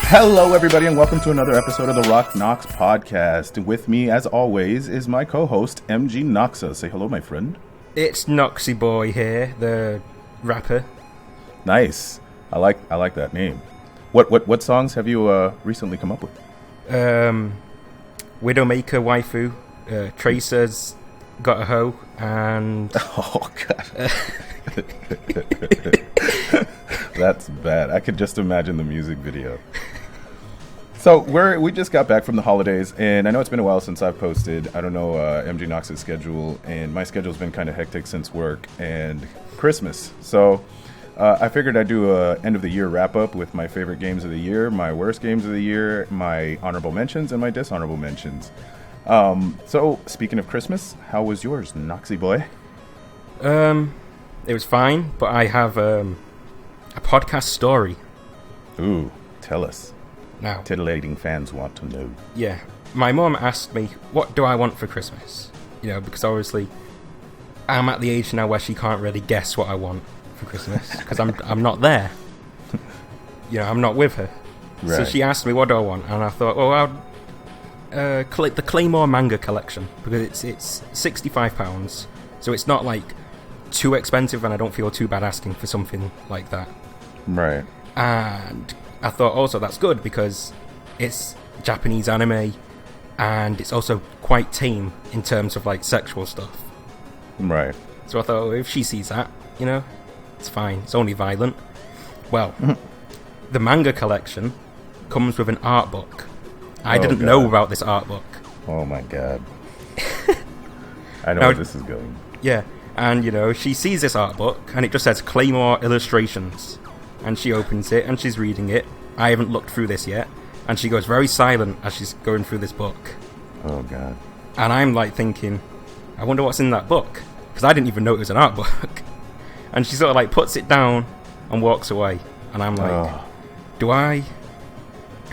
Hello, everybody, and welcome to another episode of the RockNox podcast. With me, as always, is my co-host, MG Noxa. Say hello, my friend. It's Noxy Boy here, the rapper. Nice. I like that name. What songs have you recently come up with? Widowmaker Waifu, Tracer's Got a Hoe, and... Oh, God. That's bad. I could just imagine the music video. So we just got back from the holidays, and I know it's been a while since I've posted. I don't know MG Knox's schedule, and my schedule's been kind of hectic since work and Christmas. So I figured I'd do a end of the year wrap up with my favorite games of the year, my worst games of the year, my honorable mentions, and my dishonorable mentions. So speaking of Christmas, how was yours, Noxy Boy? It was fine, but I have a podcast story. Ooh, tell us. Now, titillating fans want to know. Yeah, my mum asked me, what do I want for Christmas? You know, because obviously I'm at the age now where she can't really guess what I want for Christmas, because I'm not there. You know, I'm not with her. Right. So she asked me, what do I want? And I thought, well, I'll collect the Claymore manga collection, because it's £65, so it's not like too expensive, and I don't feel too bad asking for something like that. Right. And I thought also that's good because it's Japanese anime, and it's also quite tame in terms of like sexual stuff. Right. So I thought, if she sees that, you know, it's fine. It's only violent. Well, the manga collection comes with an art book. I didn't know about this art book. Oh my God. I know where this is going. Yeah. And, you know, she sees this art book, and it just says Claymore Illustrations. And she opens it, and she's reading it. I haven't looked through this yet. And she goes very silent as she's going through this book. Oh, God. And I'm, like, thinking, I wonder what's in that book. Because I didn't even know it was an art book. And she sort of, like, puts it down and walks away. And I'm like, do I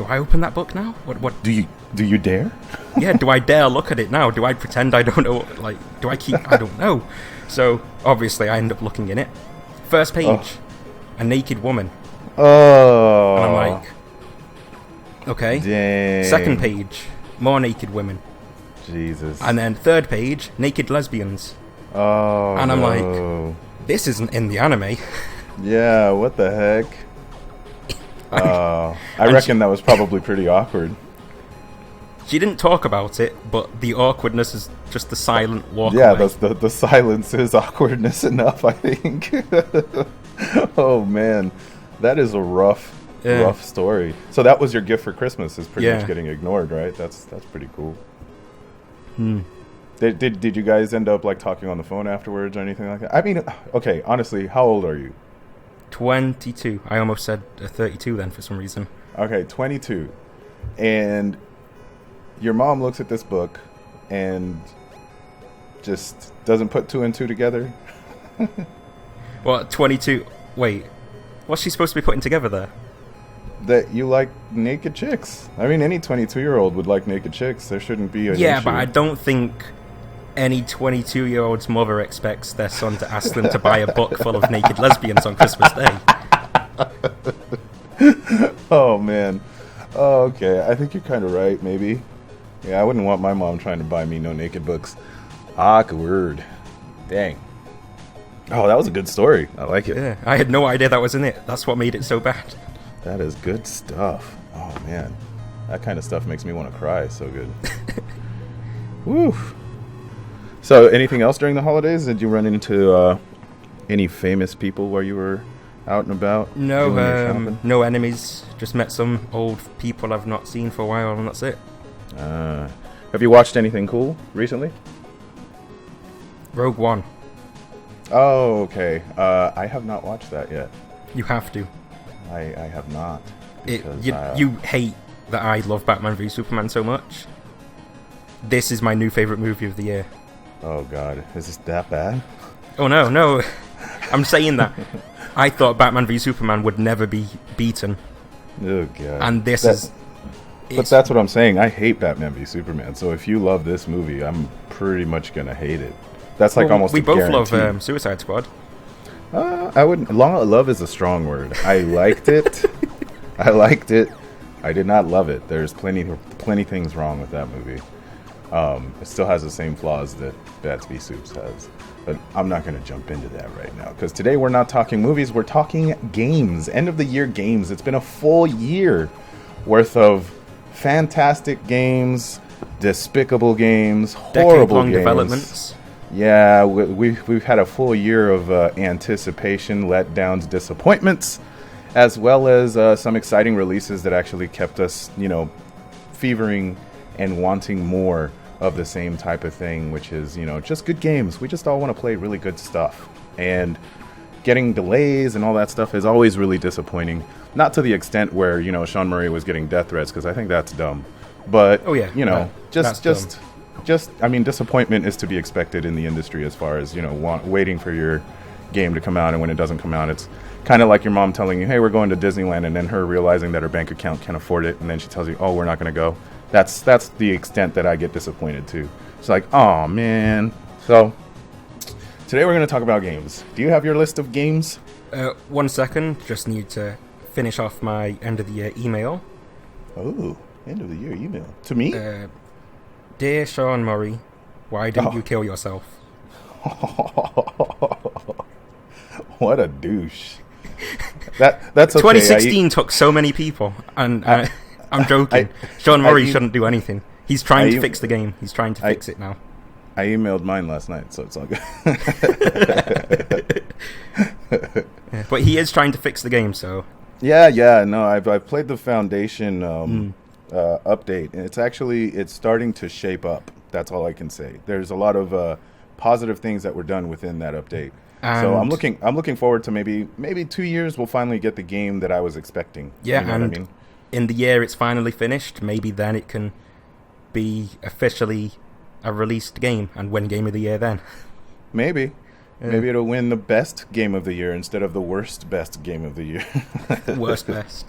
open that book now? What? Do you dare? Yeah, do I dare look at it now? Do I pretend I don't know? Like, do I keep... I don't know. So, obviously, I end up looking in it. First page, a naked woman. Oh. And I'm like, okay. Dang. Second page, more naked women. Jesus. And then third page, naked lesbians. Oh, and I'm like, this isn't in the anime. Yeah, what the heck? I reckon that was probably pretty awkward. She didn't talk about it, but the awkwardness is just the silent walk away. Yeah, the silence is awkwardness enough, I think. Oh, man. That is a rough story. So that was your gift for Christmas, is pretty much getting ignored, right? That's pretty cool. Did you guys end up, like, talking on the phone afterwards or anything like that? I mean, okay, honestly, how old are you? 22. I almost said 32 then for some reason. Okay, 22. And... your mom looks at this book and just doesn't put two and two together. Well, 22... Wait. What's she supposed to be putting together there? That you like naked chicks. I mean, any 22-year-old would like naked chicks. There shouldn't be an issue. But I don't think any 22-year-old's mother expects their son to ask them to buy a book full of naked lesbians on Christmas Day. Oh, man. Oh, okay. I think you're kind of right, maybe. Yeah, I wouldn't want my mom trying to buy me no naked books. Awkward. Dang. Oh, that was a good story. I like it. Yeah, I had no idea that was in it. That's what made it so bad. That is good stuff. Oh, man. That kind of stuff makes me want to cry. So good. Woo. So, anything else during the holidays? Did you run into any famous people while you were out and about? No, no enemies. Just met some old people I've not seen for a while, and that's it. Have you watched anything cool recently? Rogue One. Oh, okay. I have not watched that yet. You have to. I have not. You hate that I love Batman v Superman so much. This is my new favorite movie of the year. Oh, God. Is this that bad? Oh, no. I'm saying that. I thought Batman v Superman would never be beaten. Oh, God. And this is... But that's what I'm saying. I hate Batman v Superman. So if you love this movie, I'm pretty much going to hate it. That's like almost a guarantee. We both love Suicide Squad. I wouldn't. Love is a strong word. I liked it. I did not love it. There's plenty things wrong with that movie. It still has the same flaws that Gatsby Soups has. But I'm not going to jump into that right now. Because today we're not talking movies, we're talking games. End of the year games. It's been a full year worth of fantastic games, despicable games, horrible games. Developments. Yeah, we've had a full year of anticipation, letdowns, disappointments, as well as some exciting releases that actually kept us, fevering and wanting more of the same type of thing, which is, just good games. We just all want to play really good stuff. And getting delays and all that stuff is always really disappointing. Not to the extent where, Sean Murray was getting death threats, because I think that's dumb. But, disappointment is to be expected in the industry as far as, waiting for your game to come out, and when it doesn't come out, it's kind of like your mom telling you, hey, we're going to Disneyland, and then her realizing that her bank account can't afford it, and then she tells you, oh, we're not going to go. That's the extent that I get disappointed too. It's like, oh man. So today we're going to talk about games. Do you have your list of games? 1 second. Just need to finish off my end of the year email. Oh, end of the year email to me. Dear Sean Murray, why didn't you kill yourself? What a douche. That's okay. 2016 took so many people, and I'm joking. Sean Murray shouldn't do anything. He's trying to fix the game. He's trying to fix it now. I emailed mine last night, so it's all good. Yeah, but he is trying to fix the game, so... Yeah, no, I've played the Foundation update, and it's starting to shape up. That's all I can say. There's a lot of positive things that were done within that update. So I'm looking forward to maybe 2 years we'll finally get the game that I was expecting. Yeah, you know what I mean? In the year it's finally finished, maybe then it can be officially a released game and win Game of the Year then. Maybe it'll win the best Game of the Year instead of the worst best Game of the Year. Worst best.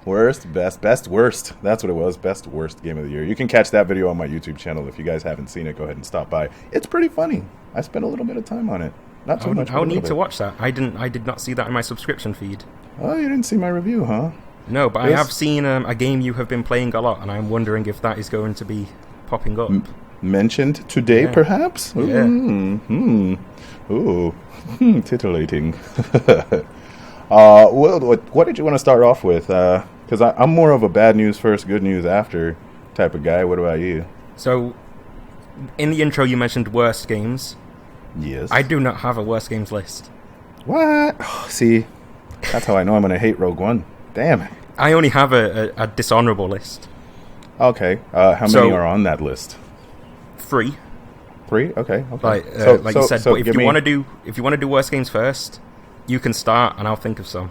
Worst, best, worst. That's what it was. Best, worst Game of the Year. You can catch that video on my YouTube channel. If you guys haven't seen it, go ahead and stop by. It's pretty funny. I spent a little bit of time on it. Not too much. I'll need to watch that. I did not see that in my subscription feed. Oh, you didn't see my review, huh? No, but I have seen a game you have been playing a lot, and I'm wondering if that is going to be popping up. Mentioned today, perhaps? Yeah. Ooh. Titillating. What did you want to start off with? Because I'm more of a bad news first, good news after type of guy. What about you? So, in the intro you mentioned worst games. Yes. I do not have a worst games list. What? Oh, see, that's how I know I'm going to hate Rogue One. Damn it. I only have a dishonorable list. Okay. How many are on that list? 3. 3? Okay. Like you said, but if you want to do worst games first, you can start, and I'll think of some.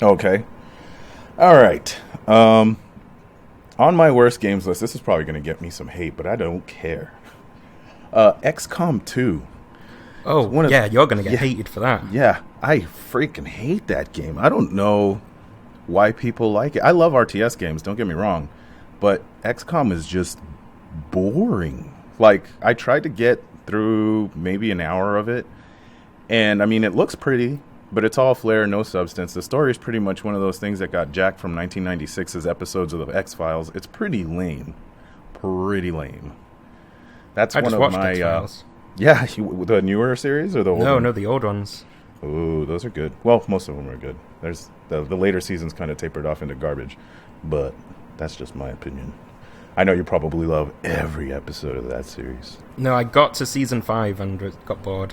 Okay. All right. On my worst games list, this is probably going to get me some hate, but I don't care. XCOM 2. Oh, you're going to get hated for that. Yeah, I freaking hate that game. I don't know why people like it. I love RTS games, don't get me wrong, but XCOM is just boring. Like, I tried to get through maybe an hour of it, and I mean, it looks pretty, but it's all flair, no substance. The story is pretty much one of those things that got jacked from 1996's episodes of the X-Files. It's pretty lame. That's one of my X-Files. Yeah, the newer series or the old one? No, the old ones. Ooh, those are good. Well, most of them are good. There's the later seasons kind of tapered off into garbage, but that's just my opinion. I know you probably love every episode of that series. No, I got to season 5 and got bored.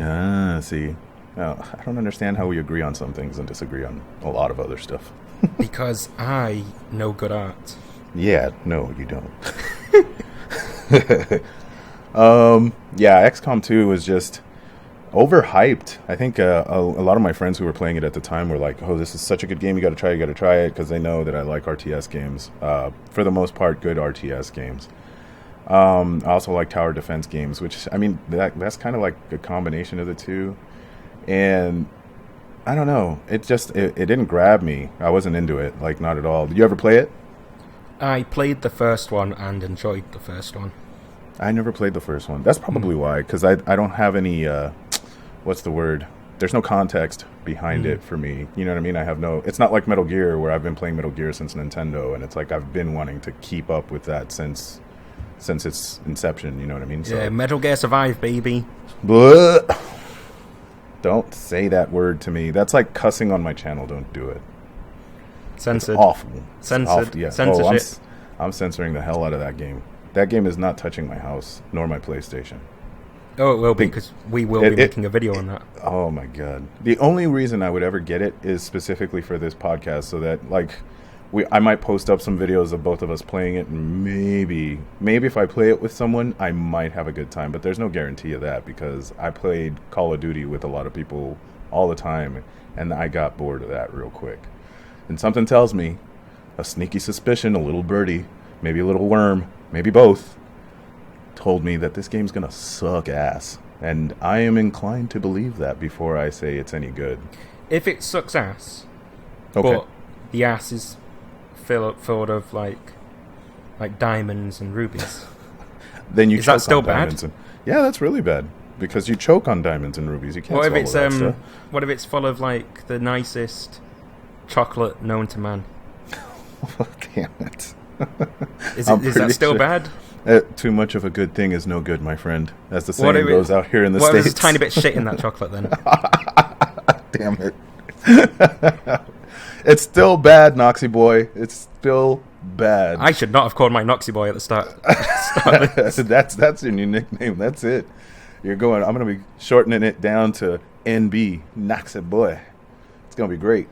Ah, see. Now, I don't understand how we agree on some things and disagree on a lot of other stuff. Because I know good art. Yeah, no, you don't. XCOM 2 was just overhyped. I think a lot of my friends who were playing it at the time were like, oh, this is such a good game, you gotta try it, because they know that I like RTS games. For the most part, good RTS games. I also like tower defense games, which, I mean, that's kind of like a combination of the two. And I don't know, it didn't grab me. I wasn't into it, like, not at all. Did you ever play it? I played the first one and enjoyed the first one. I never played the first one. That's probably why, because I don't have any, what's the word? there's no context behind it for me. You know what I mean? It's not like Metal Gear, where I've been playing Metal Gear since Nintendo, and it's like I've been wanting to keep up with that since its inception. You know what I mean? Yeah, Metal Gear Survive, baby. But don't say that word to me. That's like cussing on my channel. Don't do it. Censored. It's awful. Censored. Awful. Yeah. Censorship. I'm censoring the hell out of that game. That game is not touching my house nor my PlayStation. Oh, it will be, because we will be making a video on that. Oh my god! The only reason I would ever get it is specifically for this podcast, so that like I might post up some videos of both of us playing it, and maybe if I play it with someone, I might have a good time. But there's no guarantee of that, because I played Call of Duty with a lot of people all the time, and I got bored of that real quick. And something tells me, a sneaky suspicion, a little birdie, maybe a little worm, maybe both, told me that this game's gonna suck ass, and I am inclined to believe that before I say it's any good. If it sucks ass, Okay. but the ass is filled of like diamonds and rubies, Then you is choke that still on diamonds. bad? Yeah, that's really bad, because you choke on diamonds and rubies. You can't What if swallow it's that stuff. what if it's full of like the nicest chocolate known to man? Damn it. Is that still bad? Too much of a good thing is no good, my friend. As the What saying if goes out here in the What if States. there's a tiny bit shit in that chocolate then? Damn it. It's still bad, Noxy Boy. It's still bad. I should not have called my Noxy Boy at the start. That's your new nickname. That's it. I'm going to be shortening it down to NB, Noxy Boy. It's going to be great.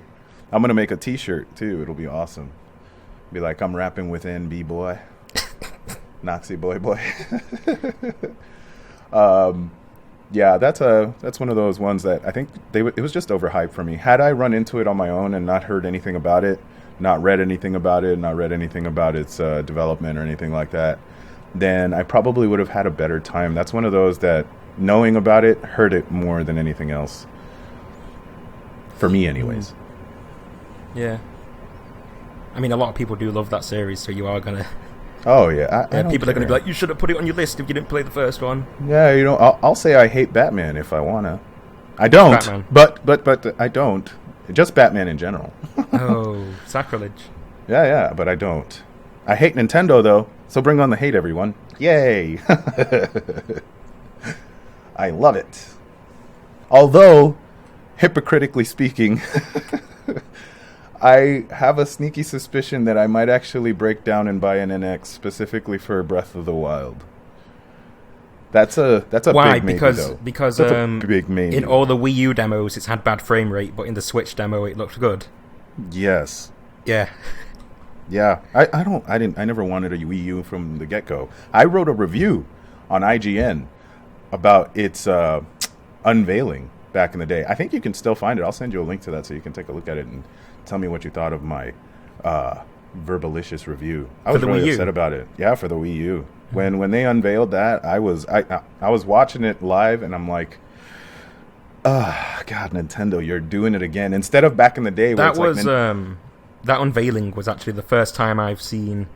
I'm going to make a t-shirt, too. It'll be awesome. Be like, I'm rapping with NB Boy. Noxy Boy. Yeah, that's one of those ones that I think it was just overhyped for me. Had I run into it on my own and not heard anything about it, not read anything about its development or anything like that, then I probably would have had a better time. That's one of those that knowing about it hurt it more than anything else. For me, anyways. Yeah. I mean, a lot of people do love that series, so you are gonna. Oh yeah, I don't people are care. gonna be like, you should have put it on your list if you didn't play the first one. Yeah, I'll say I hate Batman if I wanna. I don't, Batman. but I don't. Just Batman in general. Oh, sacrilege! Yeah, but I don't. I hate Nintendo though, so bring on the hate, everyone! Yay! I love it. Although, hypocritically speaking, I have a sneaky suspicion that I might actually break down and buy an NX specifically for Breath of the Wild. That's a Why? big maybe, Because though. because That's a big maybe. in all the Wii U demos, it's had bad frame rate, but in the Switch demo, it looked good. Yes. Yeah. Yeah. I never wanted a Wii U from the get-go. I wrote a review on IGN about its unveiling back in the day. I think you can still find it. I'll send you a link to that so you can take a look at it and tell me what you thought of my verbalicious review. I was really upset about it. Yeah, for the Wii U. When they unveiled that, I was watching it live and I'm like, God, Nintendo, you're doing it again. Instead of back in the day where that unveiling was actually the first time I've seen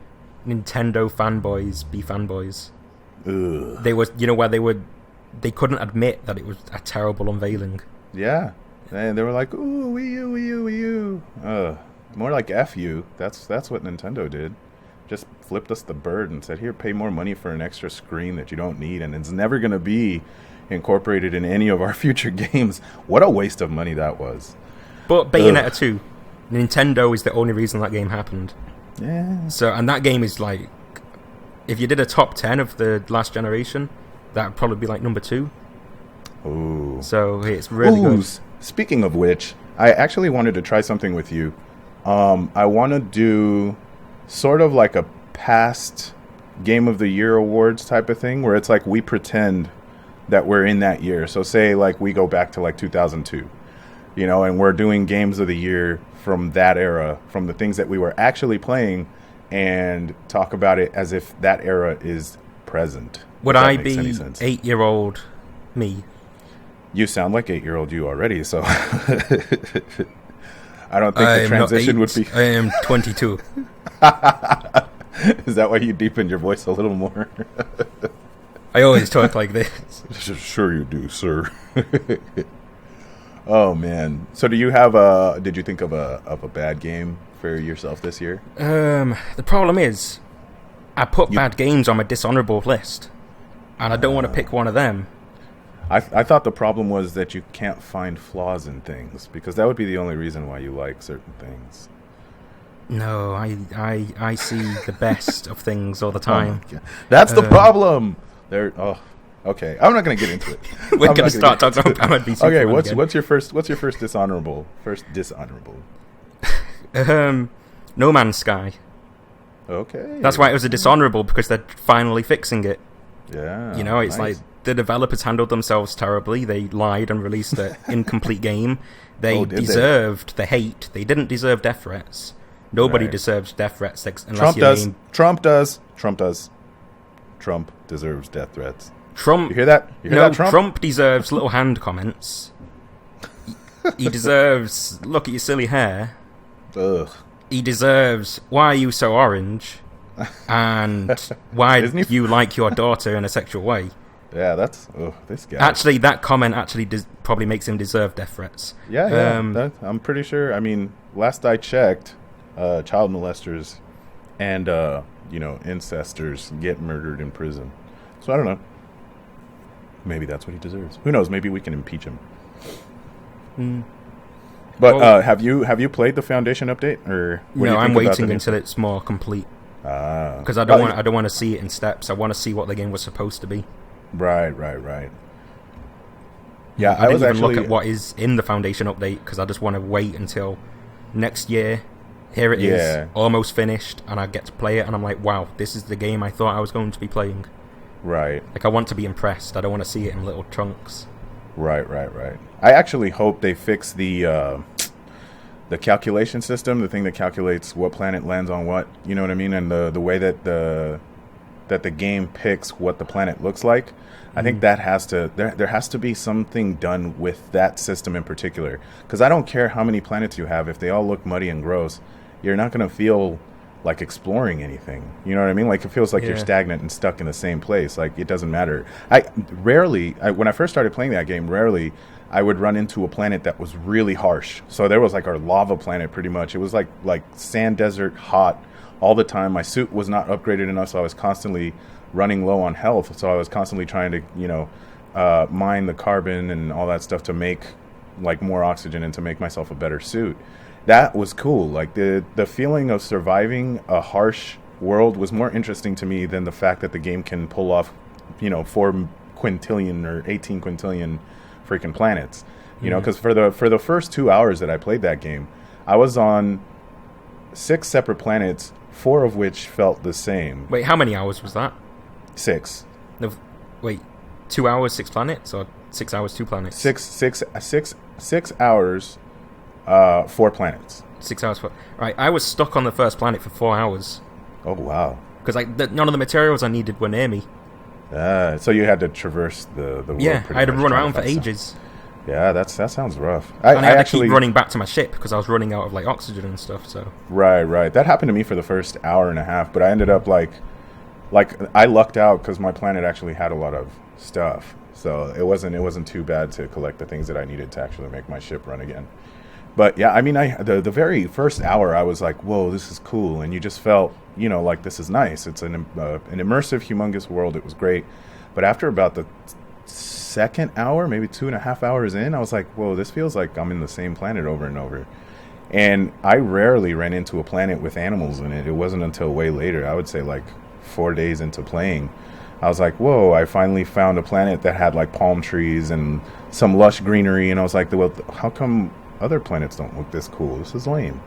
Nintendo fanboys be fanboys. Ugh. They they couldn't admit that it was a terrible unveiling. Yeah. And they were like, ooh, Wii U, Wii U, Wii U. More like F you. That's what Nintendo did. Just flipped us the bird and said, here, pay more money for an extra screen that you don't need, and it's never going to be incorporated in any of our future games. What a waste of money that was. But Bayonetta 2, Nintendo is the only reason that game happened. Yeah. So, and that game is like, if you did a top 10 of the last generation, that would probably be like number 2. Ooh. So it's really good. Speaking of which, I actually wanted to try something with you. I want to do sort of like a past Game of the Year awards type of thing, where it's like we pretend that we're in that year. So say like we go back to like 2002, and we're doing Games of the Year from that era, from the things that we were actually playing, and talk about it as if that era is present. Would I be 8-year-old me? You sound like 8-year-old you already, so I don't think the transition would be. I am 22. Is that why you deepened your voice a little more? I always talk like this. Sure you do, sir. Oh man. So do you have a? Did you think of a bad game for yourself this year? The problem is, I put bad games on my dishonorable list, and I don't want to pick one of them. I thought the problem was that you can't find flaws in things, because that would be the only reason why you like certain things. No, I see the best of things all the time. That's the problem. Okay. I'm not gonna get into it. We're gonna start talking about MLB Super. Okay, what's your first dishonorable? First dishonorable. No Man's Sky. Okay. That's why it was a dishonorable, because they're finally fixing it. Yeah. You know, it's like the developers handled themselves terribly. They lied and released an incomplete game. They deserved the hate. They didn't deserve death threats. Nobody deserves death threats unless Trump does. Trump deserves death threats. Trump. You hear that? Trump deserves little hand comments. He deserves, look at your silly hair. Ugh. He deserves, why are you so orange? And why do you like your daughter in a sexual way? Yeah, that's this guy. Actually, that comment probably makes him deserve death threats. Yeah. I'm pretty sure. I mean, last I checked, child molesters and incestors get murdered in prison. So I don't know. Maybe that's what he deserves. Who knows? Maybe we can impeach him. But have you played the Foundation update, or no? I'm waiting until it's more complete. Because I don't want to see it in steps. I want to see what the game was supposed to be. Right. Yeah, I didn't even look at what is in the Foundation update, because I just want to wait until next year. Here it is, almost finished, and I get to play it, and I'm like, wow, this is the game I thought I was going to be playing. Right. Like, I want to be impressed. I don't want to see it in little chunks. Right. I actually hope they fix the calculation system, the thing that calculates what planet lands on what. You know what I mean? And the way that the game picks what the planet looks like. I think that there has to be something done with that system in particular. Because I don't care how many planets you have, if they all look muddy and gross, you're not going to feel like exploring anything. You know what I mean? Like, it feels like you're stagnant and stuck in the same place. Like, it doesn't matter. When I first started playing that game, I would run into a planet that was really harsh. So there was like our lava planet, pretty much. It was like sand desert, hot all the time. My suit was not upgraded enough, so I was constantly running low on health. So I was constantly trying to, mine the carbon and all that stuff to make like more oxygen and to make myself a better suit. That was cool. Like, the feeling of surviving a harsh world was more interesting to me than the fact that the game can pull off, 4 quintillion or 18 quintillion freaking planets. You know, because for the first 2 hours that I played that game, I was on 6 separate planets, 4 of which felt the same. Wait, how many hours was that? 6. No, wait, 2 hours, 6 planets, or 6 hours, 2 planets? 6 hours. 4 planets. 6 hours. Right, I was stuck on the first planet for 4 hours. Oh wow! Because none of the materials I needed were near me. So you had to traverse the world. Yeah, I had to run around for ages. Yeah, that sounds rough. I had to keep running back to my ship because I was running out of like oxygen and stuff. So right. That happened to me for the first hour and a half, but I ended up like I lucked out because my planet actually had a lot of stuff, so it wasn't too bad to collect the things that I needed to actually make my ship run again. But yeah, I mean, the very first hour, I was like, "Whoa, this is cool," and you just felt, like this is nice. It's an immersive, humongous world. It was great. But after about the second hour, maybe 2.5 hours in, I was like, "Whoa, this feels like I'm in the same planet over and over." And I rarely ran into a planet with animals in it. It wasn't until way later, I would say like 4 days into playing, I was like, "Whoa, I finally found a planet that had like palm trees and some lush greenery." And I was like, "Well, how come other planets don't look this cool? This is lame."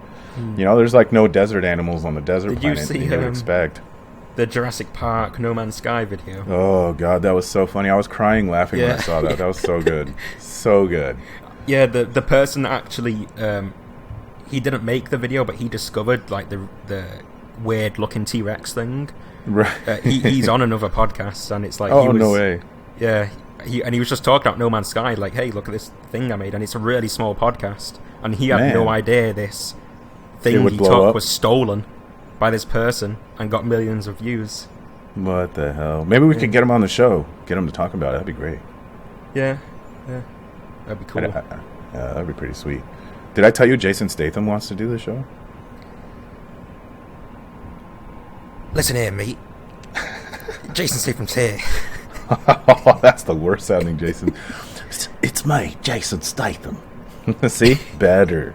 There's like no desert animals on the desert planet that you would expect. The Jurassic Park No Man's Sky video? Oh god, that was so funny. I was crying laughing when I saw that. That was so good. So good. Yeah, the person that actually he didn't make the video, but he discovered like the weird looking T-Rex thing. Right. He's on another podcast, and it's like, no way. Yeah. He was just talking about No Man's Sky, like, hey, look at this thing I made, and it's a really small podcast, and he had no idea this thing he took was stolen by this person and got millions of views. What the hell? Maybe we could get him on the show, get him to talk about it. That'd be great. Yeah, that'd be cool. Yeah, that'd be pretty sweet. Did I tell you Jason Statham wants to do the show? Listen here, mate. Jason Statham's here. Oh, that's the worst sounding Jason. It's me, Jason Statham. See? Better.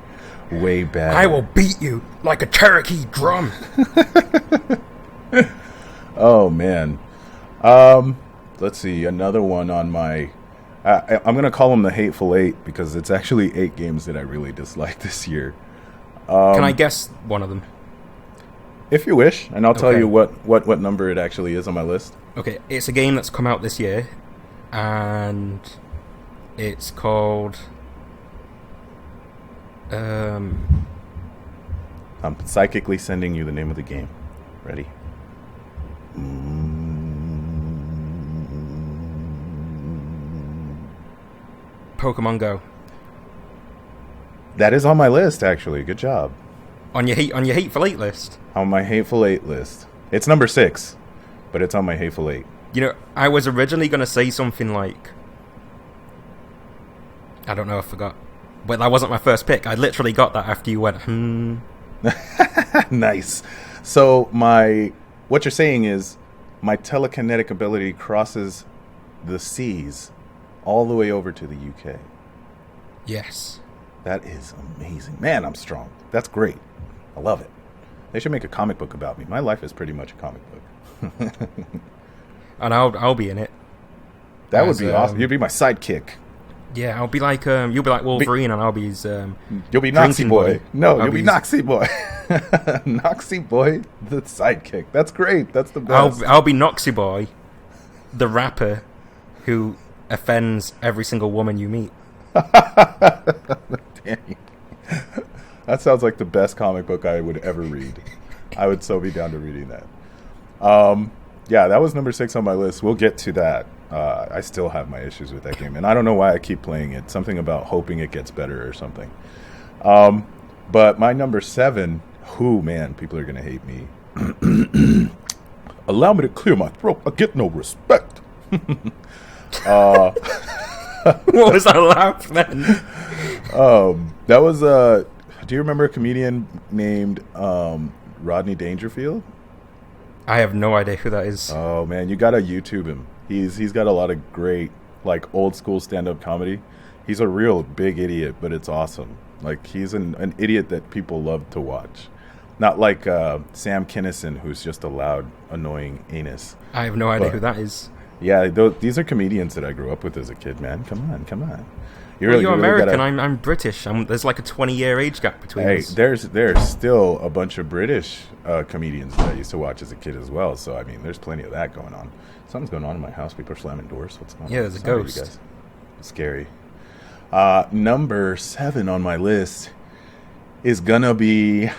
Way better. I will beat you like a Cherokee drum. Oh, man. Let's see. Another one on my... I'm going to call them the Hateful Eight because it's actually 8 games that I really dislike this year. Can I guess one of them? If you wish, and I'll tell you what number it actually is on my list. Okay, it's a game that's come out this year, and it's called... I'm psychically sending you the name of the game. Ready? Pokemon Go. That is on my list, actually. Good job. On your Hateful Eight list? On my Hateful Eight list. It's number 6, but it's on my Hateful Eight. You know, I was originally going to say something like... I don't know, I forgot. But that wasn't my first pick. I literally got that after you went, Nice. So what you're saying is my telekinetic ability crosses the seas all the way over to the UK. Yes. That is amazing. Man, I'm strong. That's great. I love it. They should make a comic book about me. My life is pretty much a comic book. And I'll be in it. That would be awesome. You'd be my sidekick. Yeah, I'll be like you'll be like Wolverine, and I'll be his. You'll be Noxy Boy. No, you'll be Noxy Boy. Noxy Boy, the sidekick. That's great. That's the best. I'll be Noxy Boy, the rapper, who offends every single woman you meet. Dang. That sounds like the best comic book I would ever read. I would so be down to reading that. Yeah, that was number 6 on my list. We'll get to that. I still have my issues with that game, and I don't know why I keep playing it. Something about hoping it gets better or something. But my number 7, man, people are going to hate me. Allow me to clear my throat. I get no respect. What was that laugh then? That was, do you remember a comedian named Rodney Dangerfield? I have no idea who that is. Oh, man, you got to YouTube him. He's got a lot of great, like, old school stand-up comedy. He's a real big idiot, but it's awesome. Like, he's an idiot that people love to watch. Not like Sam Kinison, who's just a loud, annoying anus. I have no idea who that is. Yeah, these are comedians that I grew up with as a kid, man. Come on. You're American. I'm British. There's like a 20-year age gap between us. There's still a bunch of British comedians that I used to watch as a kid as well. So, I mean, there's plenty of that going on. Something's going on in my house. People are slamming doors. What's going on? Yeah, there's a ghost. You guys? Scary. Number 7 on my list is gonna be... I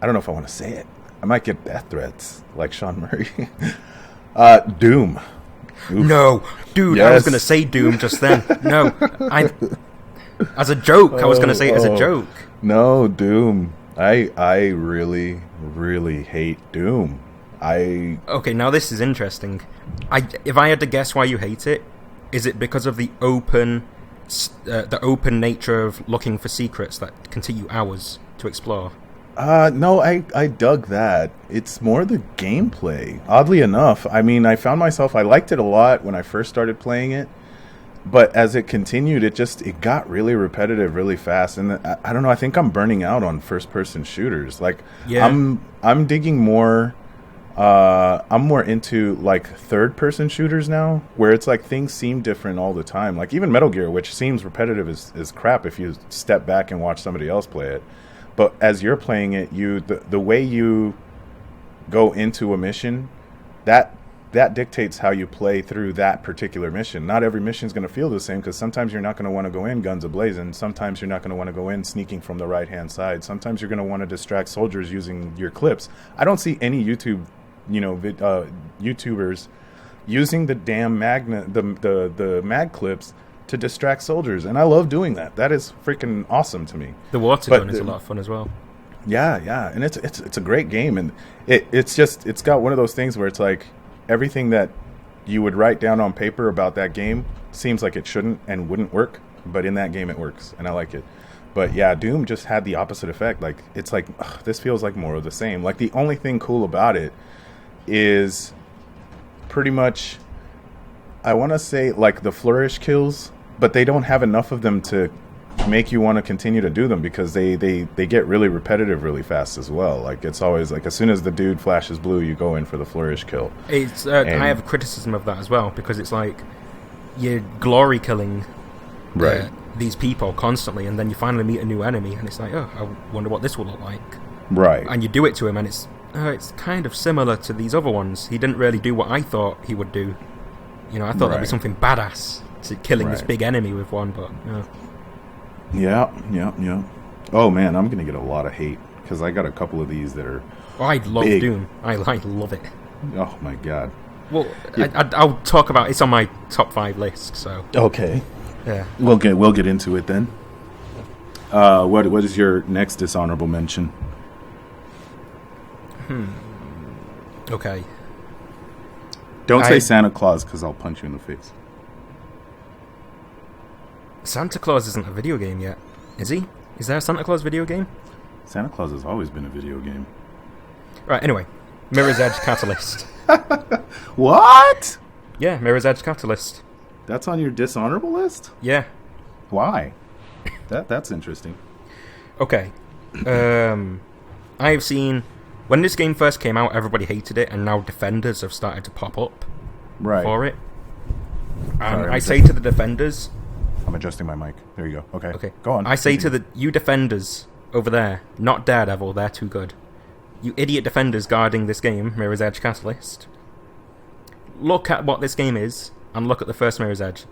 don't know if I want to say it. I might get death threats like Sean Murray. Doom. Oof. No, dude, yes. I was going to say Doom just then. No, as a joke. I was going to say it as a joke. No, Doom. I really, really hate Doom. Okay, now this is interesting. If I had to guess why you hate it, is it because of the open nature of looking for secrets that can take you hours to explore? No, I dug that. It's more the gameplay. Oddly enough, I mean, I found myself, I liked it a lot when I first started playing it, but as it continued, it got really repetitive really fast, and I don't know, I think I'm burning out on first-person shooters. Like, yeah. I'm digging more, I'm more into, like, third-person shooters now, where it's like things seem different all the time. Like, even Metal Gear, which seems repetitive as crap if you step back and watch somebody else play it. But as you're playing it, the way you go into a mission, that dictates how you play through that particular mission. Not every mission is going to feel the same, because sometimes you're not going to want to go in guns a-blazing. Sometimes you're not going to want to go in sneaking from the right-hand side. Sometimes you're going to want to distract soldiers using your clips. I don't see any YouTubers using the damn the mag clips to distract soldiers, and I love doing that. That is freaking awesome to me. The water gun is a lot of fun as well. Yeah, and it's a great game, and it's got one of those things where it's like everything that you would write down on paper about that game seems like it shouldn't and wouldn't work, but in that game it works, and I like it. But yeah, Doom just had the opposite effect. Like, it's like, ugh, this feels like more of the same. Like, the only thing cool about it is pretty much, I want to say, like, the flourish kills, but they don't have enough of them to make you want to continue to do them, because they get really repetitive really fast as well. Like, it's always like, as soon as the dude flashes blue, you go in for the flourish kill. It's I have a criticism of that as well, because it's like you're glory killing Right. these people constantly, and then you finally meet a new enemy, and it's like, oh, I wonder what this will look like. Right. And you do it to him, and it's kind of similar to these other ones. He didn't really do what I thought he would do. You know, I thought that'd be something badass to killing this big enemy with one, but Yeah. Oh man, I'm gonna get a lot of hate because I got a couple of these that are. Oh, I love big. Doom. I love it. Oh my god. Well, I'll talk about it's on my top 5 list. So Okay. yeah, We'll get into it then. What is your next dishonorable mention? okay. Don't say Santa Claus, because I'll punch you in the face. Santa Claus isn't a video game yet, is he? Is there a Santa Claus video game? Santa Claus has always been a video game. Right. Anyway, Mirror's Edge Catalyst. What? Yeah, Mirror's Edge Catalyst. That's on your dishonorable list? Yeah. Why? That's interesting. Okay. I've seen when this game first came out, everybody hated it, and now defenders have started to pop up for it. And I say to the defenders, I'm adjusting my mic. There you go. okay, go on. I say to you defenders over there, not Daredevil, they're too good. You idiot defenders guarding this game, Mirror's Edge Catalyst. Look at what this game is, and look at the first Mirror's Edge.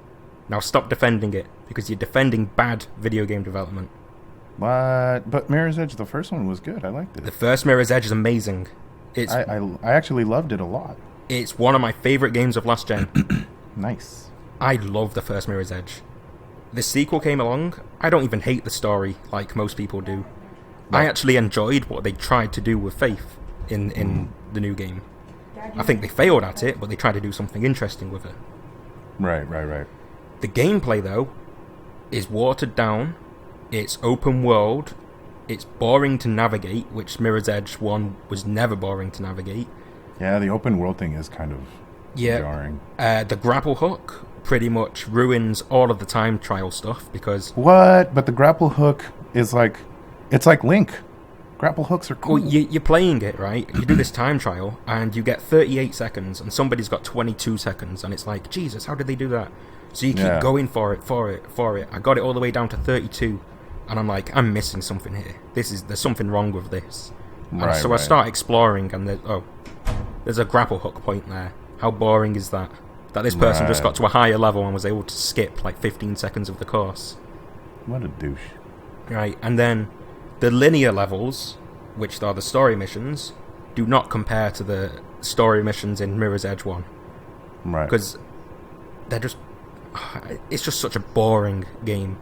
Now stop defending it, because you're defending bad video game development. What? But Mirror's Edge, the first one was good. I liked it. The first Mirror's Edge is amazing. It's I actually loved it a lot. It's one of my favourite games of last gen. Nice. I love the first Mirror's Edge. The sequel came along. I don't even hate the story like most people do. No. I actually enjoyed what they tried to do with Faith in the new game. I think they failed at it, but they tried to do something interesting with it. Right. The gameplay, though, is watered down. It's open world. It's boring to navigate, which Mirror's Edge 1 was never boring to navigate. Yeah, the open world thing is kind of jarring. The grapple hook pretty much ruins all of the time trial stuff, because... What? But the grapple hook is like... It's like Link. Grapple hooks are cool. Well, you're playing it, right? You do this time trial, and you get 38 seconds, and somebody's got 22 seconds, and it's like, Jesus, how did they do that? So you keep going for it. I got it all the way down to 32, and I'm like, I'm missing something here. There's something wrong with this. And so I start exploring, and there's a grapple hook point there. How boring is that? That this person just got to a higher level and was able to skip like 15 seconds of the course. What a douche. Right, and then the linear levels, which are the story missions, do not compare to the story missions in Mirror's Edge 1. Right. Because they're just... It's just such a boring game.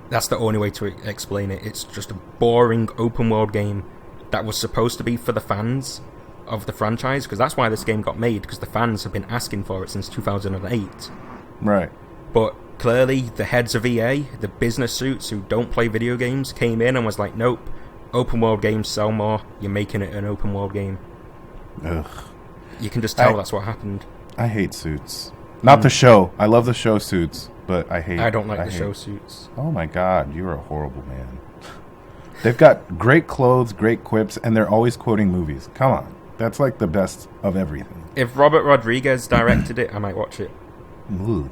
That's the only way to explain it. It's just a boring open world game that was supposed to be for the fans of the franchise, because that's why this game got made, because the fans have been asking for it since 2008. Right. But clearly the heads of EA, the business suits who don't play video games, came in and was like, nope, open world games sell more, you're making it an open world game. Ugh. You can just tell that's what happened. I hate Suits. Not the show. I love the show Suits, but I don't like the show Suits. Oh my god, you're a horrible man. They've got great clothes, great quips, and they're always quoting movies. Come on. That's like the best of everything. If Robert Rodriguez directed it, I might watch it. Ooh.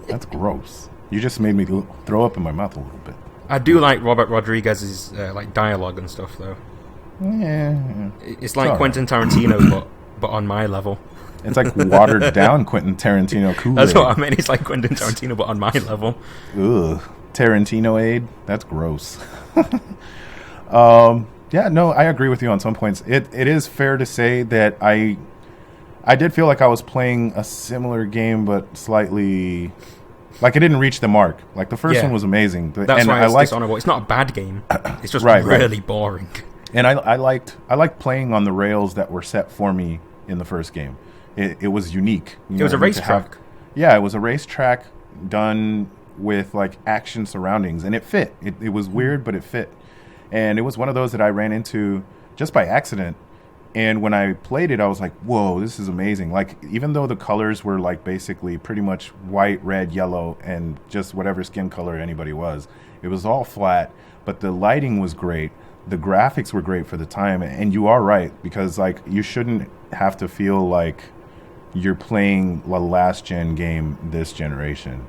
That's gross. You just made me throw up in my mouth a little bit. I do like Robert Rodriguez's like dialogue and stuff, though. Yeah. It's like Quentin Tarantino, but on my level. It's like watered down Quentin Tarantino Kool-Aid. That's what I mean. It's like Quentin Tarantino, but on my level. Ugh. Tarantino-aid? That's gross. Yeah, no, I agree with you on some points. It is fair to say that I did feel like I was playing a similar game, but slightly... Like, it didn't reach the mark. Like, the first one was amazing. That's why it's dishonorable. It's not a bad game. It's just really boring. And I liked playing on the rails that were set for me in the first game. It was unique. It was a racetrack. Yeah, it was a racetrack done with like action surroundings, and it fit. It was weird, but it fit. And it was one of those that I ran into just by accident. And when I played it, I was like, whoa, this is amazing. Like, even though the colors were like basically pretty much white, red, yellow, and just whatever skin color anybody was, it was all flat, but the lighting was great. The graphics were great for the time. And you are right, because like you shouldn't have to feel like you're playing a last gen game this generation.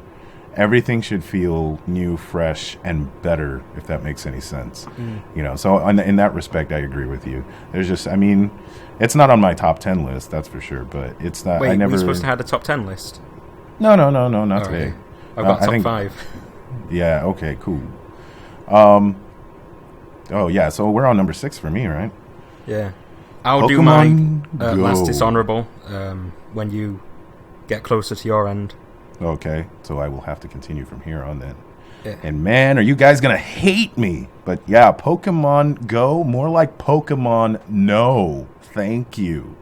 Everything should feel new, fresh, and better, if that makes any sense. You know, so in that respect, I agree with you. There's just, I mean, it's not on my top 10 list, that's for sure, but it's not. Wait, I never. we're supposed to have a top 10 list? No, not today. I've got top 5. Yeah, okay, cool. Oh, yeah, so we're on number 6 for me, right? Yeah. I'll Pokemon do my Go. last dishonorable when you get closer to your end. Okay, so I will have to continue from here on then. Yeah. And man, are you guys going to hate me. But yeah, Pokemon Go, more like Pokemon No. Thank you.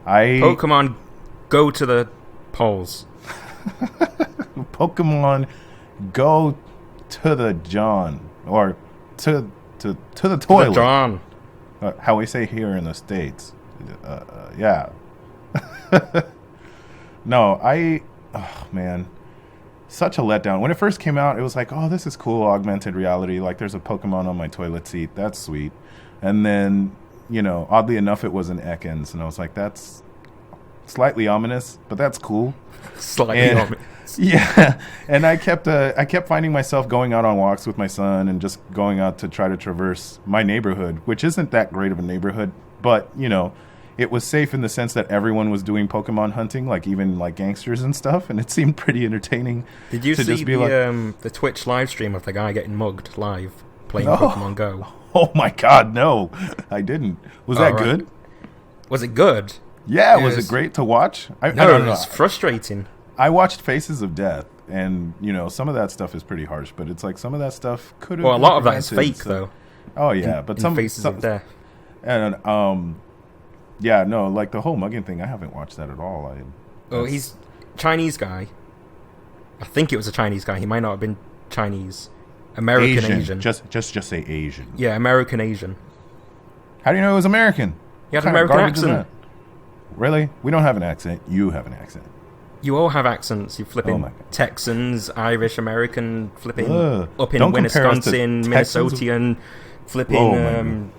Pokemon Go to the polls. Pokemon Go to the John. Or to the toilet. To the John. How we say here in the States. Yeah. No, oh man, such a letdown. When it first came out, it was like, oh, this is cool, augmented reality. Like, there's a Pokemon on my toilet seat. That's sweet. And then, you know, oddly enough, it was an Ekans. And I was like, that's slightly ominous, but that's cool. Slightly ominous. Yeah. And I kept finding myself going out on walks with my son and just going out to try to traverse my neighborhood, which isn't that great of a neighborhood. But, you know, it was safe in the sense that everyone was doing Pokemon hunting, like even like gangsters and stuff, and it seemed pretty entertaining. Did you see the Twitch live stream of the guy getting mugged live playing Pokemon Go? Oh my God, no, I didn't. Was that good? Was it good? Yeah, was it great to watch? I don't know. It was frustrating. I watched Faces of Death, and you know some of that stuff is pretty harsh, but it's like some of that stuff could have. Well, a lot of that is fake, though. Oh yeah, but some Faces of Death. And yeah, no, like the whole mugging thing, I haven't watched that at all. He's Chinese guy. I think it was a Chinese guy. He might not have been Chinese. American Asian. Just say Asian. Yeah, American Asian. How do you know it was American? He had an American accent. Really? We don't have an accent. You have an accent. You all have accents. You flipping Texans, Irish, American, flipping up in Don't Wisconsin, Minnesotan, flipping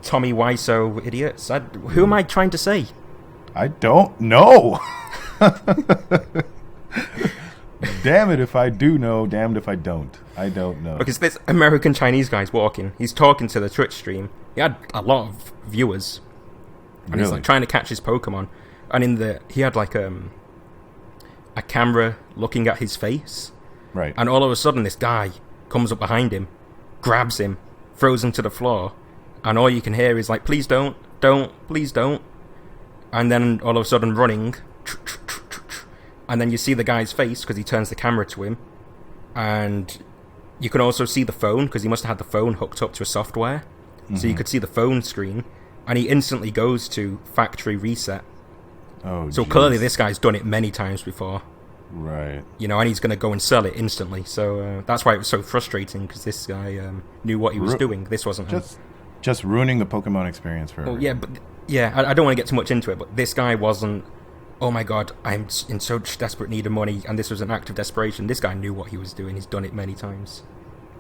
Tommy Wiseau idiots. Who am I trying to say? I don't know. Damn it if I do know, damned if I don't. I don't know. Because this American Chinese guy's walking. He's talking to the Twitch stream. He had a lot of viewers. And he's like trying to catch his Pokemon. And he had like a camera looking at his face. Right. And all of a sudden this guy comes up behind him, grabs him, throws him to the floor. And all you can hear is like, please don't, please don't. And then all of a sudden running. And then you see the guy's face because he turns the camera to him. And you can also see the phone because he must have had the phone hooked up to a software. Mm-hmm. So you could see the phone screen. And he instantly goes to factory reset. Oh, so clearly this guy's done it many times before. Right. You know, and he's going to go and sell it instantly. So that's why it was so frustrating because this guy knew what he was doing. This wasn't just ruining the Pokemon experience for everyone. Yeah, but I don't want to get too much into it, but this guy wasn't, oh my God, I'm in such desperate need of money, and this was an act of desperation. This guy knew what he was doing. He's done it many times.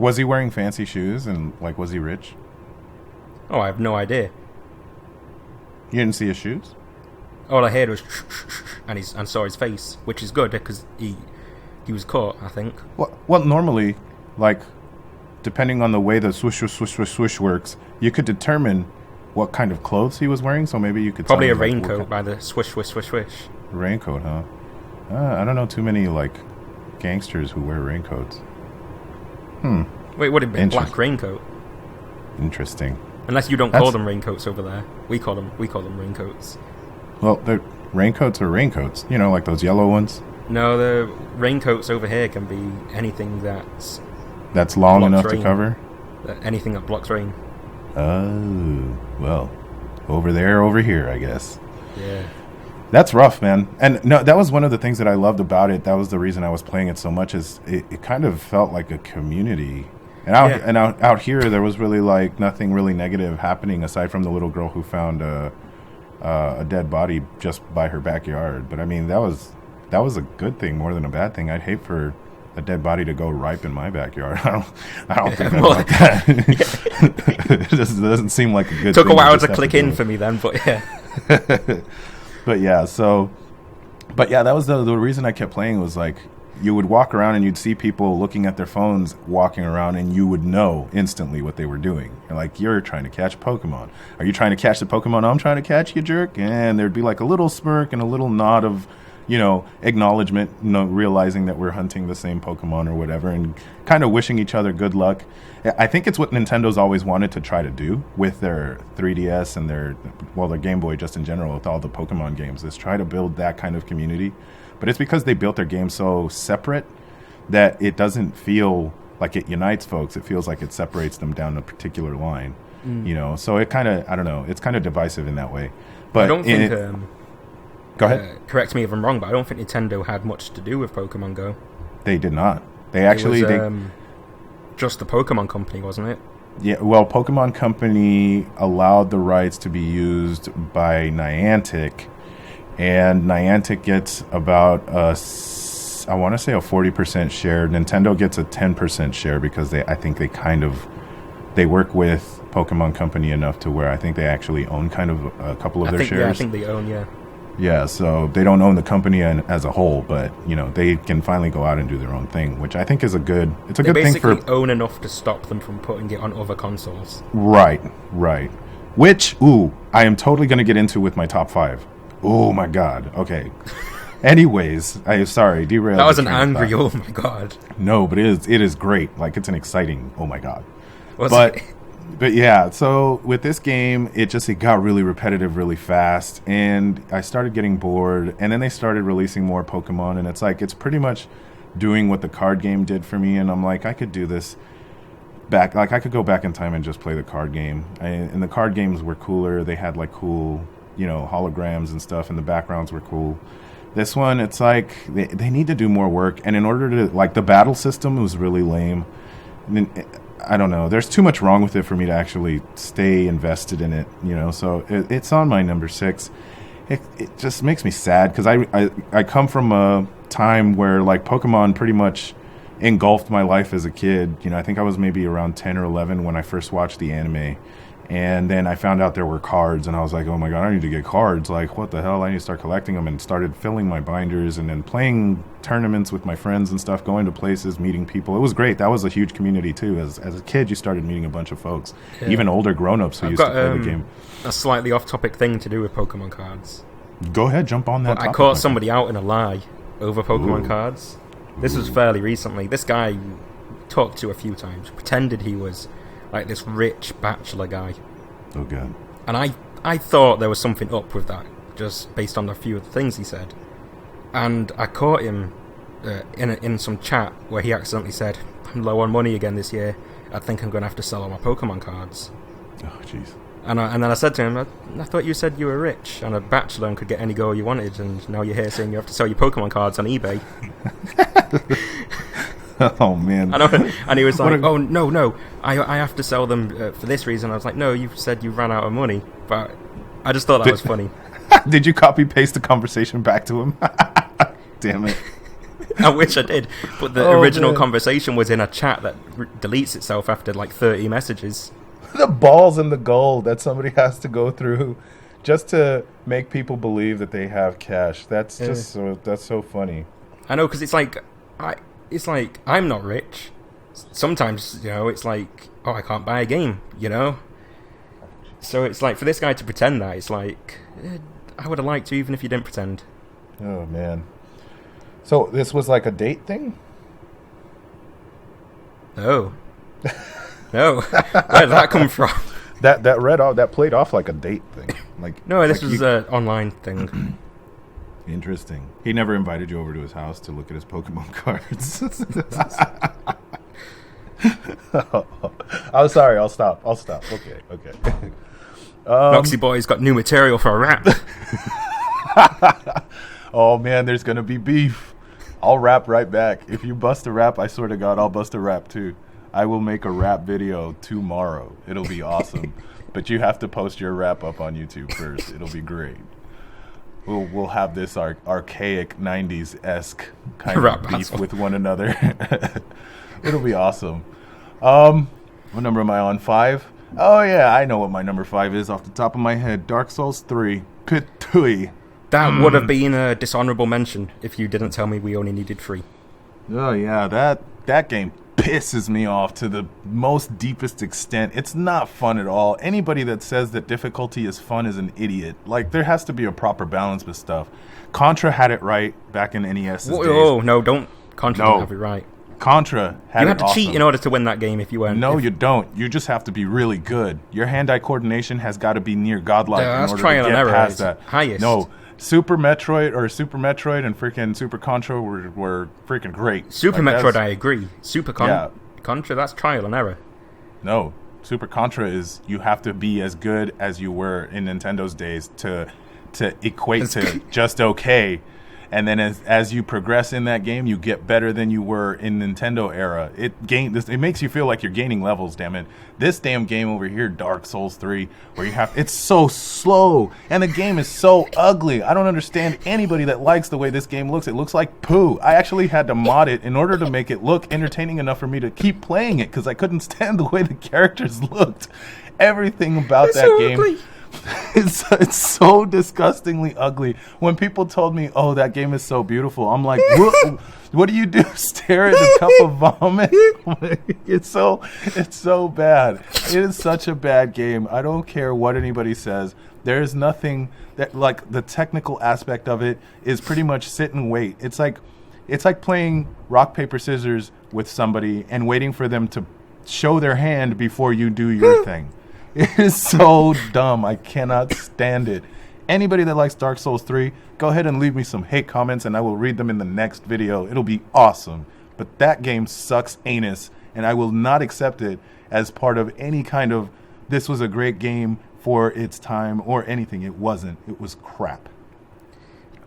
Was he wearing fancy shoes, and like, was he rich? Oh, I have no idea. You didn't see his shoes? All I heard was and saw his face, which is good because he was caught, I think. Well, normally, like, depending on the way the swoosh, swoosh, swoosh, swoosh works, you could determine what kind of clothes he was wearing. So maybe you could probably a raincoat by the swish, swish, swish, swish. Raincoat, huh? I don't know too many like gangsters who wear raincoats. Wait, would it be black raincoat? Interesting. Unless you don't call them raincoats over there, we call them raincoats. Well, the raincoats are raincoats. You know, like those yellow ones. No, the raincoats over here can be anything that's long enough to cover. Anything that blocks rain. Oh, well, over there, over here, I guess. Yeah. That's rough, man. And no, that was one of the things that I loved about it. That was the reason I was playing it so much. Is it kind of felt like a community. And out here, there was really like nothing really negative happening aside from the little girl who found a dead body just by her backyard. But I mean, that was a good thing more than a bad thing. I'd hate for a dead body to go ripe in my backyard. I don't think I'd like that. It just doesn't seem like a good Took thing. a while to click in for me then, but yeah. But yeah, that was the reason I kept playing was like you would walk around and you'd see people looking at their phones walking around and you would know instantly what they were doing. Like, you're trying to catch Pokemon. Are you trying to catch the Pokemon I'm trying to catch, you jerk? And there'd be like a little smirk and a little nod of, acknowledgement, realizing that we're hunting the same Pokemon or whatever and kind of wishing each other good luck. I think it's what Nintendo's always wanted to try to do with their 3DS and their Game Boy just in general with all the Pokemon games is try to build that kind of community. But it's because they built their game so separate that it doesn't feel like it unites folks. It feels like it separates them down a particular line, So it kind of, I don't know, it's kind of divisive in that way. But I don't think... go ahead. Correct me if I'm wrong, but I don't think Nintendo had much to do with Pokemon Go. They did not. They actually... It was, just the Pokemon Company, wasn't it? Yeah, well, Pokemon Company allowed the rights to be used by Niantic, and Niantic gets about I want to say a 40% share. Nintendo gets a 10% share because I think they work with Pokemon Company enough to where I think they actually own kind of a couple of their shares. Yeah, I think they own, yeah. Yeah, so they don't own the company as a whole, but they can finally go out and do their own thing, which I think is a good thing for. They basically own enough to stop them from putting it on other consoles. Right. Which, I am totally going to get into with my top 5. Oh my god. Okay. Anyways, sorry, derailed. That was an angry. Oh my god. No, but it is great. Like, it's an exciting. Oh my god. But yeah, so with this game, it got really repetitive really fast, and I started getting bored, and then they started releasing more Pokemon, and it's pretty much doing what the card game did for me, and I'm like, I could do this back, like I could go back in time and just play the card game, and the card games were cooler. They had like cool, holograms and stuff, and the backgrounds were cool. This one, it's like they need to do more work, and in order to, like, the battle system was really lame. I don't know. There's too much wrong with it for me to actually stay invested in it, So it's on my number 6. It just makes me sad because I come from a time where, like, Pokemon pretty much engulfed my life as a kid. I think I was maybe around 10 or 11 when I first watched the anime. And then I found out there were cards, and I was like, oh my god, I need to get cards. Like, what the hell? I need to start collecting them, and started filling my binders and then playing tournaments with my friends and stuff, going to places, meeting people. It was great. That was a huge community, too. As a kid, you started meeting a bunch of folks, even older grown-ups who used to play the game. A slightly off-topic thing to do with Pokemon cards. Go ahead, jump on that topic. I caught somebody out in a lie over Pokemon cards. This was fairly recently. This guy talked to a few times, pretended he was like this rich bachelor guy. Oh god. And I thought there was something up with that, just based on a few of the things he said. And I caught him in some chat where he accidentally said, I'm low on money again this year. I think I'm going to have to sell all my Pokemon cards. Oh jeez. And then I said to him, I thought you said you were rich and a bachelor and could get any girl you wanted, and now you're here saying you have to sell your Pokemon cards on eBay. Oh man. And he was like, oh no, I have to sell them for this reason. I was like, no, you said you ran out of money. But I just thought that was funny. Did you copy paste the conversation back to him? Damn it. I wish I did, but the original conversation was in a chat that deletes itself after like 30 messages. The balls and the gold that somebody has to go through just to make people believe that they have cash. That's just that's so funny. I know, because it's like I'm not rich. Sometimes, it's like, oh, I can't buy a game, So it's like, for this guy to pretend that, it's like, I would have liked to, even if you didn't pretend. Oh, man. So this was like a date thing? No. No. Where did that come from? That played off like a date thing. Like, no, this was an online thing. Interesting. He never invited you over to his house to look at his Pokemon cards. I'm sorry. I'll stop. Okay. Noxy Boy's got new material for a rap. Oh man, there's gonna be beef. I'll rap right back. If you bust a rap, I swear to God, I'll bust a rap too. I will make a rap video tomorrow. It'll be awesome. But you have to post your rap up on YouTube first. It'll be great. We'll have this archaic 90s-esque kind Rap of beef battle. with one another. It'll be awesome. What number am I on? 5? Oh yeah, I know what my number 5 is off the top of my head. Dark Souls 3. Pitui. That would have been a dishonorable mention if you didn't tell me we only needed 3. Oh yeah, that game pisses me off to the most deepest extent. It's not fun at all. Anybody that says that difficulty is fun is an idiot. Like, there has to be a proper balance with stuff. Contra had it right back in NES's days. Oh, no, don't. Contra No. don't have it right. Contra had it You had to awesome. cheat in order to win that game if you weren't. No, you don't. You just have to be really good. Your hand-eye coordination has got to be near godlike Yeah, in that's order trial to and get error. past It's that. highest. No, Super Metroid and freaking Super Contra were freaking great. Super Like, Metroid, that's- I agree. Super Yeah. Contra, that's trial and error. No, Super Contra is you have to be as good as you were in Nintendo's days to equate to just okay. And then as you progress in that game, you get better than you were in Nintendo era. It makes you feel like you're gaining levels, damn it. This damn game over here, Dark Souls 3, where it's so slow and the game is so ugly. I don't understand anybody that likes the way this game looks. It looks like poo. I actually had to mod it in order to make it look entertaining enough for me to keep playing it because I couldn't stand the way the characters looked. Everything about that so game. ugly. It's so disgustingly ugly. When people told me, "Oh, that game is so beautiful," I'm like, "What do you do? Stare at the cup of vomit?" It's so bad. It is such a bad game. I don't care what anybody says. There is nothing that, like, the technical aspect of it is pretty much sit and wait. It's like playing rock paper scissors with somebody and waiting for them to show their hand before you do your thing. It is so dumb. I cannot stand it. Anybody that likes Dark Souls 3, go ahead and leave me some hate comments and I will read them in the next video. It'll be awesome. But that game sucks anus, and I will not accept it as part of any kind of this was a great game for its time or anything. It wasn't. It was crap.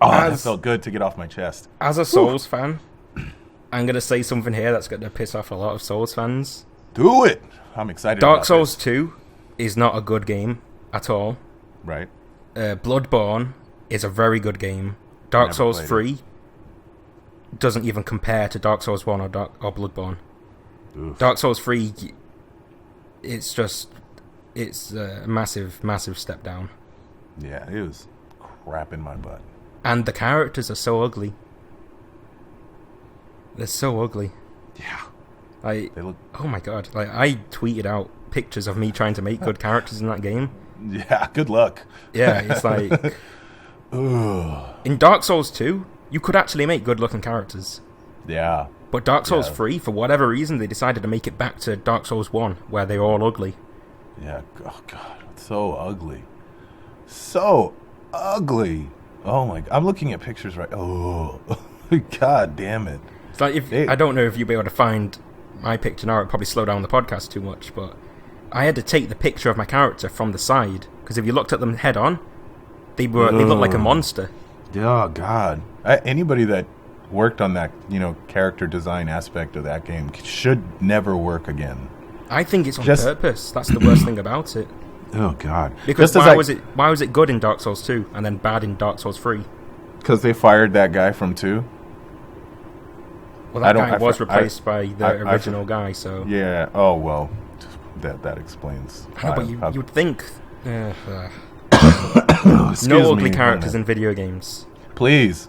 Oh, that felt good to get off my chest. As a Souls fan, I'm going to say something here that's going to piss off a lot of Souls fans. Do it. I'm excited Dark about Souls this. 2 is not a good game at all. Right. Bloodborne is a very good game. Dark Never Souls played 3 doesn't even compare to Dark Souls 1 or Bloodborne. Oof. Dark Souls 3, it's a massive, massive step down. Yeah, it was crap in my butt. And the characters are so ugly. They're so ugly. Yeah. Like, They look. oh my god. Like, I tweeted out pictures of me trying to make good characters in that game. Yeah, good luck. Yeah, it's like... Ugh. In Dark Souls 2, you could actually make good-looking characters. Yeah. But Dark Souls Yeah. 3, for whatever reason, they decided to make it back to Dark Souls 1, where they're all ugly. Yeah. Oh god, it's so ugly. So ugly. Oh my. I'm looking at pictures right. Oh, god damn it. It's like, I don't know if you'll be able to find my picture now, it'd probably slow down the podcast too much, but I had to take the picture of my character from the side, because if you looked at them head on, they looked like a monster. Oh god. Anybody that worked on that, character design aspect of that game should never work again. I think it's on purpose. That's the worst thing about it. Oh god. Because why was it good in Dark Souls 2 and then bad in Dark Souls 3? Because they fired that guy from 2. Well, that guy was replaced by the original guy, so... Yeah, oh well, that explains. I know, but you'd think... no Excuse ugly me, characters in video games. Please,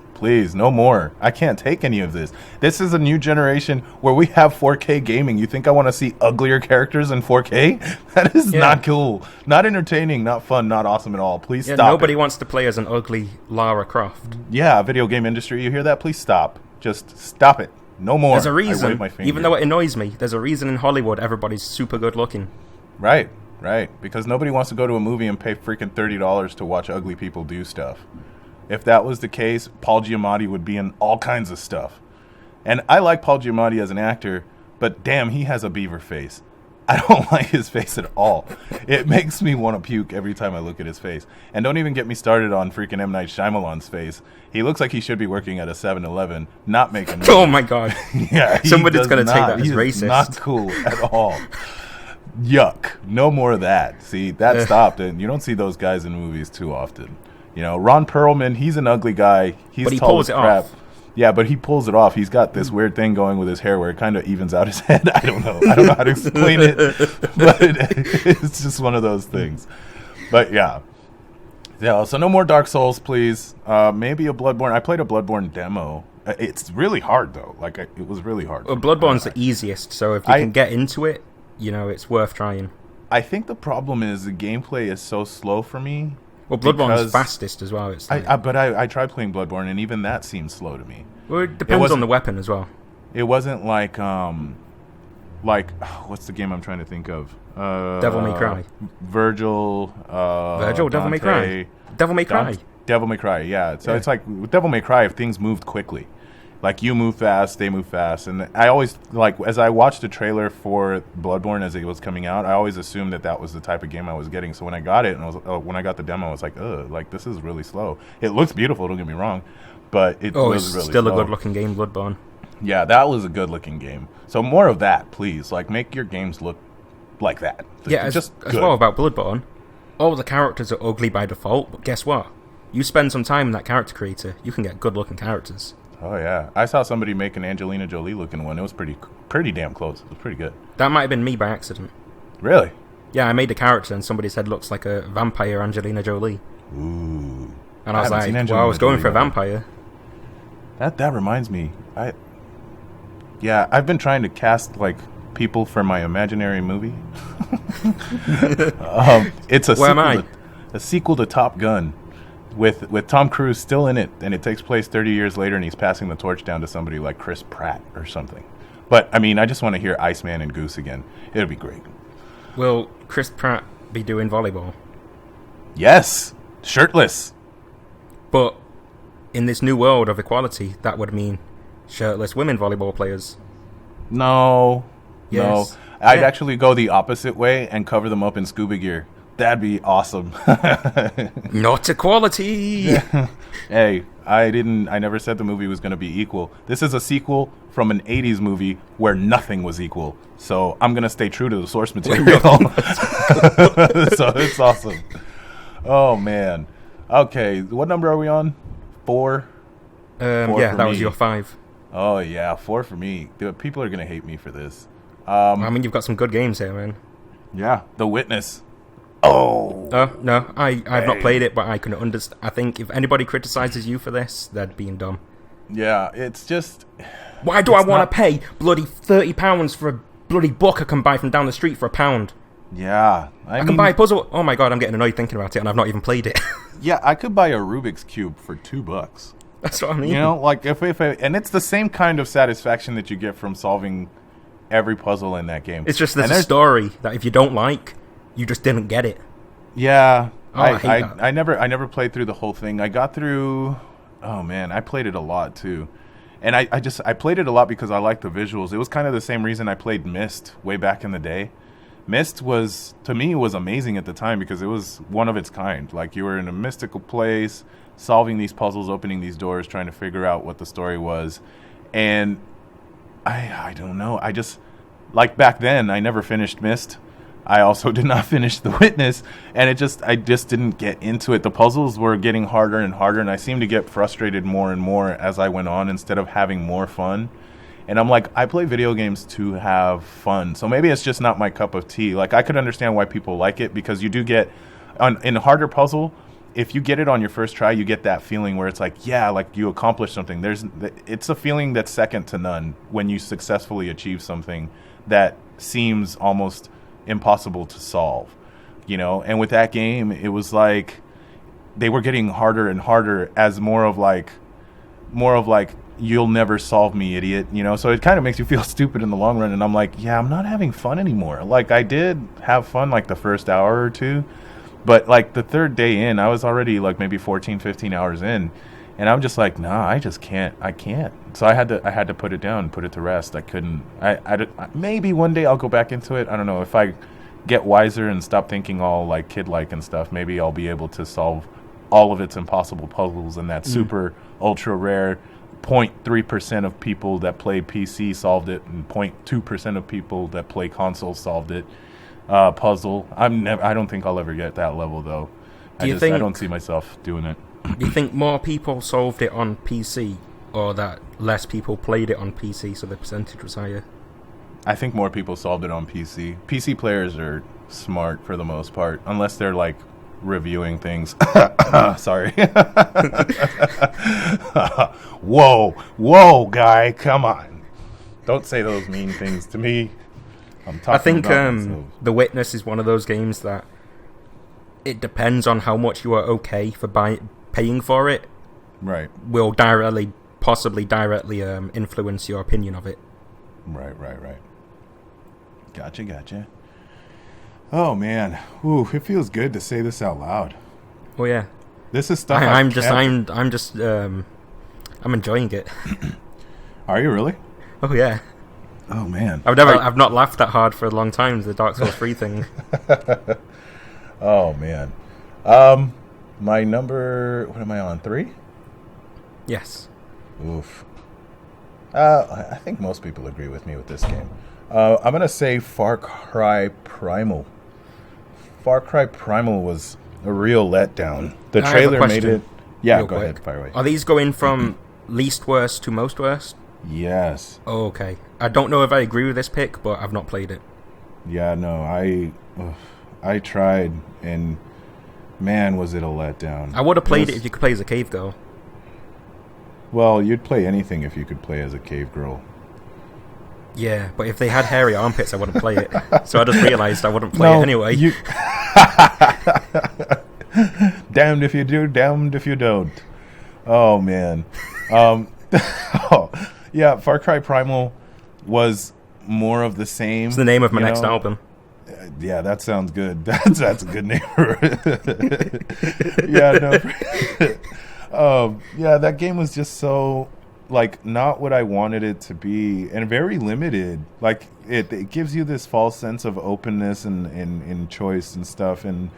no more. I can't take any of this. This is a new generation where we have 4K gaming. You think I want to see uglier characters in 4K? That is not cool. Not entertaining, not fun, not awesome at all. Please stop Nobody it. wants to play as an ugly Lara Croft. Yeah, video game industry, you hear that? Please stop. Just stop it. No more. There's a I reason, wave my finger. even though it annoys me, there's a reason in Hollywood everybody's super good looking. Right. Because nobody wants to go to a movie and pay freaking $30 to watch ugly people do stuff. If that was the case, Paul Giamatti would be in all kinds of stuff. And I like Paul Giamatti as an actor, but damn, he has a beaver face. I don't like his face at all. It makes me want to puke every time I look at his face. And don't even get me started on freaking M. Night Shyamalan's face. He looks like he should be working at a 7-Eleven, not making movies. Oh my god. Yeah, somebody's going to take that as He is racist. not cool at all. Yuck. No more of that. See, that stopped, and you don't see those guys in movies too often. You know, Ron Perlman, he's an ugly guy. He's but he tall pulls as it crap. off. Yeah, but he pulls it off. He's got this weird thing going with his hair where it kind of evens out his head. I don't know how to explain it, but it's just one of those things. But yeah. So no more Dark Souls, please. Maybe a Bloodborne. I played a Bloodborne demo. It's really hard, though. Like, it was really hard. Well, Bloodborne's the easiest, so if you can get into it, you know, it's worth trying. I think the problem is the gameplay is so slow for me. Well, Bloodborne's fastest as well. It's like, I tried playing Bloodborne, and even that seemed slow to me. Well, it depends on the weapon as well. It wasn't like what's the game I'm trying to think of? Devil May Cry. Virgil, Devil May Cry. Devil May Cry. Devil May Cry, yeah. So it's like with Devil May Cry, if things moved quickly. Like, you move fast, they move fast. And I always, like, as I watched the trailer for Bloodborne as it was coming out, I always assumed that was the type of game I was getting. So when I got it, and when I got the demo, I was like, like, this is really slow. It looks beautiful, don't get me wrong, but it was really still slow. a good-looking game, Bloodborne. Yeah, that was a good-looking game. So more of that, please. Like, make your games look like that. Yeah, as well about Bloodborne, all the characters are ugly by default, but guess what? You spend some time in that character creator, you can get good-looking characters. Oh, yeah. I saw somebody make an Angelina Jolie-looking one. It was pretty damn close. It was pretty good. That might have been me by accident. Really? Yeah, I made a character and somebody said looks like a vampire Angelina Jolie. Ooh. And I was like, well, I was going for a vampire. That reminds me. I've been trying to cast, like, people for my imaginary movie. It's a sequel to Top Gun. With Tom Cruise still in it, and it takes place 30 years later, and he's passing the torch down to somebody like Chris Pratt or something. But, I mean, I just want to hear Iceman and Goose again. It'll be great. Will Chris Pratt be doing volleyball? Yes! Shirtless! But in this new world of equality, that would mean shirtless women volleyball players. No. Yes. No. I'd actually go the opposite way and cover them up in scuba gear. That'd be awesome. Not equality. Hey, I never said the movie was going to be equal. This is a sequel from an 80s movie where nothing was equal. So I'm going to stay true to the source material. So it's awesome. Oh, man. Okay, what number are we on? 4? Yeah, that was your 5. Oh, yeah, 4 for me. Dude, people are going to hate me for this. I mean, you've got some good games here, man. Yeah, The Witness. Oh. No, I've not played it, but I can understand. I think if anybody criticizes you for this, they're being dumb. Yeah, it's just... Why do I want to pay bloody £30 for a bloody book I can buy from down the street for £1? Yeah. I can buy a puzzle... Oh my god, I'm getting annoyed thinking about it, and I've not even played it. Yeah, I could buy a Rubik's Cube for $2. That's what I mean. You know, like, and it's the same kind of satisfaction that you get from solving every puzzle in that game. It's just there's a story that if you don't like... You just didn't get it. Yeah. I hate that. I never played through the whole thing. I got through... Oh, man. I played it a lot, too. And I played it a lot because I liked the visuals. It was kind of the same reason I played Myst way back in the day. Myst was, to me, was amazing at the time because it was one of its kind. Like, you were in a mystical place, solving these puzzles, opening these doors, trying to figure out what the story was. And I don't know. I just... Like, back then, I never finished Myst. I also did not finish The Witness, and I just didn't get into it. The puzzles were getting harder and harder, and I seemed to get frustrated more and more as I went on instead of having more fun. And I'm like, I play video games to have fun, so maybe it's just not my cup of tea. Like, I could understand why people like it, because you do get, in a harder puzzle, if you get it on your first try, you get that feeling where it's like, yeah, like you accomplished something. It's a feeling that's second to none when you successfully achieve something that seems almost impossible to solve, you know. And with that game, it was like they were getting harder and harder as more of like you'll never solve me, idiot, you know. So it kind of makes you feel stupid in the long run, and I'm like, yeah, I'm not having fun anymore. Like, I did have fun like the first hour or two, but like the third day in, I was already like maybe 14-15 hours in, And I'm just like, nah, I just can't. I can't. So I had to put it down, put it to rest. I couldn't. Maybe one day I'll go back into it. I don't know. If I get wiser and stop thinking all like kid-like and stuff, maybe I'll be able to solve all of its impossible puzzles. And that super ultra rare 0.3% of people that play PC solved it, and 0.2% of people that play console solved it. Puzzle. I don't think I'll ever get that level though. I don't see myself doing it. Do you think more people solved it on PC, or that less people played it on PC, so the percentage was higher? I think more people solved it on PC. PC players are smart for the most part, unless they're like reviewing things. Sorry. Whoa, guy, come on! Don't say those mean things to me. I think The Witness is one of those games that it depends on how much you are okay for paying for it. Right. Will possibly directly influence your opinion of it. Right. Gotcha. Oh man, ooh, it feels good to say this out loud. Oh yeah. This is stuff I'm enjoying it. Are you really? Oh yeah. Oh man. I've not laughed that hard for a long time. The Dark Souls 3 thing. Oh man. My number, what am I on? 3? Yes. Oof. I think most people agree with me with this game. I'm gonna say Far Cry Primal. Far Cry Primal was a real letdown. The trailer made it. Yeah, go ahead. Fire away. Are these going from least worst to most worst? Yes. Oh, okay. I don't know if I agree with this pick, but I've not played it. Yeah, no, I tried, and man, was it a letdown. I would have played it if you could play as a cave girl. Well, you'd play anything if you could play as a cave girl. Yeah, but if they had hairy armpits, I wouldn't play it. So I just realised I wouldn't play it anyway. Damned if you do, damned if you don't. Oh, man. Yeah, Far Cry Primal was more of the same. It's the name of my next album. Yeah, that sounds good. That's a good name for it. Yeah, no. Yeah, that game was just so, like, not what I wanted it to be, and very limited. Like, it gives you this false sense of openness and choice and stuff, and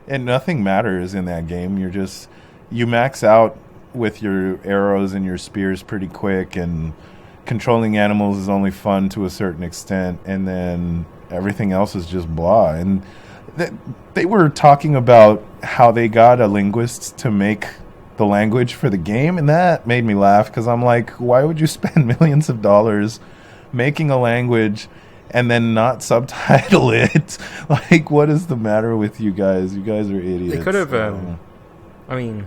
nothing matters in that game. You max out with your arrows and your spears pretty quick, and controlling animals is only fun to a certain extent, and then everything else is just blah. And they were talking about how they got a linguist to make the language for the game, and that made me laugh, because I'm like, why would you spend millions of dollars making a language and then not subtitle it? Like, what is the matter with you guys? You guys are idiots. They could have I mean,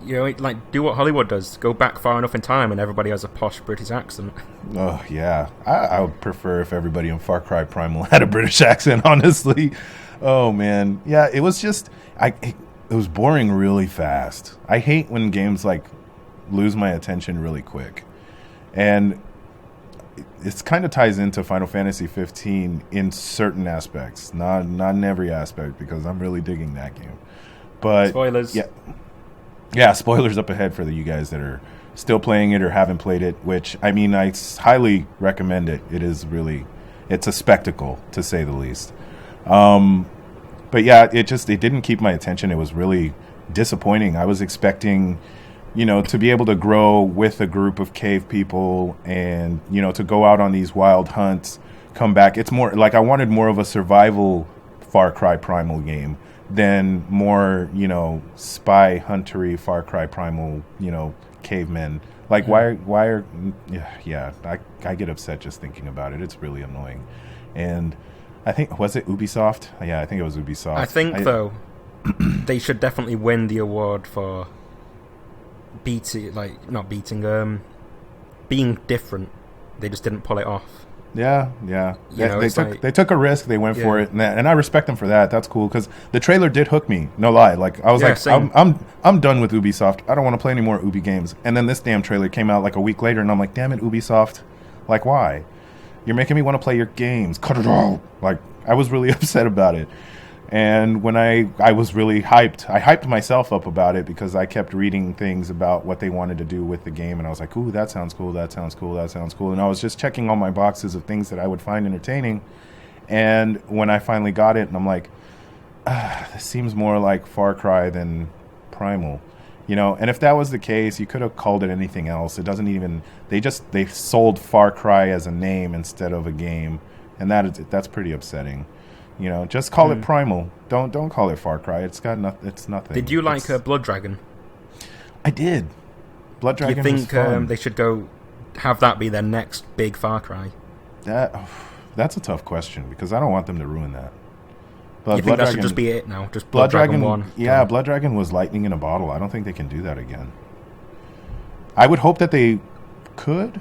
you know, like, do what Hollywood does. Go back far enough in time and everybody has a posh British accent. Oh, yeah. I would prefer if everybody in Far Cry Primal had a British accent, honestly. Oh, man. Yeah, it was just... It was boring really fast. I hate when games, like, lose my attention really quick. And it kind of ties into Final Fantasy 15 in certain aspects. Not in every aspect, because I'm really digging that game. But... Spoilers. Yeah, spoilers up ahead for you guys that are still playing it or haven't played it, which, I mean, I highly recommend it. It's a spectacle, to say the least. But yeah, it didn't keep my attention. It was really disappointing. I was expecting, to be able to grow with a group of cave people and, to go out on these wild hunts, come back. It's more like I wanted more of a survival Far Cry Primal game than more, spy huntery Far Cry Primal, cavemen. Like, why are, I get upset just thinking about it. It's really annoying. And I think, was it Ubisoft? Yeah, I think it was Ubisoft. I think, though, they should definitely win the award for being different. They just didn't pull it off. Yeah. They took a risk. They went for it, and I respect them for that. That's cool, because the trailer did hook me. No lie. Like, I was I'm done with Ubisoft. I don't want to play any more Ubi games. And then this damn trailer came out like a week later, and I'm like, damn it, Ubisoft. Like, why? You're making me want to play your games. Cut it out. Like, I was really upset about it. And when I was really hyped, I hyped myself up about it because I kept reading things about what they wanted to do with the game, and I was like, ooh, that sounds cool, that sounds cool, that sounds cool. And I was just checking all my boxes of things that I would find entertaining. And when I finally got it, and I'm like, this seems more like Far Cry than Primal. You know, and if that was the case, you could have called it anything else. It doesn't even, they sold Far Cry as a name instead of a game, and that's pretty upsetting. You know, just call it Primal. Don't call it Far Cry. It's nothing. Did you like Blood Dragon? I did. Blood Dragon. Do you was think fun. They should have that be their next big Far Cry? That's a tough question because I don't want them to ruin that. But you think that should just be it now? Just Blood Dragon 1? Yeah, Blood Dragon was lightning in a bottle. I don't think they can do that again. I would hope that they could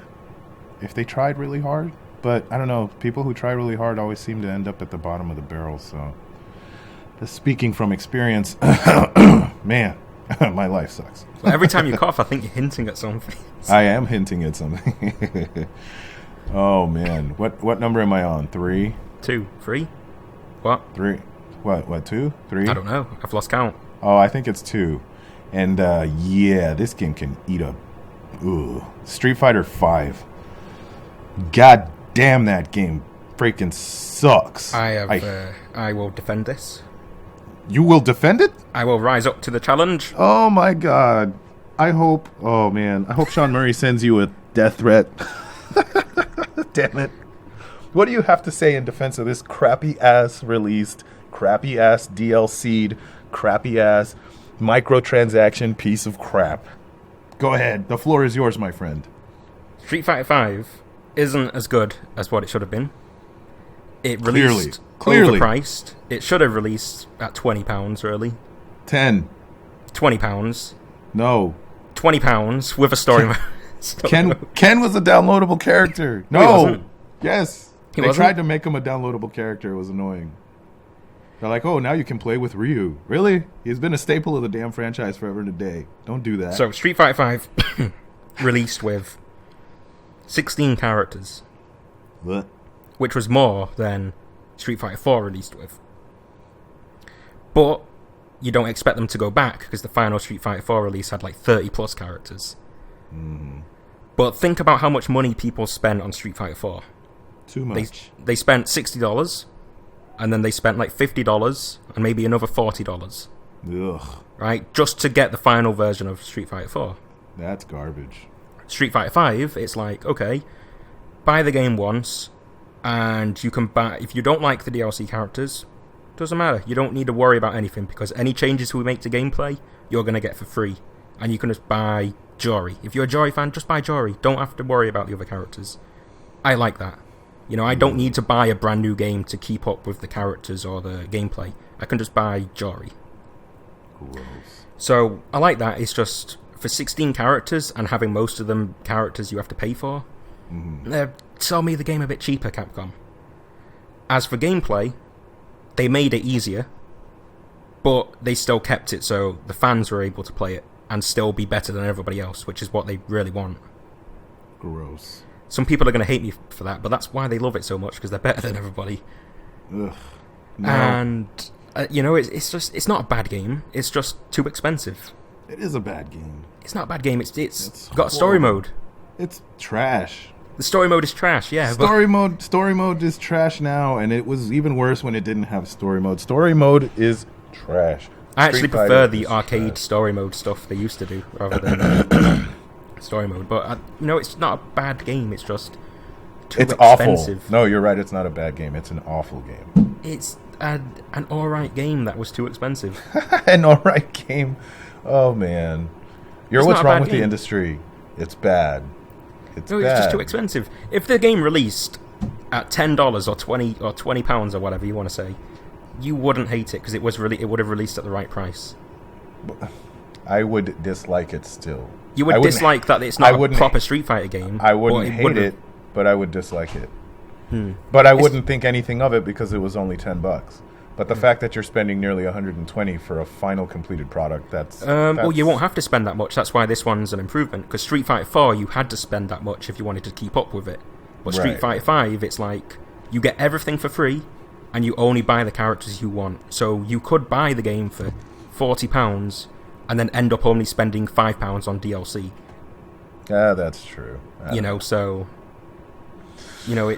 if they tried really hard. But I don't know. People who try really hard always seem to end up at the bottom of the barrel. So, speaking from experience, man, my life sucks. Well, every time you cough, I think you're hinting at something. I am hinting at something. Oh man, what number am I on? 3, 2, 3. What? 3. What? 2, 3? I don't know. I've lost count. Oh, I think it's 2. And yeah, this game can eat up. Street Fighter 5. God damn, that game freaking sucks. I will defend this. You will defend it? I will rise up to the challenge. Oh my god. I hope Sean Murray sends you a death threat. Damn it. What do you have to say in defense of this crappy ass released, crappy ass DLC'd, crappy ass microtransaction piece of crap? Go ahead. The floor is yours, my friend. Street Fighter 5 isn't as good as what it should have been. It released Clearly. overpriced. It should have released at £20 really. 10. £20. No. £20 with a story mode. Ken was a downloadable character. No. He wasn't. Yes. He They wasn't? tried to make him a downloadable character. It was annoying. They're like, oh, now you can play with Ryu. Really? He's been a staple of the damn franchise forever and a day. Don't do that. So Street Fighter 5 released with 16 characters, What? which was more than Street Fighter 4 released with. But you don't expect them to go back because the final Street Fighter 4 release had like 30 plus characters. But think about how much money people spent on Street Fighter 4. Too much. They spent $60, and then they spent like $50 and maybe another $40, Ugh. right? Just to get the final version of Street Fighter 4. That's garbage. Street Fighter 5, it's like, okay, buy the game once, and you can buy, if you don't like the DLC characters, doesn't matter. You don't need to worry about anything, because any changes we make to gameplay, you're going to get for free. And you can just buy Jory. If you're a Jory fan, just buy Jory. Don't have to worry about the other characters. I like that. You know, I don't need to buy a brand new game to keep up with the characters or the gameplay. I can just buy Jory. Gross. So, I like that. It's just, for 16 characters, and having most of them characters you have to pay for, sell me the game a bit cheaper, Capcom. As for gameplay, they made it easier, but they still kept it so the fans were able to play it and still be better than everybody else, which is what they really want. Gross. Some people are going to hate me for that, but that's why they love it so much, because they're better than everybody. Ugh. No. And, you know, it's not a bad game, it's just too expensive. It is a bad game. It's not a bad game, it's got a story mode. It's trash. The story mode is trash, yeah. Story mode is trash now, and it was even worse when it didn't have story mode. Story mode is trash. I actually Street prefer Fighter the is arcade trash. story mode stuff they used to do, rather than story mode. But, you know, it's not a bad game, it's just too expensive. Awful. No, you're right, it's not a bad game. It's an awful game. It's an alright game that was too expensive. An alright game. Oh, man. You're It's what's not a wrong bad with the game. industry. It's bad. It's No, bad. it's just too expensive. If the game released at $10 or £20 or whatever you want to say, you wouldn't hate it because it would have released at the right price. I would dislike it still. You would dislike that it's not a proper Street Fighter game. I wouldn't hate it, but I would dislike it. But I wouldn't think anything of it because it was only $10. But the fact that you're spending nearly $120 for a final completed product, that's... Well, you won't have to spend that much. That's why this one's an improvement. Because Street Fighter 4, you had to spend that much if you wanted to keep up with it. But Street Right. Fighter 5, it's like, you get everything for free, and you only buy the characters you want. So you could buy the game for £40 and then end up only spending £5 on DLC. Yeah, that's true. You know, so... You know,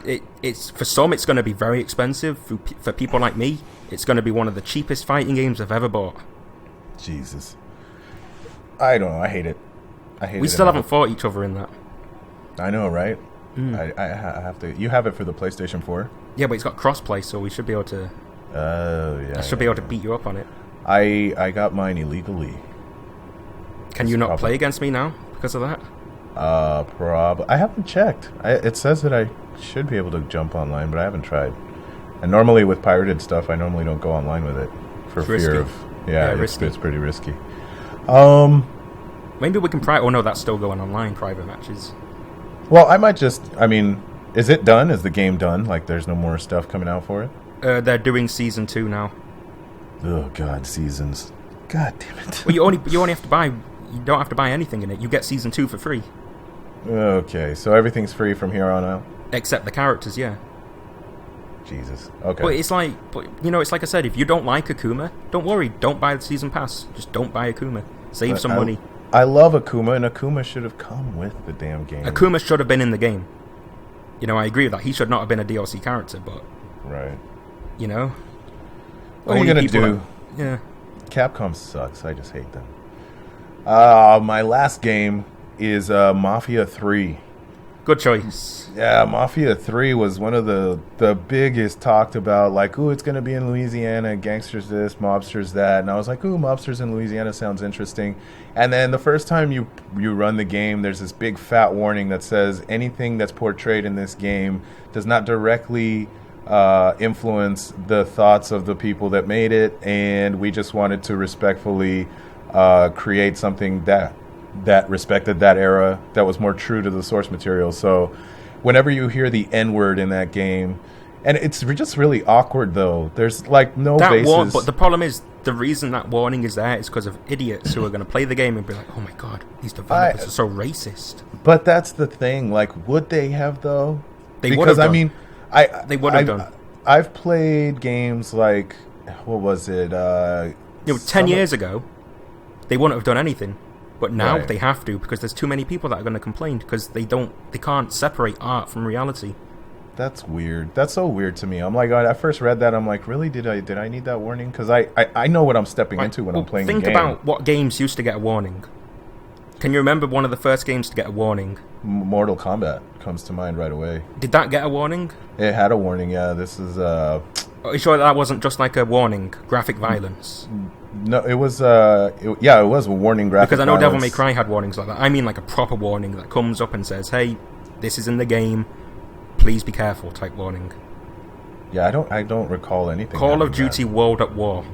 it's for some it's going to be very expensive. For people like me, it's going to be one of the cheapest fighting games I've ever bought. Jesus. I don't know. I hate it. We still haven't fought each other in that. I know, right? I have to... You have it for the PlayStation 4? Yeah, but it's got crossplay, so we should be able to... Oh, yeah. I should be able to beat you up on it. I got mine illegally. Can you not play against me now because of that? I haven't checked. It says that I should be able to jump online, but I haven't tried. And normally with pirated stuff, I normally don't go online with it for fear of... Yeah, it's pretty risky. Maybe we can Oh no, that's still going online, private matches. Well, I might just... I mean, is it done? Is the game done? Like, there's no more stuff coming out for it? They're doing Season 2 now. Oh, God, seasons. God damn it. Well, you only have to buy... You don't have to buy anything in it. You get Season 2 for free. Okay, so everything's free from here on out? Except the characters, yeah. Jesus. Okay. But it's like... it's like I said, if you don't like Akuma, don't worry. Don't buy the Season Pass. Just don't buy Akuma. Save some money. I love Akuma, and Akuma should have come with the damn game. Akuma should have been in the game. You know, I agree with that. He should not have been a DLC character, but... Right. You know? What are you going to do? Yeah. Capcom sucks. I just hate them. My last game is Mafia 3. Good choice. Yeah, Mafia 3 was one of the biggest talked about, like, ooh, it's going to be in Louisiana, gangsters this, mobsters that. And I was like, ooh, mobsters in Louisiana sounds interesting. And then the first time you run the game, there's this big fat warning that says anything that's portrayed in this game does not directly influence the thoughts of the people that made it. And we just wanted to respectfully create something that respected that era, that was more true to the source material. So whenever you hear the N-word in that game, and it's just really awkward, though. There's, like, no basis. But the problem is, the reason that warning is there is because of idiots who are going to play the game and be like, oh my god, these developers are so racist. But that's the thing. Like, would they have, though? They would have done. I mean, they would have done. I've played games like, what was it? 10 years ago, they wouldn't have done anything. But now Right. they have to, because there's too many people that are going to complain because they can't separate art from reality. That's weird. That's so weird to me. I'm like, I first read that, I'm like, really? Did I need that warning? Because I know what I'm stepping into when I'm playing the game. Think about what games used to get a warning. Can you remember one of the first games to get a warning? Mortal Kombat comes to mind right away. Did that get a warning? It had a warning, yeah. This is... Are you sure that wasn't just like a warning? Graphic violence? No, it was... it was a warning, graphic Because I know violence. Devil May Cry had warnings like that. I mean like a proper warning that comes up and says, hey, this is in the game, please be careful type warning. Yeah, I don't recall anything. Call of Duty World at War.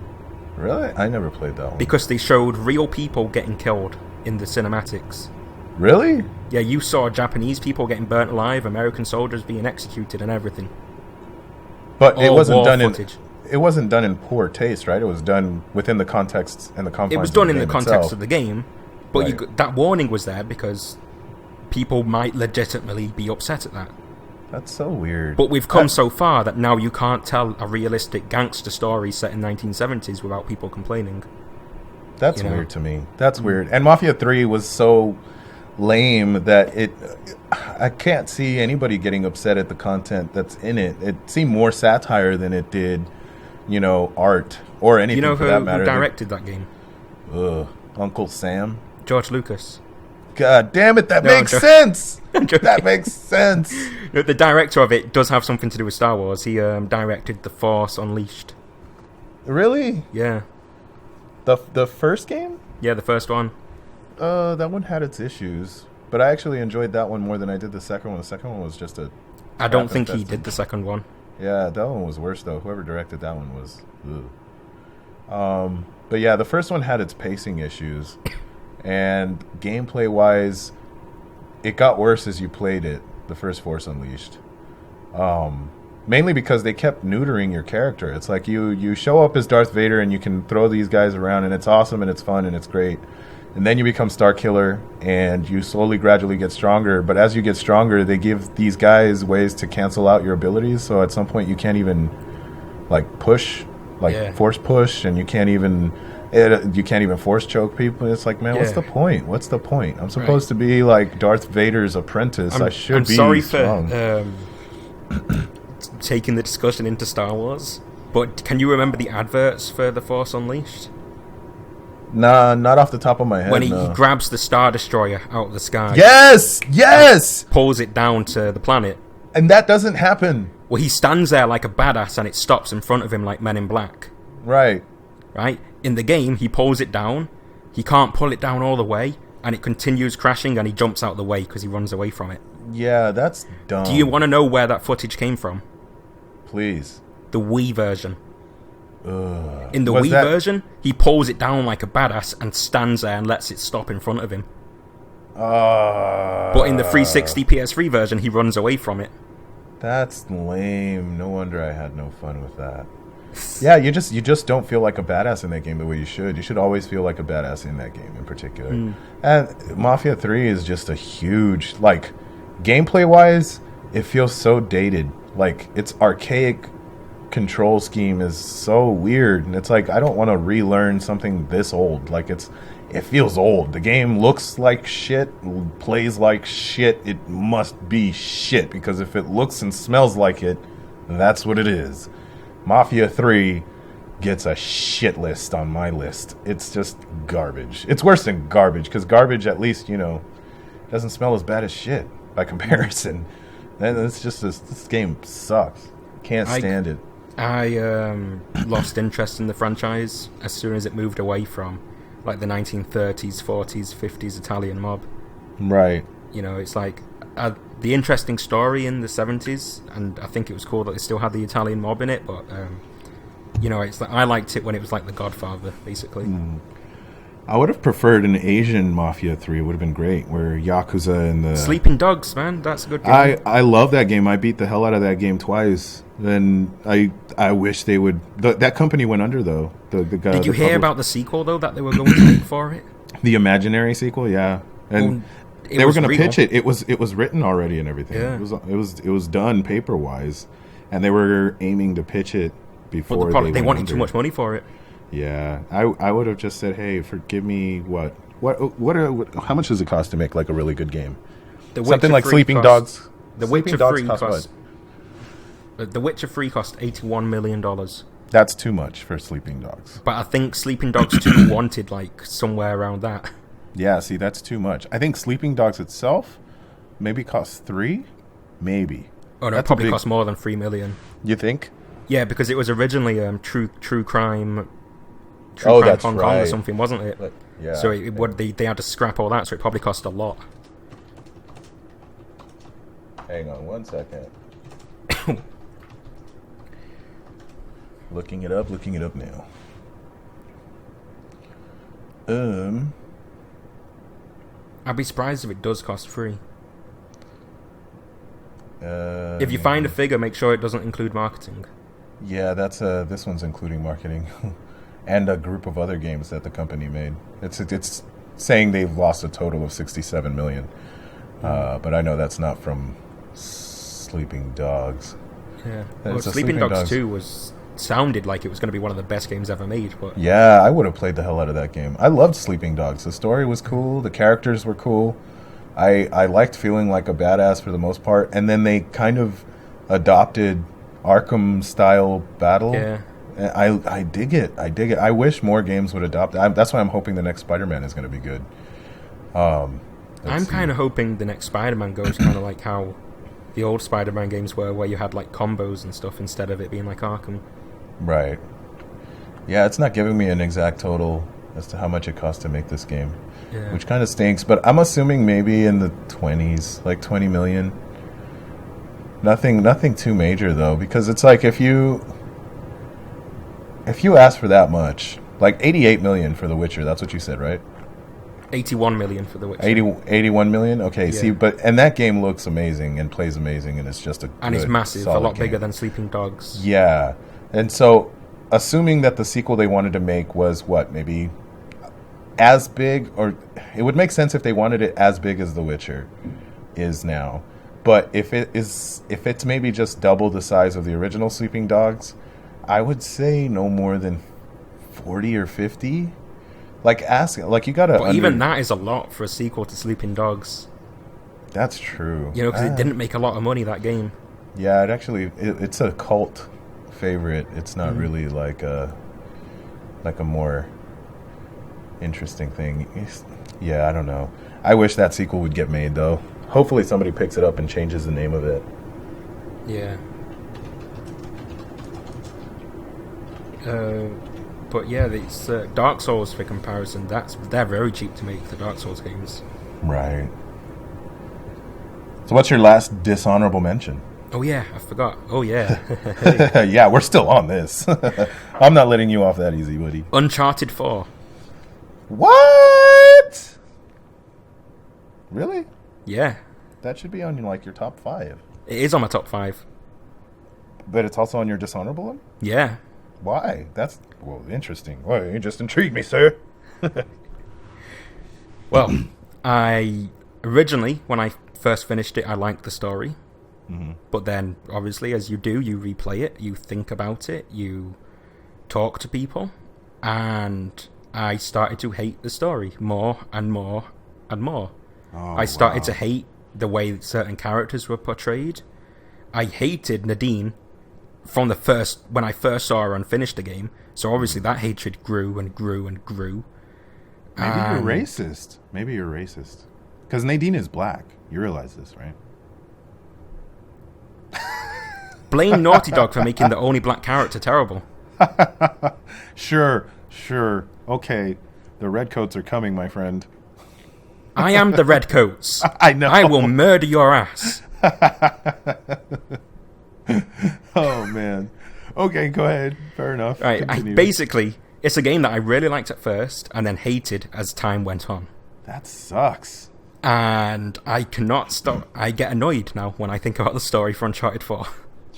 Really? I never played that one. Because they showed real people getting killed in the cinematics. Really? Yeah, you saw Japanese people getting burnt alive, American soldiers being executed and everything. But it wasn't done footage. It wasn't done in poor taste, right? It was done within the context and the confines. It was done of the in the game context itself. of the game, but Right. that warning was there because people might legitimately be upset at that. That's so weird. But we've come so far that now you can't tell a realistic gangster story set in 1970s without people complaining. That's weird to me. That's weird. And Mafia 3 was so lame that I can't see anybody getting upset at the content that's in it. It seemed more satire than it did, art or anything for that matter. Who directed that game? Uncle Sam? George Lucas. God damn it, that makes sense! That makes sense! The director of it does have something to do with Star Wars. He directed The Force Unleashed. Really? Yeah. The first game? Yeah, the first one. That one had its issues, but I actually enjoyed that one more than I did the second one. The second one was just I don't think he did the second one. Yeah, that one was worse though. Whoever directed that one was... But yeah, the first one had its pacing issues, and gameplay-wise, it got worse as you played it, the first Force Unleashed. Mainly because they kept neutering your character. It's like you show up as Darth Vader and you can throw these guys around and it's awesome and it's fun and it's great. And then you become Starkiller and you slowly, gradually get stronger. But as you get stronger, they give these guys ways to cancel out your abilities. So at some point you can't even like push, force push, and you can't even force choke people. It's like, man, what's the point? What's the point? I'm supposed to be like Darth Vader's apprentice. I should be sorry strong. For taking the discussion into Star Wars, but can you remember the adverts for The Force Unleashed? Nah, not off the top of my head. When he grabs the Star Destroyer out of the sky. Yes! Pulls it down to the planet. And that doesn't happen. Well, he stands there like a badass and it stops in front of him like Men in Black. Right. In the game, he pulls it down. He can't pull it down all the way. And it continues crashing and he jumps out of the way because he runs away from it. Yeah, that's dumb. Do you want to know where that footage came from? Please. The Wii version. In the Wii version, he pulls it down like a badass and stands there and lets it stop in front of him. But in the 360 PS3 version, he runs away from it. That's lame. No wonder I had no fun with that. Yeah, you just don't feel like a badass in that game the way you should. You should always feel like a badass in that game in particular. And Mafia 3 is just a huge, like, gameplay-wise, it feels so dated. Like, its archaic control scheme is so weird, and it's like, I don't want to relearn something this old. Like, it feels old. The game looks like shit, plays like shit. It must be shit, because if it looks and smells like it, that's what it is. Mafia 3 gets a shit list on my list. It's just garbage. It's worse than garbage, because garbage, at least, doesn't smell as bad as shit by comparison. And it's just this game sucks. Can't stand it. I lost interest in the franchise as soon as it moved away from like the 1930s, 40s, 50s Italian mob. Right. It's like the interesting story in the 70s, and I think it was cool that it still had the Italian mob in it, but it's like I liked it when it was like The Godfather, basically. I would have preferred an Asian Mafia 3. It would have been great, where Yakuza and the... Sleeping Dogs, man. That's a good game. I love that game. I beat the hell out of that game twice. And I wish they would... that company went under, though. The guy, Did you hear about the sequel, though, that they were going to make for it? The imaginary sequel, yeah. And they were going to pitch it. It was written already and everything. Yeah. It was done paper-wise. And they were aiming to pitch it before they wanted too much money for it. Yeah, I would have just said, hey, forgive me, how much does it cost to make like a really good game? Something like Sleeping Dogs. The Witcher 3 cost what? The Witcher 3 cost $81 million. That's too much for Sleeping Dogs. But I think Sleeping Dogs 2 wanted like somewhere around that. Yeah, see, that's too much. I think Sleeping Dogs itself maybe costs 3, maybe. Oh no, it probably cost more than $3 million. You think? Yeah, because it was originally true crime. That's Hong Kong right. or something, wasn't it? Yeah. So they had to scrap all that, so it probably cost a lot. Hang on 1 second. Looking it up now. I'd be surprised if it does cost free. If you find a figure, make sure it doesn't include marketing. Yeah, that's this one's including marketing. And a group of other games that the company made. It's saying they've lost a total of $67 million. But I know that's not from Sleeping Dogs. Yeah. Well, Sleeping Dogs 2 sounded like it was going to be one of the best games ever made. But yeah, I would have played the hell out of that game. I loved Sleeping Dogs. The story was cool. The characters were cool. I liked feeling like a badass for the most part. And then they kind of adopted Arkham-style battle. Yeah. I dig it. I wish more games would adopt it. That's why I'm hoping the next Spider-Man is going to be good. I'm kind of hoping the next Spider-Man goes kind of like how the old Spider-Man games were, where you had like combos and stuff instead of it being like Arkham. Right. Yeah, it's not giving me an exact total as to how much it cost to make this game, which kind of stinks. But I'm assuming maybe in the 20s, like 20 million. Nothing too major though, because it's like if you ask for that much, like 88 million for The Witcher, that's what you said, right? 81 million for The Witcher. 81 million? Okay, yeah. See, and that game looks amazing and plays amazing, and it's just and it's massive, a lot bigger than Sleeping Dogs. Yeah, and so assuming that the sequel they wanted to make was what, maybe as big, or it would make sense if they wanted it as big as The Witcher is now. But if it's maybe just double the size of the original Sleeping Dogs, I would say no more than 40 or 50. Like, you gotta... But even that is a lot for a sequel to Sleeping Dogs. That's true. You know, because it didn't make a lot of money, that game. Yeah, it's a cult favorite. It's not really like a more interesting thing. Yeah, I don't know. I wish that sequel would get made, though. Hopefully somebody picks it up and changes the name of it. Yeah. But yeah, it's Dark Souls, for comparison, they're very cheap to make, the Dark Souls games. Right. So what's your last dishonorable mention? Oh yeah, I forgot. Oh yeah. Yeah, we're still on this. I'm not letting you off that easy, buddy. Uncharted 4. What? Really? Yeah. That should be on like your top 5. It is on my top 5. But it's also on your dishonorable one? Yeah. Why? That's, well, interesting. Well, you just intrigued me, sir. Well, I originally, when I first finished it, I liked the story. Mm-hmm. But then, obviously, as you do, you replay it, you think about it, you talk to people, and I started to hate the story more and more and more. Oh, I started to hate the way certain characters were portrayed. I hated Nadine from when I first saw her and finished the game. So obviously that hatred grew and grew and grew. Maybe you're racist. Maybe you're racist. Because Nadine is black. You realize this, right? Blame Naughty Dog for making the only black character terrible. Sure. Okay. The redcoats are coming, my friend. I am the redcoats. I know. I will murder your ass. Oh, man. Okay, go ahead. Fair enough. Right. Basically, it's a game that I really liked at first and then hated as time went on. That sucks. And I cannot stop. I get annoyed now when I think about the story for Uncharted 4.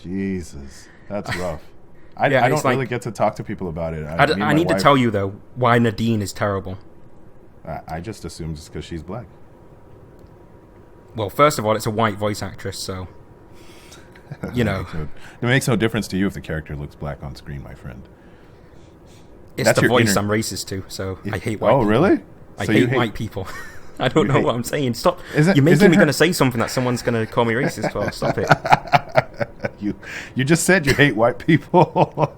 Jesus. That's rough. I Yeah, don't really get to talk to people about it. I need to tell you, though, why Nadine is terrible. I just assumed it's because she's black. Well, first of all, it's a white voice actress, so... You know. It makes no difference to you if the character looks black on screen, my friend. It's the voice I'm racist to, so I hate white people. Oh, really? I hate white people. I don't know what I'm saying. Stop. You're making me going to say something that someone's going to call me racist for. Stop it. You just said you hate white people.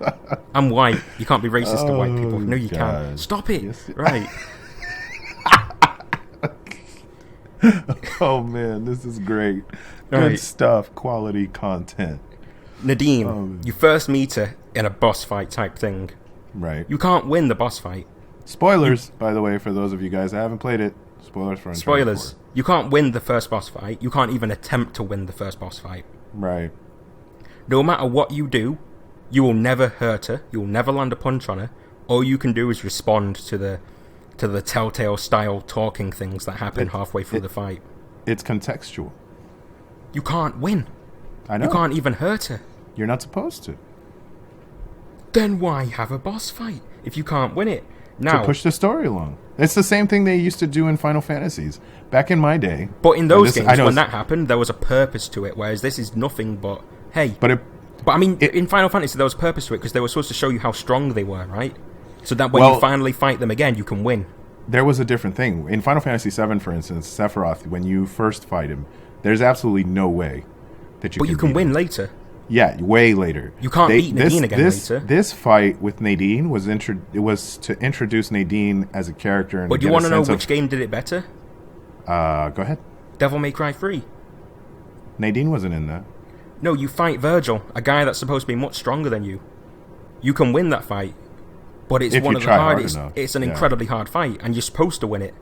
I'm white. You can't be racist to white people. No, you can't. Stop it. Yes. Right. Oh, man. This is great. Good stuff. Quality content. Nadine, you first meet her in a boss fight type thing. Right. You can't win the boss fight. Spoilers, by the way, for those of you guys that haven't played it. Spoilers for Uncharted 4. You can't win the first boss fight. You can't even attempt to win the first boss fight. Right. No matter what you do, you will never hurt her. You will never land a punch on her. All you can do is respond to the Telltale style talking things that happen halfway through the fight. It's contextual. You can't win. I know. You can't even hurt her. You're not supposed to. Then why have a boss fight if you can't win it? Now, to push the story along. It's the same thing they used to do in Final Fantasies back in my day. But in those games, when that happened, there was a purpose to it. Whereas this is nothing but hey. But I mean, in Final Fantasy, there was purpose to it because they were supposed to show you how strong they were, right? So that when you finally fight them again, you can win. There was a different thing in Final Fantasy VII, for instance. Sephiroth, when you first fight him, there's absolutely no way that you. But you can win later. Yeah, way later. You can't beat Nadine again later. This fight with Nadine was to introduce Nadine as a character. But do you want to know which game did it better? Go ahead. Devil May Cry 3. Nadine wasn't in that. No, you fight Virgil, a guy that's supposed to be much stronger than you. You can win that fight, but it's one of the hardest. It's an incredibly hard fight, and you're supposed to win it.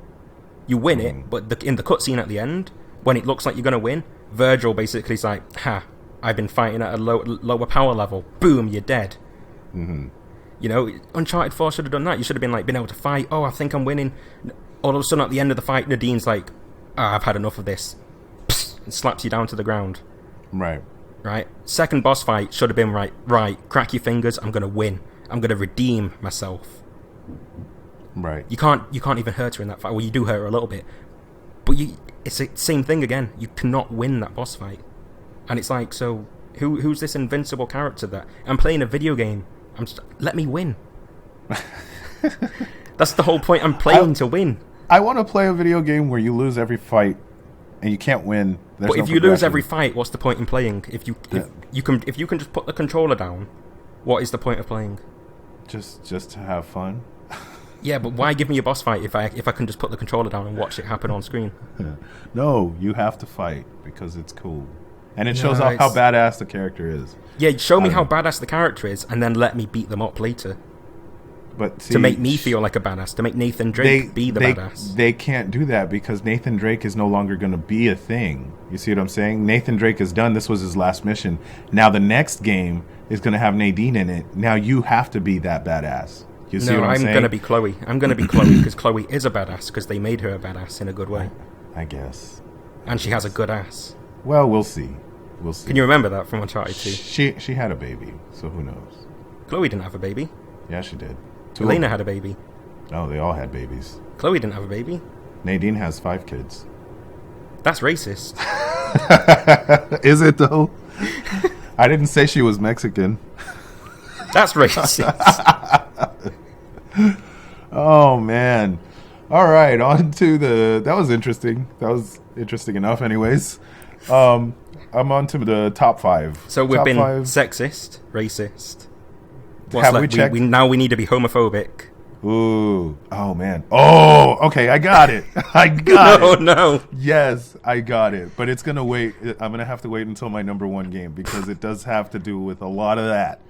You win it, but in the cutscene at the end, when it looks like you're going to win, Virgil basically is like, "Ha! I've been fighting at a lower power level. Boom, you're dead." Mm-hmm. You know, Uncharted 4 should have done that. You should have been like, been able to fight. Oh, I think I'm winning. All of a sudden, at the end of the fight, Nadine's like, I've had enough of this. Psst, and slaps you down to the ground. Right. Second boss fight should have been right, crack your fingers, I'm going to win. I'm going to redeem myself. Right. You can't even hurt her in that fight. Well, you do hurt her a little bit. But it's the same thing again. You cannot win that boss fight. And it's like, so who's this invincible character that... I'm playing a video game. let me win. That's the whole point. I'm playing to win. I want to play a video game where you lose every fight and you can't win. But if you lose every fight, what's the point in playing? If you can just put the controller down, what is the point of playing? Just to have fun. Yeah, but why give me a boss fight if I can just put the controller down and watch it happen on screen? No, you have to fight because it's cool. And it shows off how badass the character is. Yeah, show me how badass the character is and then let me beat them up later. But see, to make me feel like a badass, to make Nathan Drake be the badass. They can't do that because Nathan Drake is no longer going to be a thing. You see what I'm saying? Nathan Drake is done. This was his last mission. Now the next game is going to have Nadine in it. Now you have to be that badass. You see what I'm saying? I'm going to be Chloe. I'm going to be Chloe because Chloe is a badass because they made her a badass in a good way. I guess. And she has a good ass. Well, we'll see. We'll see. Can you remember that from Uncharted 2? She had a baby, so who knows? Chloe didn't have a baby. Yeah, she did. Elena had a baby. Oh, they all had babies. Chloe didn't have a baby. Nadine has 5 kids. That's racist. Is it, though? I didn't say she was Mexican. That's racist. Oh, man. All right, on to that was interesting. That was interesting enough anyways. I'm on to the top 5. So we've been sexist, racist. Have we checked? We need to be homophobic. Ooh. Oh, man. Oh, okay, I got it. I got it. Oh, no. Yes, I got it. But it's going to wait. I'm going to have to wait until my number 1 game because it does have to do with a lot of that.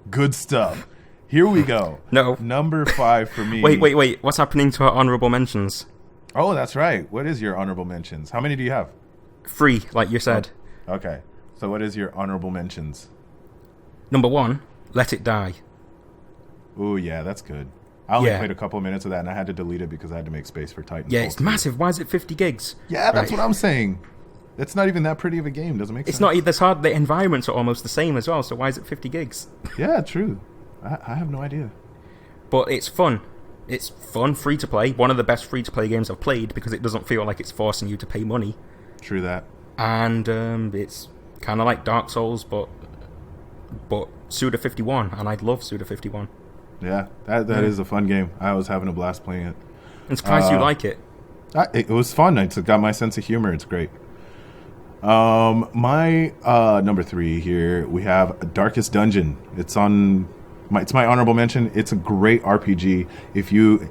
Good stuff. Here we go. No. Number 5 for me. Wait. What's happening to our honorable mentions? Oh, that's right. What is your honorable mentions? How many do you have? 3, like you said. Oh, okay. So what is your honorable mentions? Number 1, Let It Die. Ooh, yeah, that's good. I only played a couple of minutes of that, and I had to delete it because I had to make space for Titanfall. Yeah, it's massive. Why is it 50 gigs? Yeah, that's what I'm saying. It's not even that pretty of a game. Doesn't make sense. It's not. That's hard. The environments are almost the same as well, so why is it 50 gigs? Yeah, true. I have no idea. But it's fun. It's fun, free to play. One of the best free to play games I've played because it doesn't feel like it's forcing you to pay money. True that. And it's kind of like Dark Souls, but Suda 51, and I love Suda 51. Yeah, that is a fun game. I was having a blast playing it. I'm surprised you like it. It was fun. It's got my sense of humor. It's great. My number 3 here, we have Darkest Dungeon. It's my honorable mention. It's a great RPG. If you,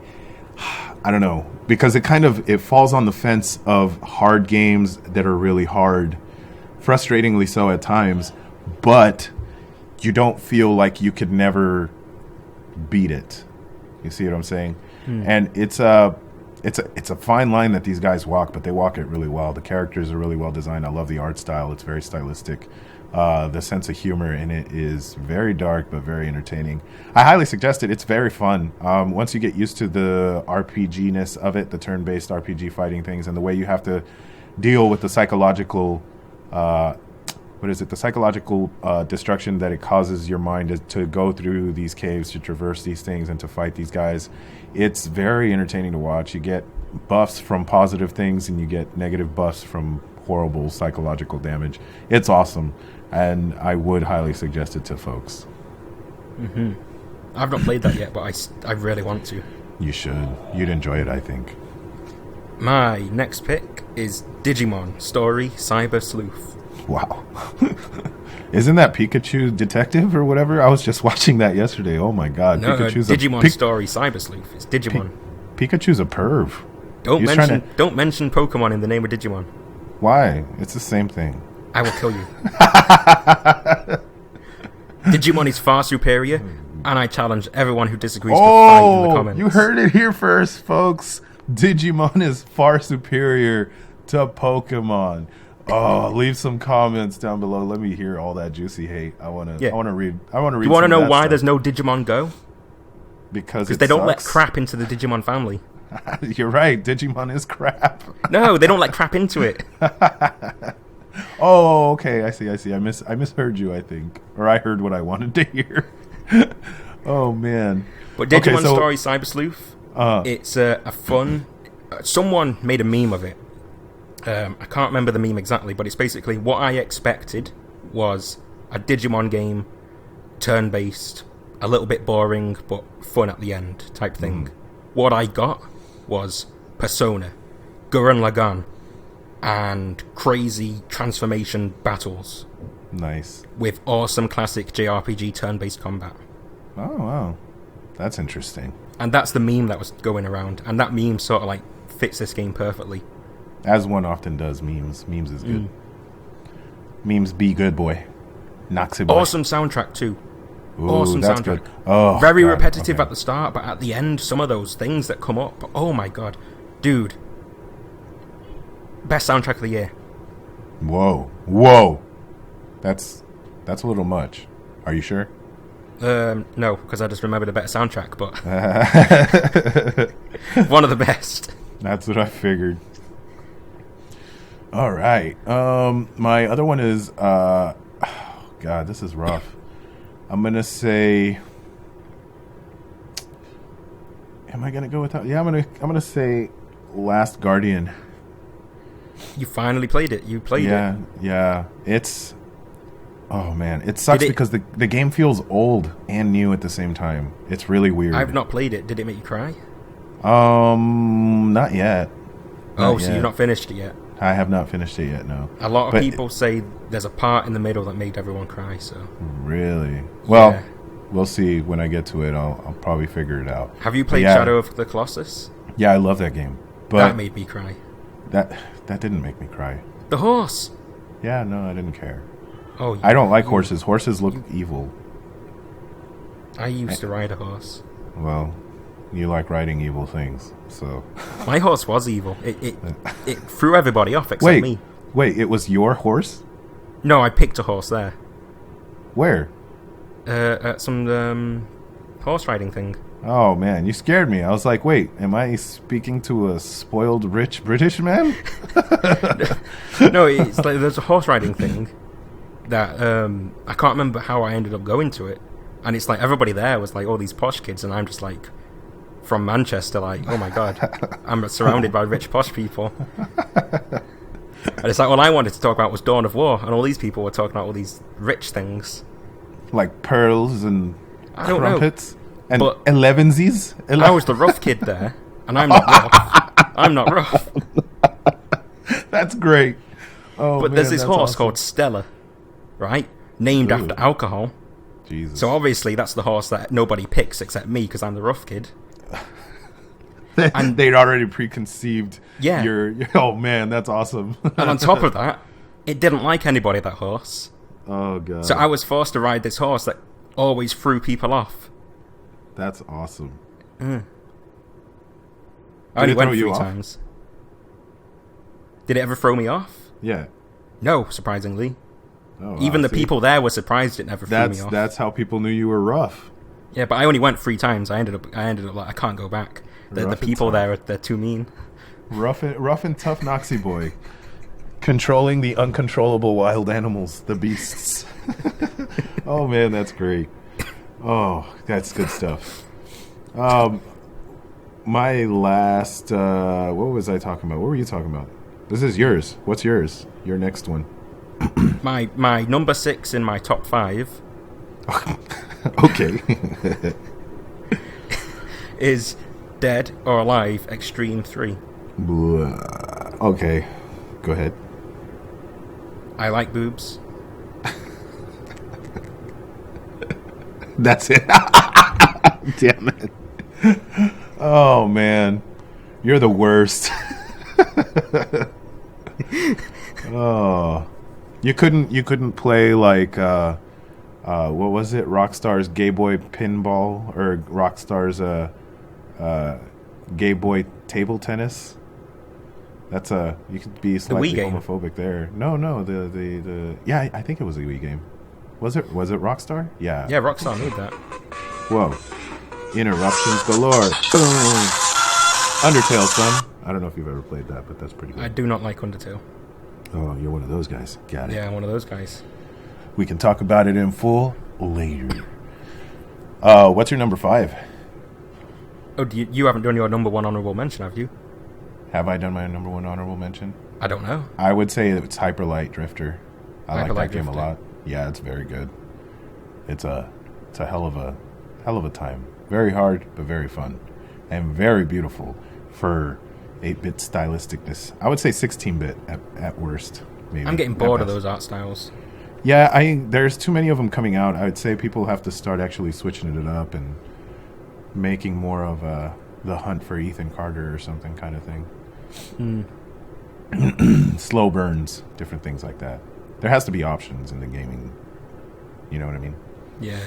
I don't know, because it falls on the fence of hard games that are really hard, frustratingly so at times, but you don't feel like you could never beat it. You see what I'm saying? And it's a fine line that these guys walk, but they walk it really well. The characters are really well designed. I love the art style. It's very stylistic. The sense of humor in it is very dark but very entertaining. I highly suggest it. It's very fun. Once you get used to the RPG-ness of it, the turn-based RPG fighting things, and the way you have to deal with the psychological the psychological destruction that it causes your mind to go through these caves, to traverse these things, and to fight these guys. It's very entertaining to watch. You get buffs from positive things, and you get negative buffs from horrible psychological damage. It's awesome, and I would highly suggest it to folks. Mm-hmm. I've not played that yet, but I really want to. You should. You'd enjoy it, I think. My next pick is Digimon Story Cyber Sleuth. Wow. Isn't that Pikachu Detective or whatever? I was just watching that yesterday. Oh my god. No, Digimon Story Cyber Sleuth. It's Digimon. Pikachu's a perv. Don't mention Pokemon in the name of Digimon. Why? It's the same thing. I will kill you. Digimon is far superior, and I challenge everyone who disagrees to fight in the comments. You heard it here first, folks. Digimon is far superior to Pokemon. Oh, leave some comments down below. Let me hear all that juicy hate. I want to read. You want to know why there's no Digimon Go? Because they don't let crap into the Digimon family. You're right. Digimon is crap. No, they don't let crap into it. Oh, okay. I see. I misheard you, I think. Or I heard what I wanted to hear. Oh, man. But Digimon Story Cyber Sleuth, it's a fun... someone made a meme of it. I can't remember the meme exactly, but it's basically what I expected was a Digimon game, turn-based, a little bit boring but fun at the end type thing. What I got was Persona, Gurren Lagann, and crazy transformation battles. Nice. With awesome classic JRPG turn-based combat. Oh, wow. That's interesting. And that's the meme that was going around. And that meme sort of like fits this game perfectly. As one often does, memes. Memes is good. Memes be good, boy. Noxy Boy. Awesome soundtrack too. Ooh, awesome that's soundtrack. Good. Oh, very God. repetitive Okay. at the start, but at the end, some of those things that come up. Oh my god. Dude. Best soundtrack of the year. Whoa. That's a little much. Are you sure? No, because I just remembered a better soundtrack, but one of the best. That's what I figured. All right. My other one is God, this is rough. I'm gonna say. Am I gonna go with that? Yeah, I'm gonna say Last Guardian. You finally played it. You played it. Yeah. It's. Oh man, it sucks because the game feels old and new at the same time. It's really weird. I've not played it. Did it make you cry? Not yet. So you've not finished it yet? I have not finished it yet. No. A lot of people say there's a part in the middle that made everyone cry. So. Really? Well, we'll see when I get to it. I'll probably figure it out. Have you played Shadow of the Colossus? Yeah, I love that game. But that made me cry. That didn't make me cry. The horse. Yeah, no, I didn't care. Oh, I don't like horses. Horses look evil. I used to ride a horse. Well, you like riding evil things, so. My horse was evil. It threw everybody off except me. Wait, it was your horse? No, I picked a horse there. Where? At some horse riding thing. Oh man, you scared me. I was like, wait, am I speaking to a spoiled rich British man? No, it's like there's a horse riding thing that I can't remember how I ended up going to it, and it's like everybody there was like all these posh kids, and I'm just like from Manchester, like, oh my god, I'm surrounded by rich posh people. And it's like all I wanted to talk about was Dawn of War, and all these people were talking about all these rich things like pearls and crumpets and but elevensies. I was the rough kid there, and I'm not rough. I'm not rough. That's great. Oh, but there's this horse called Stella, right? Named after alcohol. Jesus. So obviously that's the horse that nobody picks except me because I'm the rough kid. And they'd already preconceived. Yeah. Oh man, that's awesome. And on top of that, it didn't like anybody, that horse. Oh god. So I was forced to ride this horse that always threw people off. That's awesome. I only went 3 times. Did it ever throw me off? Yeah. No, surprisingly. Oh, Even the people there were surprised it never threw me off. That's how people knew you were rough. Yeah, but I only went 3 times. I ended up like I can't go back. The people there, they're too mean. Rough and tough Noxy Boy. Controlling the uncontrollable wild animals, the beasts. Oh man, that's great. Oh, that's good stuff. My last, what was I talking about? What were you talking about? This is yours. What's yours? Your next one. My number 6 in my top 5. Okay. is Dead or Alive Extreme 3. Okay, go ahead. I like boobs. That's it. Damn it. Oh man, you're the worst. Oh, you couldn't play like what was it? Rockstar's Gay Boy Pinball or Rockstar's Gay Boy Table Tennis. That's you could be slightly homophobic there. No, the yeah, I think it was a Wii game. Was it Rockstar? Yeah. Yeah, Rockstar made that. Whoa. Interruptions galore. Boom. Undertale, son. I don't know if you've ever played that, but that's pretty good. I do not like Undertale. Oh, you're one of those guys. Got it. Yeah, I'm one of those guys. We can talk about it in full later. What's your number 5? Oh, you haven't done your number 1 honorable mention, have you? Have I done my number 1 honorable mention? I don't know. I would say it's Hyper Light Drifter. I like that game a lot. Yeah, it's very good. It's a hell of a hell of a time. Very hard, but very fun. And very beautiful for 8-bit stylisticness. I would say 16-bit at worst, maybe. I'm getting bored of those art styles. Yeah, there's too many of them coming out. I would say people have to start actually switching it up and making more of the Hunt for Ethan Carter or something kind of thing. Slow burns, different things like that. There has to be options in the gaming. You know what I mean? Yeah.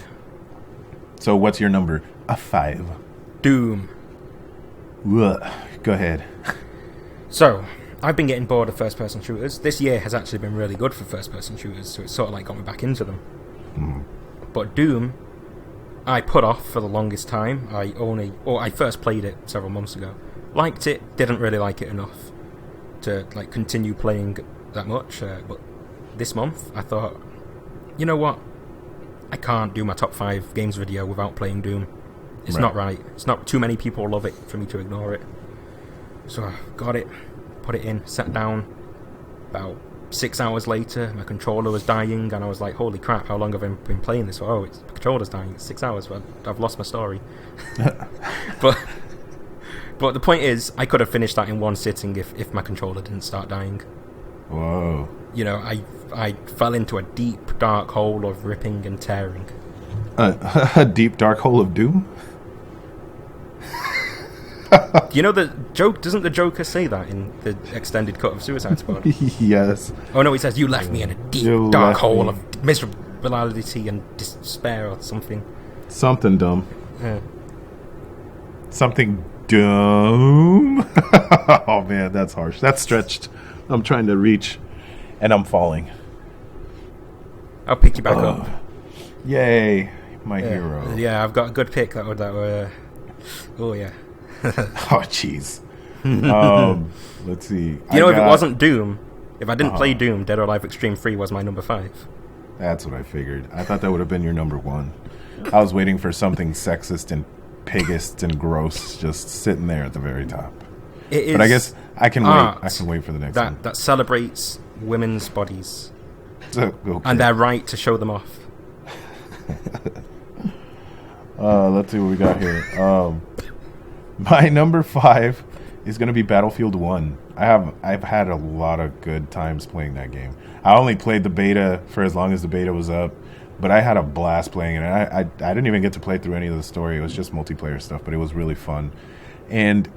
So what's your number? A 5. Doom. Ugh. Go ahead. So, I've been getting bored of first-person shooters. This year has actually been really good for first-person shooters, so it's sort of like got me back into them. But Doom, I put off for the longest time. I first played it several months ago. Liked it, didn't really like it enough to like continue playing that much. But this month, I thought, you know what? I can't do my top 5 games video without playing Doom. It's not right. It's not too many people love it for me to ignore it. So I got it, put it in, sat down. About 6 hours later, my controller was dying, and I was like, holy crap, how long have I been playing this? Oh, the controller's dying. It's 6 hours, but I've lost my story. But the point is, I could have finished that in one sitting if my controller didn't start dying. Whoa. You know, I fell into a deep, dark hole of ripping and tearing. A deep, dark hole of doom? You know the joke? Doesn't the Joker say that in the extended cut of Suicide Squad? Yes. Oh no, he says you left me in a deep, dark hole of miserability and despair or something. Something dumb. Yeah. Something dumb. Oh man, that's harsh. That's stretched. I'm trying to reach, and I'm falling. I'll pick you back up. Yay, my hero. Yeah, I've got a good pick. Oh yeah. Oh jeez. Let's see. If it wasn't Doom, if I didn't play Doom, Dead or Alive Extreme 3 was my number 5. That's what I figured. I thought that would have been your number 1. I was waiting for something sexist and pigist and gross just sitting there at the very top. It is, but I guess I can wait. I can wait for the next one. That celebrates women's bodies Okay. and their right to show them off. Let's see what we got here. My number 5 is going to be Battlefield 1. I've had a lot of good times playing that game. I only played the beta for as long as the beta was up, but I had a blast playing it. And I didn't even get to play through any of the story. It was just multiplayer stuff, but it was really fun. And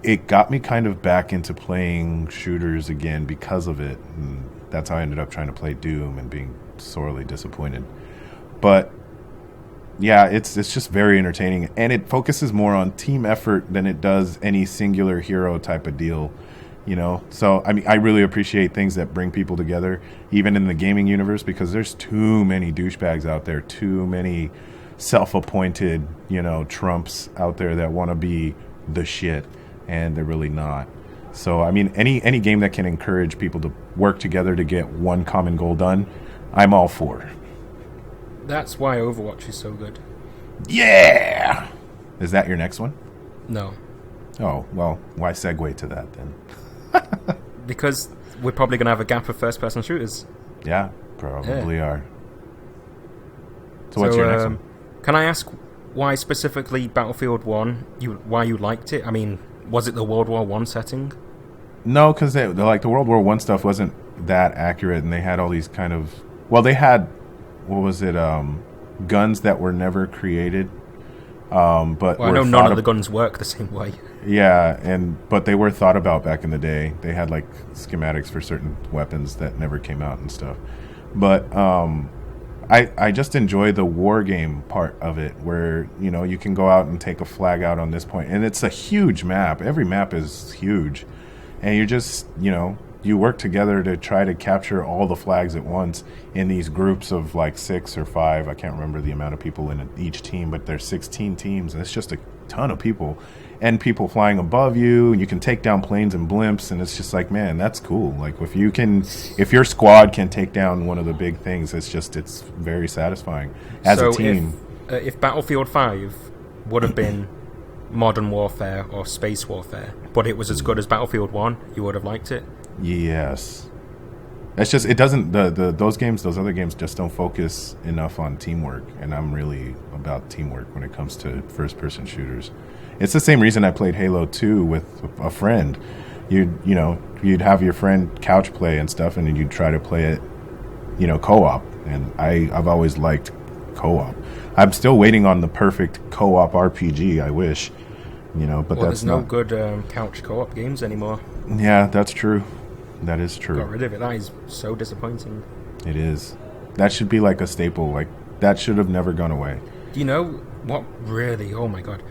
it got me kind of back into playing shooters again because of it. And that's how I ended up trying to play Doom and being sorely disappointed. But yeah, it's just very entertaining, and it focuses more on team effort than it does any singular hero type of deal, you know. So I mean, I really appreciate things that bring people together, even in the gaming universe, because there's too many douchebags out there, too many self-appointed, you know, Trumps out there that want to be the shit, and they're really not. So I mean, any game that can encourage people to work together to get one common goal done, I'm all for. That's why Overwatch is so good. Yeah! Is that your next one? No. Oh, well, why segue to that then? Because we're probably going to have a gap of first-person shooters. Yeah, probably are. So what's your next one? Can I ask why specifically Battlefield 1, why you liked it? I mean, was it the World War I setting? No, because the World War I stuff wasn't that accurate, and they had all these kind of... Well, they had... What was it? Guns that were never created. But I know none of the guns work the same way. Yeah, but they were thought about back in the day. They had like schematics for certain weapons that never came out and stuff. But I just enjoy the war game part of it, where you know you can go out and take a flag out on this point, and it's a huge map. Every map is huge, and you're just you work together to try to capture all the flags at once in these groups of like 6 or 5. I can't remember the amount of people in each team, but there's 16 teams, and it's just a ton of people. And people flying above you, and you can take down planes and blimps, and it's just like, man, that's cool. Like if your squad can take down one of the big things, it's very satisfying as a team. If Battlefield 5 would have been modern warfare or space warfare, but it was as good as Battlefield 1, you would have liked it? Yes. It's just, it doesn't, those other games just don't focus enough on teamwork, and I'm really about teamwork when it comes to first-person shooters. It's the same reason I played Halo 2 with a friend. You'd have your friend couch play and stuff, and then you'd try to play it, co-op, and I've always liked co-op. I'm still waiting on the perfect co-op RPG, I wish, but that's there's no good couch co-op games anymore. Yeah, that's true. That is true. Got rid of it. That is so disappointing. It is. That should be like a staple. Like, that should have never gone away. Do you know what really? Oh my god.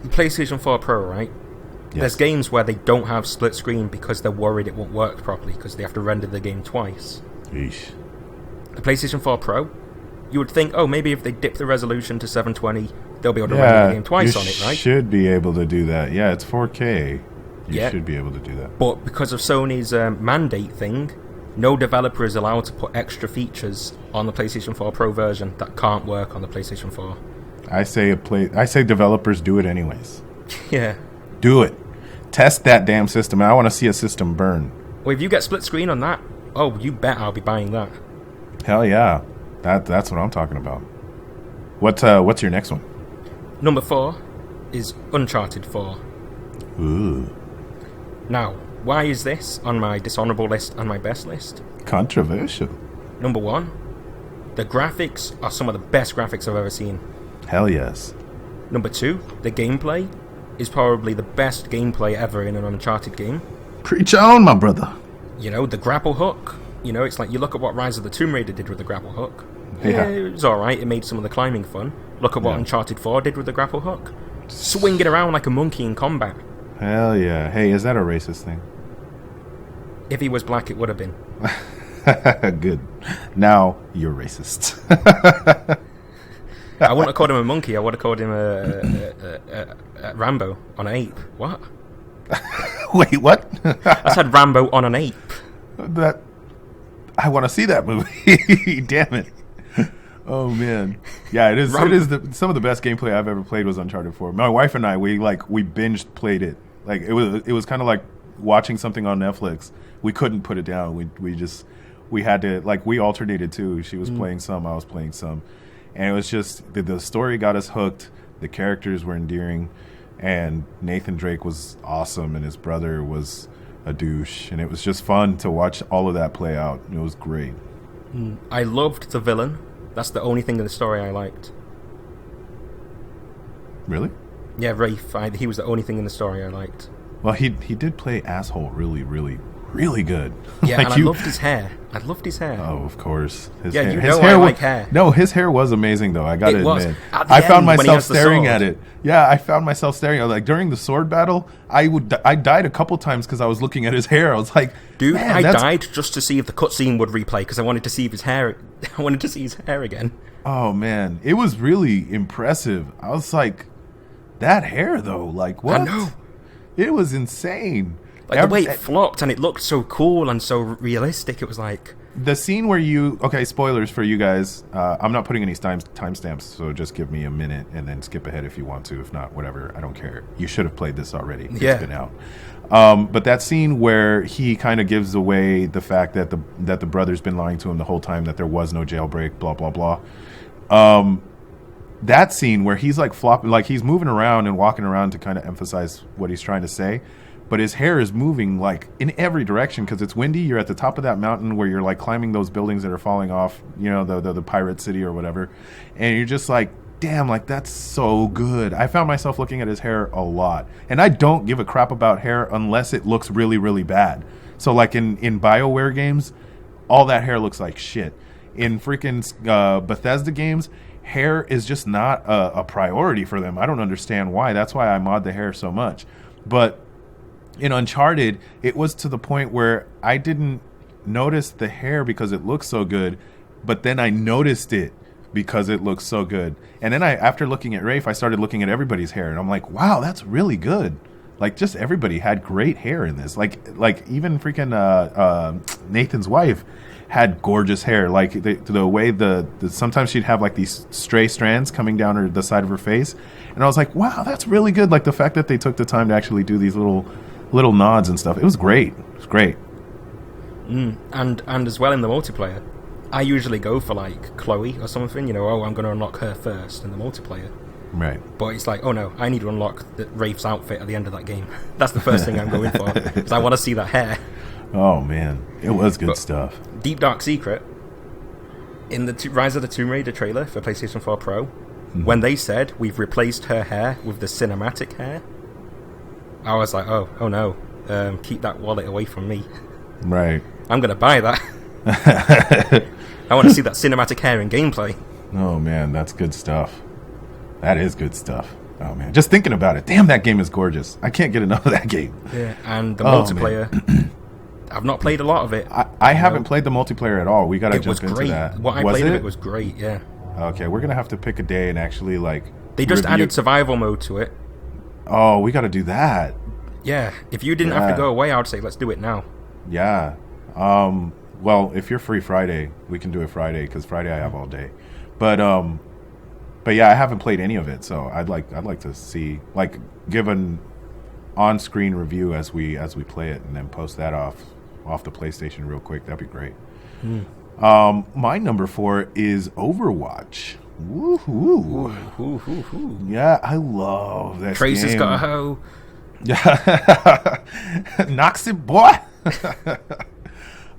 The PlayStation 4 Pro, right? Yes. There's games where they don't have split screen because they're worried it won't work properly because they have to render the game twice. Eesh. The PlayStation 4 Pro, you would think, maybe if they dip the resolution to 720, they'll be able to render the game twice on it, right? You should be able to do that. Yeah, it's 4K. You should be able to do that. But because of Sony's mandate thing, no developer is allowed to put extra features on the PlayStation 4 Pro version that can't work on the PlayStation 4. I say developers do it anyways. Yeah. Do it. Test that damn system. I want to see a system burn. Well, if you get split screen on that, you bet I'll be buying that. Hell yeah. That's what I'm talking about. What's your next one? Number 4 is Uncharted 4. Ooh. Now, why is this on my dishonorable list and my best list? Controversial. Number 1, the graphics are some of the best graphics I've ever seen. Hell yes. Number 2, the gameplay is probably the best gameplay ever in an Uncharted game. Preach on, my brother. The grapple hook. It's like you look at what Rise of the Tomb Raider did with the grapple hook. Yeah. It was alright, it made some of the climbing fun. Look at what Uncharted 4 did with the grapple hook. Swinging around like a monkey in combat. Hell yeah. Hey, is that a racist thing? If he was black, it would have been. Good. Now, you're racist. I wouldn't have called him a monkey. I would have called him a Rambo on an ape. What? Wait, what? I said Rambo on an ape. I want to see that movie. Damn it. Oh man, yeah, it is. It is some of the best gameplay I've ever played was Uncharted 4. My wife and I, we binged played it. Like it was kind of like watching something on Netflix. We couldn't put it down. We had to, like, we alternated too. She was playing some, I was playing some, and it was just the story got us hooked. The characters were endearing, and Nathan Drake was awesome, and his brother was a douche, and it was just fun to watch all of that play out. It was great. I loved the villain. That's the only thing in the story I liked. Really? Yeah, Rafe. He was the only thing in the story I liked. Well, he did play asshole really, really, really good. Yeah, like, and I loved his hair. Oh, of course. His hair like hair. No, his hair was amazing, though. I gotta admit. I found myself staring at it. Yeah, I found myself staring at it. Like, during the sword battle, I died a couple times because I was looking at his hair. I was like, dude, I died just to see if the cutscene would replay because I wanted to see his hair. I wanted to see his hair again. Oh, man. It was really impressive. I was like, that hair, though. Like, what? I know. It was insane. Like, the way it flopped and it looked so cool and so realistic, it was like... The scene where you... Okay, spoilers for you guys. I'm not putting any timestamps, so just give me a minute and then skip ahead if you want to. If not, whatever. I don't care. You should have played this already. Yeah. It's been out. But that scene where he kind of gives away the fact that the brother's been lying to him the whole time, that there was no jailbreak, blah, blah, blah. That scene where he's like flopping, like he's moving around and walking around to kind of emphasize what he's trying to say, but his hair is moving like in every direction because it's windy. You're at the top of that mountain where you're like climbing those buildings that are falling off, the pirate city or whatever, and you're just like, damn, like that's so good. I found myself looking at his hair a lot, and I don't give a crap about hair unless it looks really, really bad. So like in BioWare games, all that hair looks like shit. In freaking Bethesda games, hair is just not a priority for them. I don't understand why. That's why I mod the hair so much. But in Uncharted, it was to the point where I didn't notice the hair because it looks so good, but then I noticed it because it looks so good. And then after looking at Rafe, I started looking at everybody's hair, and I'm like, wow, that's really good. Like, just everybody had great hair in this. Like even freaking Nathan's wife had gorgeous hair. Like the way the sometimes she'd have like these stray strands coming down the side of her face, and I was like, wow, that's really good. Like the fact that they took the time to actually do these little nods and stuff. It was great. It was great. And as well in the multiplayer, I usually go for like Chloe or something. You know, oh, I'm going to unlock her first in the multiplayer. Right. But it's like, oh no, I need to unlock the Wraith's outfit at the end of that game. That's the first thing I'm going for, because I want to see that hair. Oh man, it was good stuff. Deep Dark Secret, in the Rise of the Tomb Raider trailer for PlayStation 4 Pro, when they said we've replaced her hair with the cinematic hair, I was like, oh no, keep that wallet away from me. Right. I'm going to buy that. I want to see that cinematic hair in gameplay. Oh man, that's good stuff. That is good stuff. Oh man, just thinking about it. Damn, that game is gorgeous. I can't get enough of that game. Yeah, and the multiplayer, I've not played a lot of it. I haven't played the multiplayer at all. We got to jump into that. What I played of it was great, yeah. Okay, we're going to have to pick a day and actually like... They just added survival mode to it. Oh, we got to do that. Yeah, if you didn't have to go away, I would say let's do it now. Yeah. Well, if you're free Friday, we can do it Friday, because Friday I have all day. But yeah, I haven't played any of it, so I'd like to see, like, give an on-screen review as we play it, and then post that off the PlayStation real quick. That'd be great. My number 4 is Overwatch. Woohoo! Yeah, I love that. Tracer's game. got a hoe. Yeah, Noxy Boy.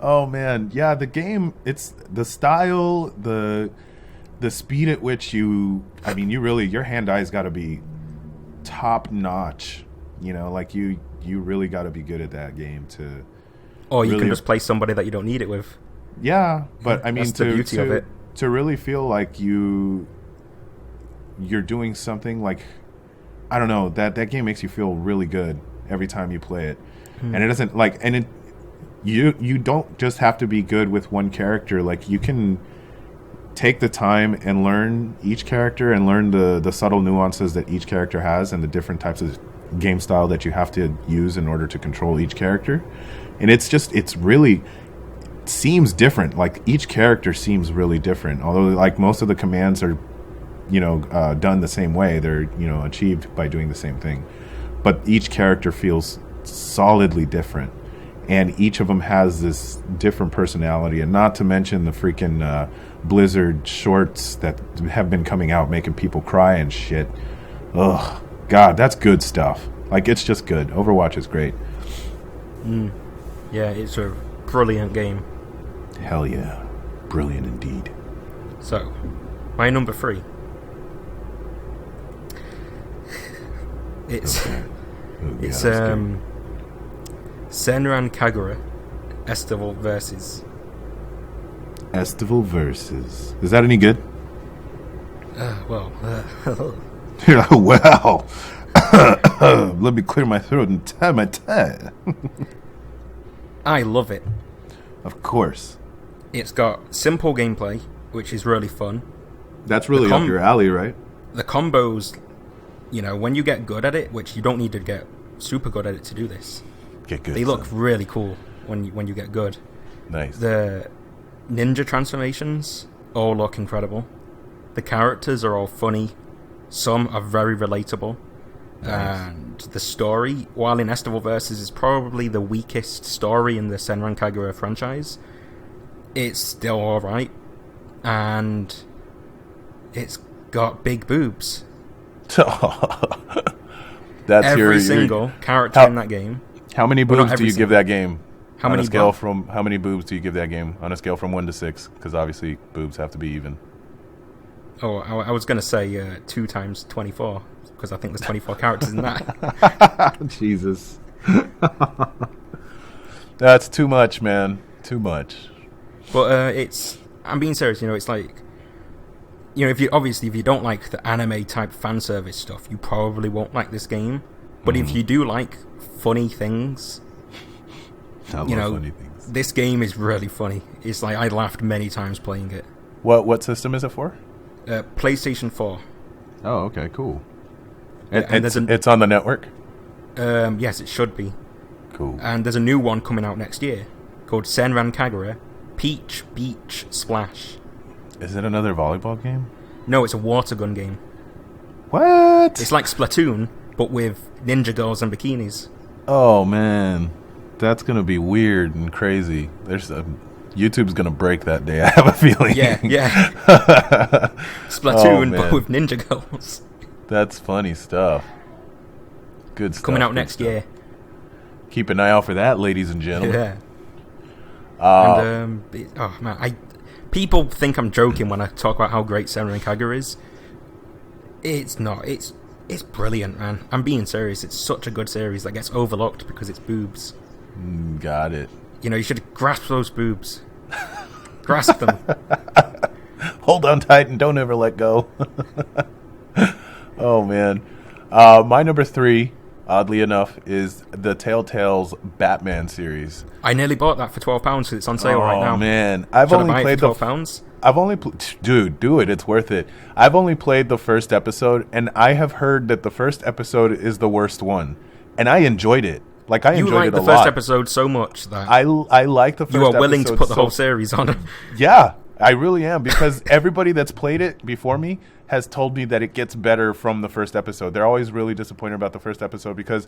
Oh man, yeah, the game. It's the style, the speed at which you really, your hand-eye's got to be top notch. You know, like you really got to be good at that game to. Or you can just play somebody that you don't need it with. Yeah, but I mean, that's the beauty of it. To really feel like you're doing something, like, I don't know, that game makes you feel really good every time you play it. And it doesn't like, and it, you don't just have to be good with one character. Like, you can take the time and learn each character and learn the subtle nuances that each character has and the different types of game style that you have to use in order to control each character. And it's really seems different. Like, each character seems really different, although like most of the commands are done the same way. They're achieved by doing the same thing, but each character feels solidly different, and each of them has this different personality. And not to mention the freaking Blizzard shorts that have been coming out making people cry and shit. Ugh, God, that's good stuff. Like, it's just good. Overwatch is great. Yeah, it's a brilliant game. Hell yeah. Brilliant indeed. So, my number 3. It's Okay. it's Senran Kagura Estival Versus. Estival Versus. Is that any good? Well, Well, let me clear my throat and tie my tie. I love it. Of course. It's got simple gameplay, which is really fun. That's really up your alley, right? The combos, when you get good at it, which you don't need to get super good at it to do this. Get good. They look really cool when you get good. Nice. The ninja transformations all look incredible. The characters are all funny. Some are very relatable. Nice. And the story, while in Estival Versus is probably the weakest story in the Senran Kagura franchise, it's still alright. And it's got big boobs. That's every single character in that game. How many boobs do you give that game? How many boobs do you give that game on a scale from 1 to 6? Because obviously boobs have to be even. Oh, I was going to say 2 times 24, because I think there's 24 characters in that. Jesus. That's too much, man. Too much. But I'm being serious, it's like, if you don't like the anime type fan service stuff, you probably won't like this game. But if you do like funny things, I love funny things. This game is really funny. It's like, I laughed many times playing it. What system is it for? PlayStation 4. Oh, okay, cool. And it's on the network? Yes, it should be. Cool. And there's a new one coming out next year called Senran Kagura Peach Beach Splash. Is it another volleyball game? No, it's a water gun game. What? It's like Splatoon, but with ninja girls and bikinis. Oh, man. That's gonna be weird and crazy. YouTube's gonna break that day. I have a feeling. Yeah. Splatoon, but with Ninja Girls. That's funny stuff. Good stuff. Coming out next year. Keep an eye out for that, ladies and gentlemen. Yeah. People think I'm joking when I talk about how great Senran Kagura is. It's not. It's brilliant, man. I'm being serious. It's such a good series that gets overlooked because it's boobs. Got it. You know, you should grasp those boobs. Grasp them. Hold on tight and don't ever let go. Oh, man. My number 3, oddly enough, is the Telltale's Batman series. I nearly bought that for £12 because it's on sale right now. Oh, man. I've only played the £12. Dude, do it. It's worth it. I've only played the first episode, and I have heard that the first episode is the worst one. And I enjoyed it. Like, I enjoyed it a lot. You like the first episode so much that I like the first episode. You are willing to put the whole series on. Yeah, I really am, because everybody that's played it before me has told me that it gets better from the first episode. They're always really disappointed about the first episode because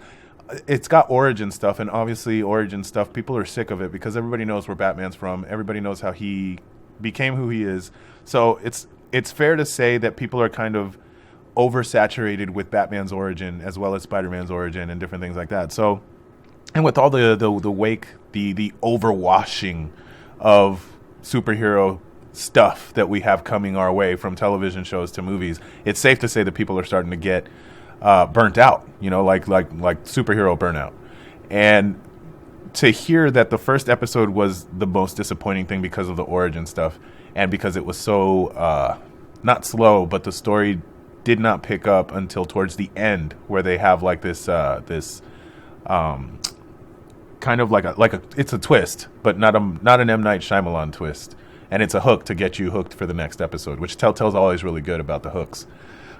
it's got origin stuff, and obviously origin stuff, people are sick of it because everybody knows where Batman's from. Everybody knows how he became who he is. So it's fair to say that people are kind of oversaturated with Batman's origin as well as Spider-Man's origin and different things like that. So, and with all the overwashing of superhero stuff that we have coming our way from television shows to movies, it's safe to say that people are starting to get burnt out, you know, like superhero burnout. And to hear that the first episode was the most disappointing thing because of the origin stuff and because it was so not slow, but the story did not pick up until towards the end, where they have like this kind of like a it's a twist, but not an M. Night Shyamalan twist, and it's a hook to get you hooked for the next episode, which Telltale's always really good about the hooks.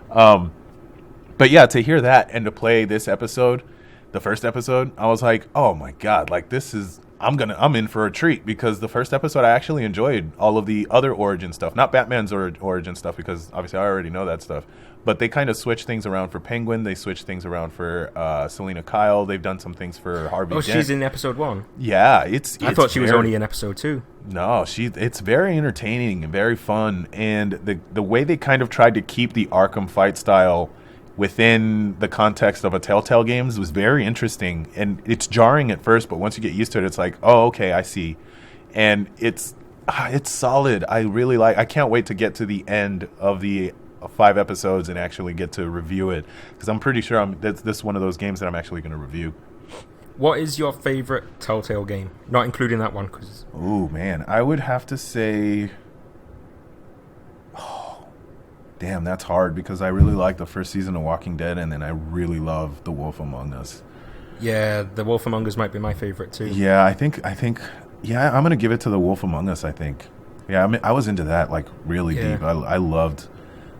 But yeah, to hear that and to play this episode, the first episode, I was like, oh my god, like this is I'm in for a treat, because the first episode I actually enjoyed all of the other origin stuff, not Batman's origin stuff, because obviously I already know that stuff. But they kind of switched things around for Penguin. They switched things around for Selena Kyle. They've done some things for Harvey Dent. She's in episode 1. Yeah, I thought she was only in episode 2. No, it's very entertaining and very fun. And the way they kind of tried to keep the Arkham fight style within the context of a Telltale games was very interesting. And it's jarring at first, but once you get used to it, it's like, oh, okay, I see. And it's solid. I can't wait to get to the end of the 5 episodes and actually get to review it, because I'm pretty sure this is one of those games that I'm actually going to review. What is your favorite Telltale game? Not including that one, because... Oh, man. I would have to say... Oh, damn, that's hard, because I really like the first season of Walking Dead, and then I really love The Wolf Among Us. Yeah, The Wolf Among Us might be my favorite, too. Yeah, I think... Yeah, I'm going to give it to The Wolf Among Us, I think. Yeah, I mean, I was into that, like, really deep.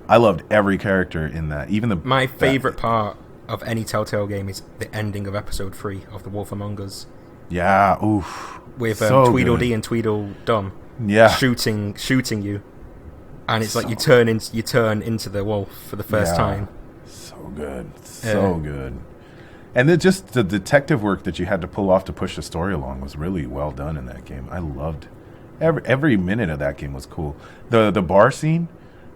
I loved every character in that. Even my favorite part of any Telltale game is the ending of episode 3 of The Wolf Among Us. Yeah, oof. With Tweedledee and Tweedledum, shooting you, and it's like you turn into the wolf for the first time. So good, good. And then just the detective work that you had to pull off to push the story along was really well done in that game. I loved every minute of that game. Was cool. The bar scene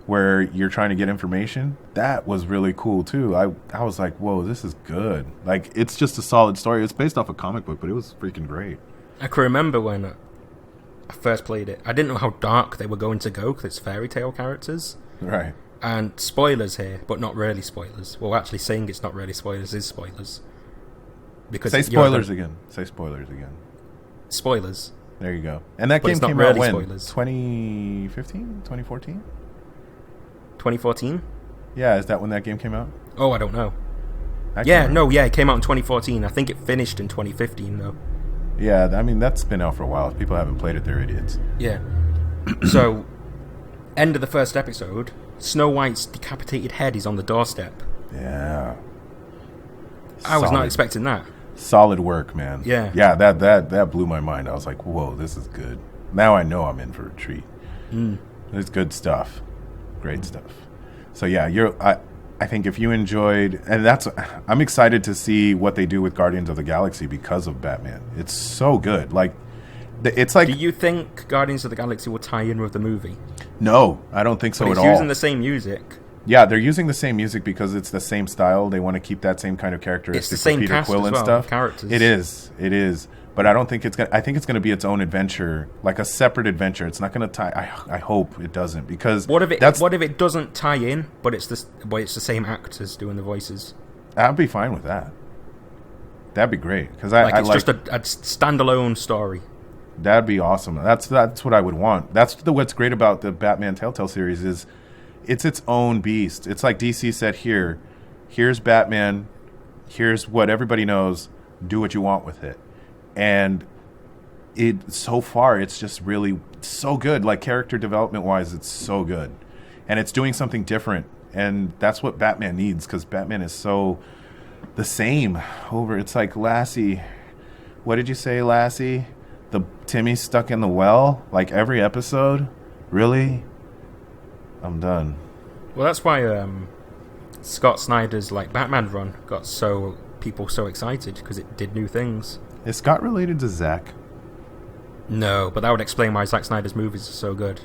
where you're trying to get information, that was really cool too. I was like, whoa, this is good. Like, it's just a solid story. It's based off a comic book, but it was freaking great. I can remember when I first played it, I didn't know how dark they were going to go, because it's fairy tale characters. Right. And spoilers here, but not really spoilers. Well, actually saying it's not really spoilers is spoilers. Because Say spoilers again. Say spoilers again. Spoilers. There you go. And that game came out when? 2015? 2014? 2014? Yeah, is that when that game came out? Oh, I don't know. It came out in 2014. I think it finished in 2015, though. Yeah, I mean, that's been out for a while. If people haven't played it, they're idiots. Yeah. So, end of the first episode, Snow White's decapitated head is on the doorstep. Yeah. I was not expecting that. Solid work, man. Yeah. Yeah, that blew my mind. I was like, whoa, this is good. Now I know I'm in for a treat. It's good stuff. Great stuff. So yeah, I think if you enjoyed, and I'm excited to see what they do with Guardians of the Galaxy because of Batman. It's so good. Like, it's like. Do you think Guardians of the Galaxy will tie in with the movie? No, I don't think so at all. It's using the same music. Yeah, they're using the same music because it's the same style. They want to keep that same kind of characteristics. It's the same Peter cast Quill as and well, stuff. Characters. It is. But I don't think it's gonna. I think it's gonna be its own adventure, like a separate adventure. It's not gonna tie. I hope it doesn't, because what if it doesn't tie in, but it's the same actors doing the voices? I'd be fine with that. That'd be great, because it's just a standalone story. That'd be awesome. That's what I would want. What's great about the Batman Telltale series is it's its own beast. It's like DC said, here's Batman, here's what everybody knows, do what you want with it. And so far it's just really so good. Like, character development wise, it's so good. And it's doing something different. And that's what Batman needs, because Batman is so the same over. It's like, Lassie, what did you say, Lassie? The Timmy's stuck in the well, like every episode? Really? I'm done. Well, that's why Scott Snyder's Batman run got people so excited, because it did new things. Is Scott related to Zack? No, but that would explain why Zack Snyder's movies are so good.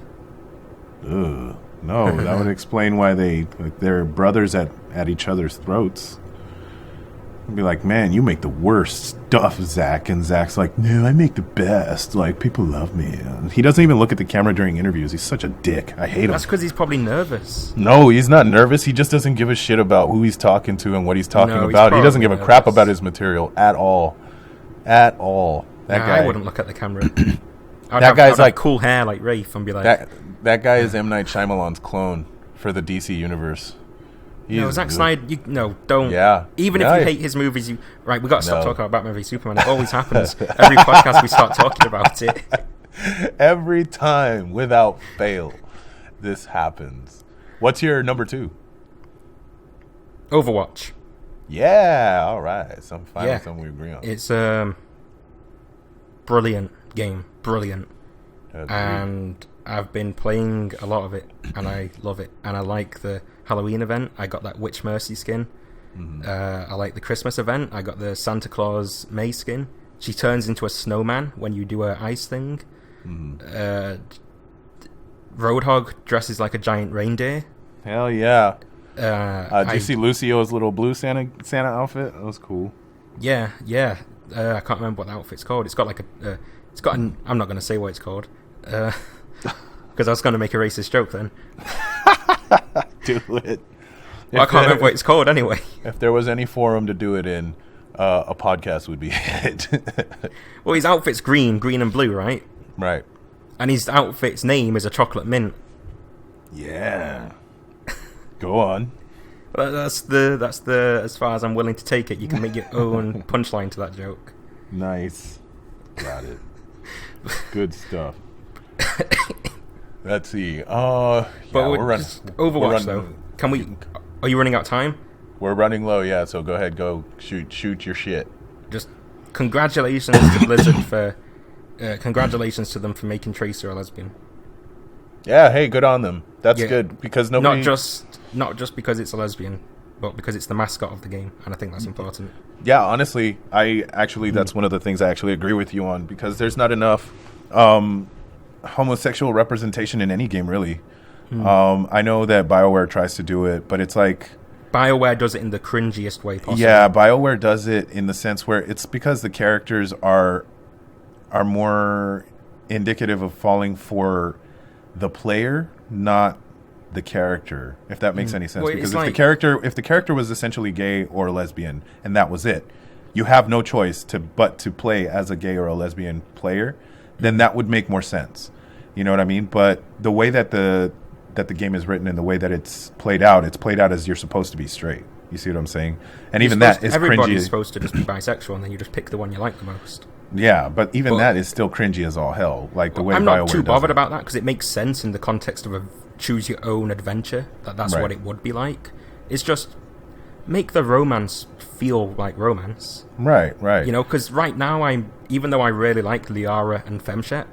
Ugh. No, that would explain why they're brothers at each other's throats. I'd be like, man, you make the worst stuff, Zack. And Zack's like, no, I make the best. Like, people love me. And he doesn't even look at the camera during interviews. He's such a dick. I hate him. That's because he's probably nervous. No, he's not nervous. He just doesn't give a shit about who he's talking to and what he's talking about. He doesn't give a crap about his material at all. At all. That guy. I wouldn't look at the camera. That guy's like cool hair like Rafe and be like... That guy is M. Night Shyamalan's clone for the DC universe. No, Zack Snyder, don't. Yeah. Even if you hate his movies, right, we got to stop talking about Batman v Superman. It always happens. Every podcast we start talking about it. Every time, without fail, this happens. What's your number 2? Overwatch. Yeah, all right. Something we agree on. It's brilliant game. Brilliant. And I've been playing a lot of it, and I love it. And I like the Halloween event. I got that Witch Mercy skin. I like the Christmas event. I got the Santa Claus May skin. She turns into a snowman when you do her ice thing. Roadhog dresses like a giant reindeer. Hell yeah. Did you see Lucio's little blue Santa outfit? That was cool. Yeah. I can't remember what the outfit's called. It's got like I'm not going to say what it's called. Because I was going to make a racist joke then. Do it. Well, I can't remember what it's called anyway. If there was any forum to do it in, a podcast would be it. Well, his outfit's green and blue, right? Right. And his outfit's name is a chocolate mint. Yeah. Go on. But that's the as far as I'm willing to take it. You can make your own punchline to that joke. Nice. Got it. Good stuff. Let's see. We're running. Overwatch though. Can we? Are you running out of time? We're running low. Yeah. So go ahead. Go shoot your shit. Just congratulations to Blizzard for. Congratulations to them for making Tracer a lesbian. Yeah. Hey, good on them. That's good because nobody. Not just because it's a lesbian, but because it's the mascot of the game, and I think that's important. Yeah. Honestly, that's one of the things I actually agree with you on, because there's not enough homosexual representation in any game, really. I know that BioWare tries to do it, but it's like BioWare does it in the cringiest way possible. Yeah, BioWare does it in the sense where it's because the characters are more indicative of falling for the player, not the character, if that makes any sense. Well, because if the character was essentially gay or lesbian and that was it, you have no choice but to play as a gay or a lesbian player, then that would make more sense. You know what I mean? But the way that the game is written and the way that it's played out as you're supposed to be straight. You see what I'm saying? And even that is cringy. Everybody's supposed to just be bisexual, and then you just pick the one you like the most. Yeah, but that is still cringy as all hell. Like the way I'm BioWare not too does bothered it. about that, because it makes sense in the context of a choose your own adventure. That's Right. what it would be like. It's just make the romance feel like romance. Right. You know, because right now even though I really like Liara and Femshep,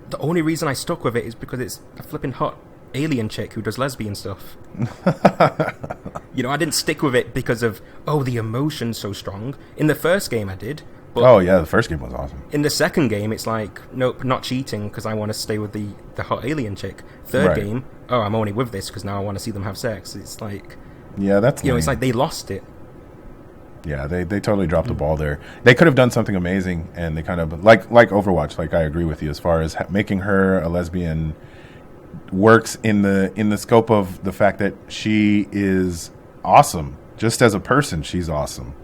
the only reason I stuck with it is because it's a flipping hot alien chick who does lesbian stuff. You know, I didn't stick with it because of, the emotion's so strong. In the first game I did. But oh, yeah, the first game was awesome. In the second game, it's like, nope, not cheating because I want to stay with the hot alien chick. Third game, I'm only with this because now I want to see them have sex. It's like... Yeah, that's... You know, it's like they lost it. Yeah, they totally dropped the ball there. They could have done something amazing, and they kind of... Like Overwatch, like I agree with you, as far as making her a lesbian works in the scope of the fact that she is awesome. Just as a person, she's awesome.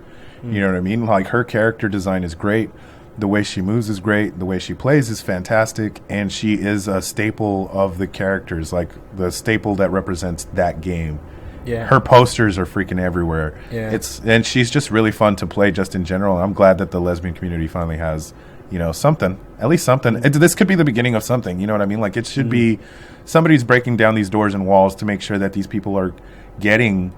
You know what I mean? Like, her character design is great. The way she moves is great. The way she plays is fantastic. And she is a staple of the characters, like the staple that represents that game. Yeah. Her posters are freaking everywhere. Yeah. And she's just really fun to play just in general. I'm glad that the lesbian community finally has, you know, something. At least something. This could be the beginning of something. You know what I mean? Like, it should be... Somebody's breaking down these doors and walls to make sure that these people are getting...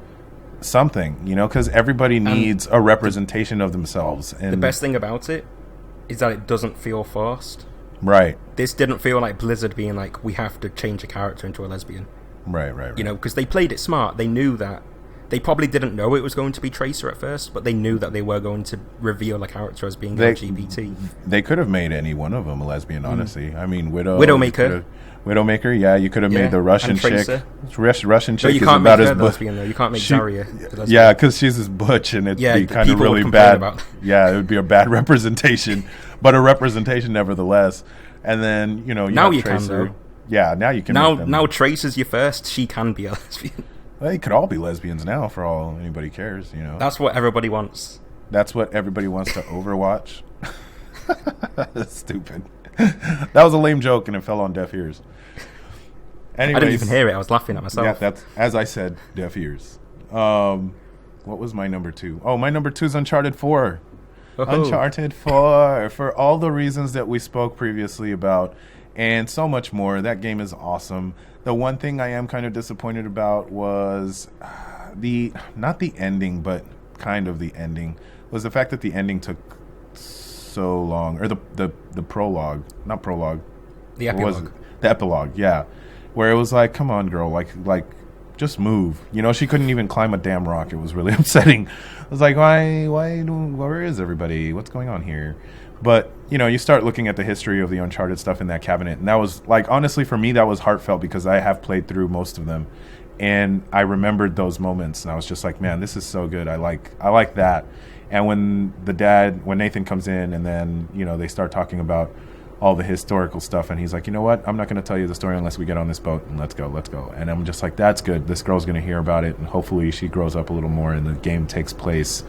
something, you know, because everybody needs a representation of themselves. And the best thing about it is that it doesn't feel forced. Right. This didn't feel like Blizzard being like, we have to change a character into a lesbian. Right. You know, because they played it smart. They knew that. They probably didn't know it was going to be Tracer at first, but they knew that they were going to reveal a character as being LGBT. They could have made any one of them a lesbian, honestly. I mean, Widowmaker, yeah, you could have made the Russian chick. Russian chick you is can't about make as her lesbian, though. You can't make Zarya lesbian. Yeah, because she's this butch, and it'd be kind of really bad. Yeah, it would be a bad representation, but a representation nevertheless. And then, you know, now you Tracer. can, though. Yeah, now you can. Now Tracer's your first. She can be a lesbian. Well, they could all be lesbians now, for all anybody cares. You know, that's what everybody wants. That's what everybody wants to Overwatch. That's stupid. That was a lame joke, and it fell on deaf ears. Anyways, I didn't even hear it. I was laughing at myself. Yeah, that's, as I said, deaf ears. What was my number 2? Oh, my number 2 is Uncharted 4. Uncharted 4, for all the reasons that we spoke previously about, and so much more. That game is awesome. The one thing I am kind of disappointed about was not the ending, but kind of the ending, was the fact that the ending took so long, or the prologue, not prologue, the epilogue. The epilogue, yeah, where it was like, come on, girl, like just move. You know, she couldn't even climb a damn rock. It was really upsetting. I was like, where is everybody? What's going on here? But, you know, you start looking at the history of the Uncharted stuff in that cabinet, and that was, like, honestly, for me, that was heartfelt because I have played through most of them, and I remembered those moments, and I was just like, man, this is so good. I like that. And when Nathan comes in, and then, you know, they start talking about all the historical stuff, and he's like, you know what? I'm not going to tell you the story unless we get on this boat, and let's go. And I'm just like, that's good. This girl's going to hear about it, and hopefully she grows up a little more, and the game takes place,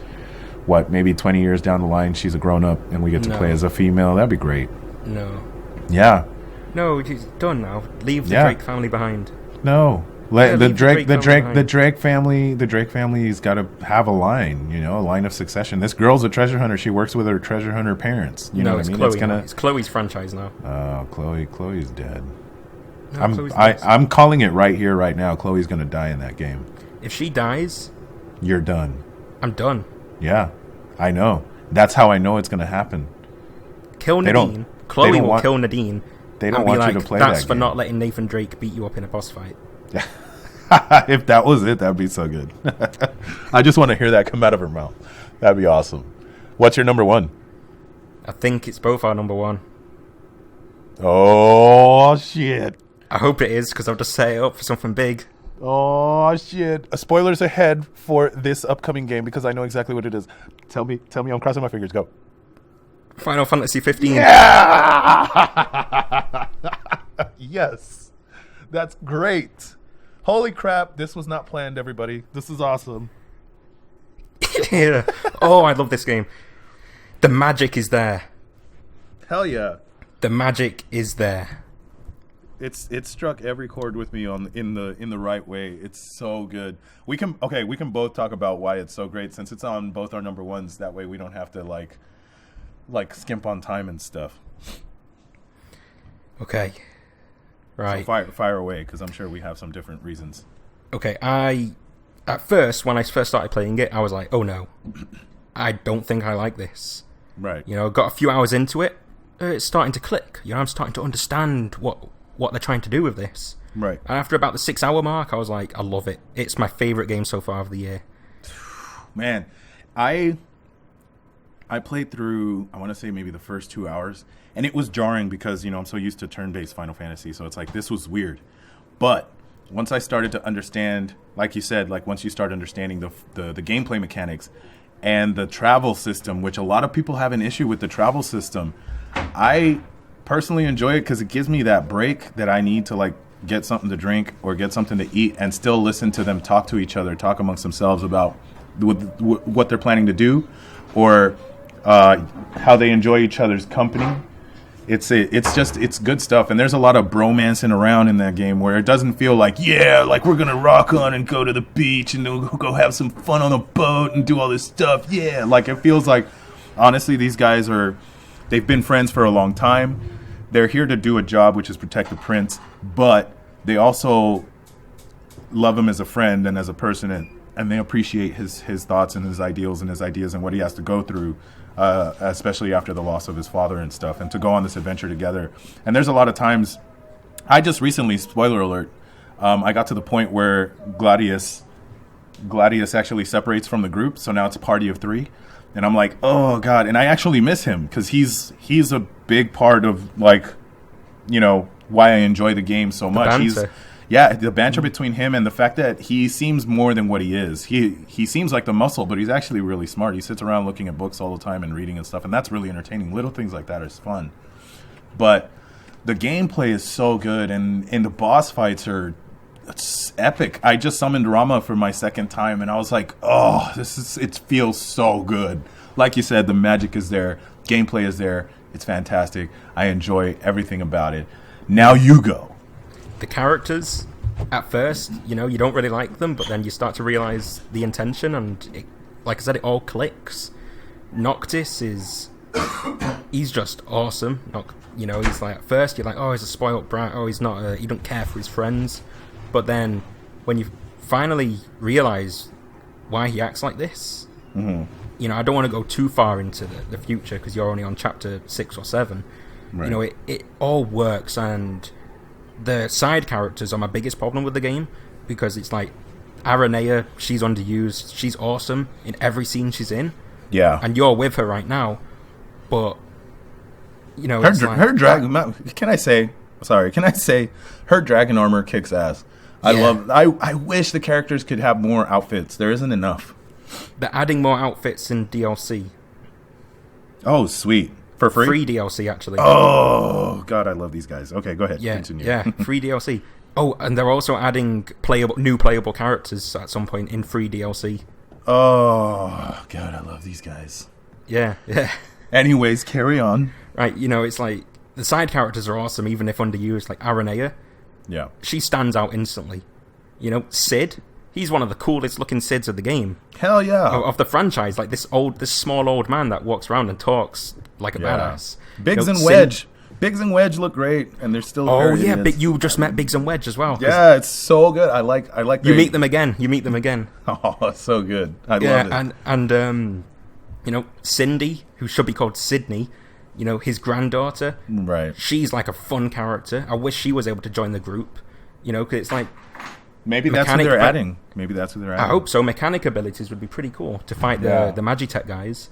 maybe 20 years down the line, she's a grown-up, and we get to play as a female. That'd be great. No. Yeah. No, it's done now. Leave the Drake family behind. No. The Drake family's got to have a line, you know, a line of succession. This girl's a treasure hunter. She works with her treasure hunter parents. You know what I mean? It's Chloe's franchise now. Oh, Chloe's dead. No, I'm calling it right here, right now. Chloe's gonna die in that game. If she dies, you're done. I'm done. Yeah, I know. That's how I know it's gonna happen. Kill Nadine. Chloe will kill Nadine. They don't want you to play that game. That's for not letting Nathan Drake beat you up in a boss fight. If that was it, that'd be so good. I just want to hear that come out of her mouth. That'd be awesome. What's your number 1? I think it's both our number 1. Oh, shit. I hope it is, because I've just set it up for something big. Oh, shit. Spoilers ahead for this upcoming game, because I know exactly what it is. Tell me. I'm crossing my fingers. Go. Final Fantasy 15. Yeah! Yes. That's great. Holy crap, this was not planned, everybody. This is awesome. Yeah. Oh, I love this game. The magic is there. Hell yeah. The magic is there. It struck every chord with me in the right way. It's so good. We can both talk about why it's so great since it's on both our number 1s. That way we don't have to like skimp on time and stuff. Okay. Right. So fire away, because I'm sure we have some different reasons. Okay, at first, when I first started playing it, I was like, oh no, I don't think I like this. Right. You know, got a few hours into it, it's starting to click. You know, I'm starting to understand what they're trying to do with this. Right. And after about the 6-hour mark, I was like, I love it. It's my favorite game so far of the year. Man, I played through, I want to say maybe the first 2 hours, and it was jarring because, I'm so used to turn-based Final Fantasy, so it's like, this was weird. But once I started to understand, like you said, like once you start understanding the gameplay mechanics and the travel system, which a lot of people have an issue with the travel system, I personally enjoy it because it gives me that break that I need to like get something to drink or get something to eat and still listen to them talk to each other, talk amongst themselves about what they're planning to do or how they enjoy each other's company. It's good stuff, and there's a lot of bromancing around in that game where it doesn't feel like we're gonna rock on and go to the beach and go have some fun on a boat and do all this stuff. Yeah, like it feels like honestly these guys they've been friends for a long time. They're here to do a job, which is protect the prince, but they also love him as a friend and as a person, and they appreciate his thoughts and his ideals and his ideas and what he has to go through. Especially after the loss of his father and stuff, and to go on this adventure together. And there's a lot of times, I just recently, spoiler alert, I got to the point where Gladius actually separates from the group, so now it's a party of 3. And I'm like, oh God, and I actually miss him, because he's a big part of, like, why I enjoy the game so much. The banter between him and the fact that he seems more than what he is. He seems like the muscle, but he's actually really smart. He sits around looking at books all the time and reading and stuff, and that's really entertaining. Little things like that is fun. But the gameplay is so good, and the boss fights it's epic. I just summoned Rama for my second time, and I was like, oh, it feels so good. Like you said, the magic is there. Gameplay is there. It's fantastic. I enjoy everything about it. Now you go. The characters, at first, you don't really like them, but then you start to realize the intention, and like I said, it all clicks. Noctis he's just awesome. He's like, at first you're like, oh, he's a spoiled brat, oh, he's not, he don't care for his friends. But then when you finally realize why he acts like this, I don't want to go too far into the future because you're only on chapter 6 or 7. Right. It all works, and the side characters are my biggest problem with the game, because it's like Aranea, she's underused, she's awesome in every scene she's in. Yeah. And you're with her right now, but her dragon, can I say her dragon armor kicks ass. I wish the characters could have more outfits. There isn't enough. They're adding more outfits in DLC. Oh, sweet. For free? Free DLC, actually. Oh, God, I love these guys. Okay, go ahead. Continue. Yeah, free DLC. Oh, and they're also adding new playable characters at some point in free DLC. Oh, God, I love these guys. Yeah. Anyways, carry on. Right, it's like, the side characters are awesome, even if underused, like Aranea. Yeah. She stands out instantly. Cid, he's one of the coolest looking Cids of the game. Hell yeah. Of the franchise, like this small old man that walks around and talks like a badass. Biggs and Wedge. Biggs and Wedge look great, and they're still. Oh yeah, you just met Biggs and Wedge as well. Yeah, it's so good. I like. You meet them again. Oh, it's so good. I love it. And Cindy, who should be called Sydney, his granddaughter. Right. She's like a fun character. I wish she was able to join the group. Because it's like. Maybe that's who they're adding. I hope so. Mechanic abilities would be pretty cool to fight the Magitech guys.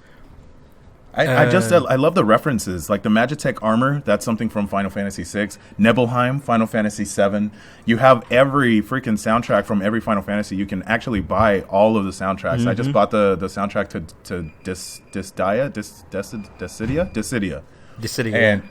I love the references, like the Magitech armor. That's something from Final Fantasy VI. Nibelheim, Final Fantasy VII. You have every freaking soundtrack from every Final Fantasy. You can actually buy all of the soundtracks. Mm-hmm. I just bought the soundtrack to Dissidia.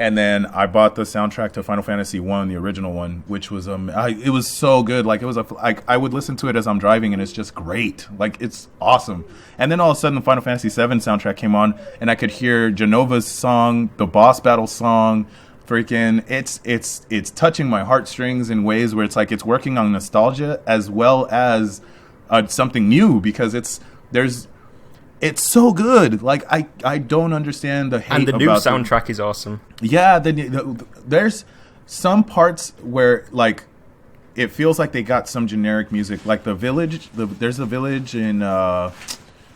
And then I bought the soundtrack to Final Fantasy 1, the original one, which was it was so good. Like I would listen to it as I'm driving, and it's just great. Like it's awesome. And then all of a sudden, the Final Fantasy 7 soundtrack came on, and I could hear Genova's song, the boss battle song. Freaking, it's touching my heartstrings in ways where it's like it's working on nostalgia as well as something new, because it's so good. Like I don't understand the hate. And the new soundtrack is awesome. Yeah, there's some parts where like it feels like they got some generic music, like the village. There's a village in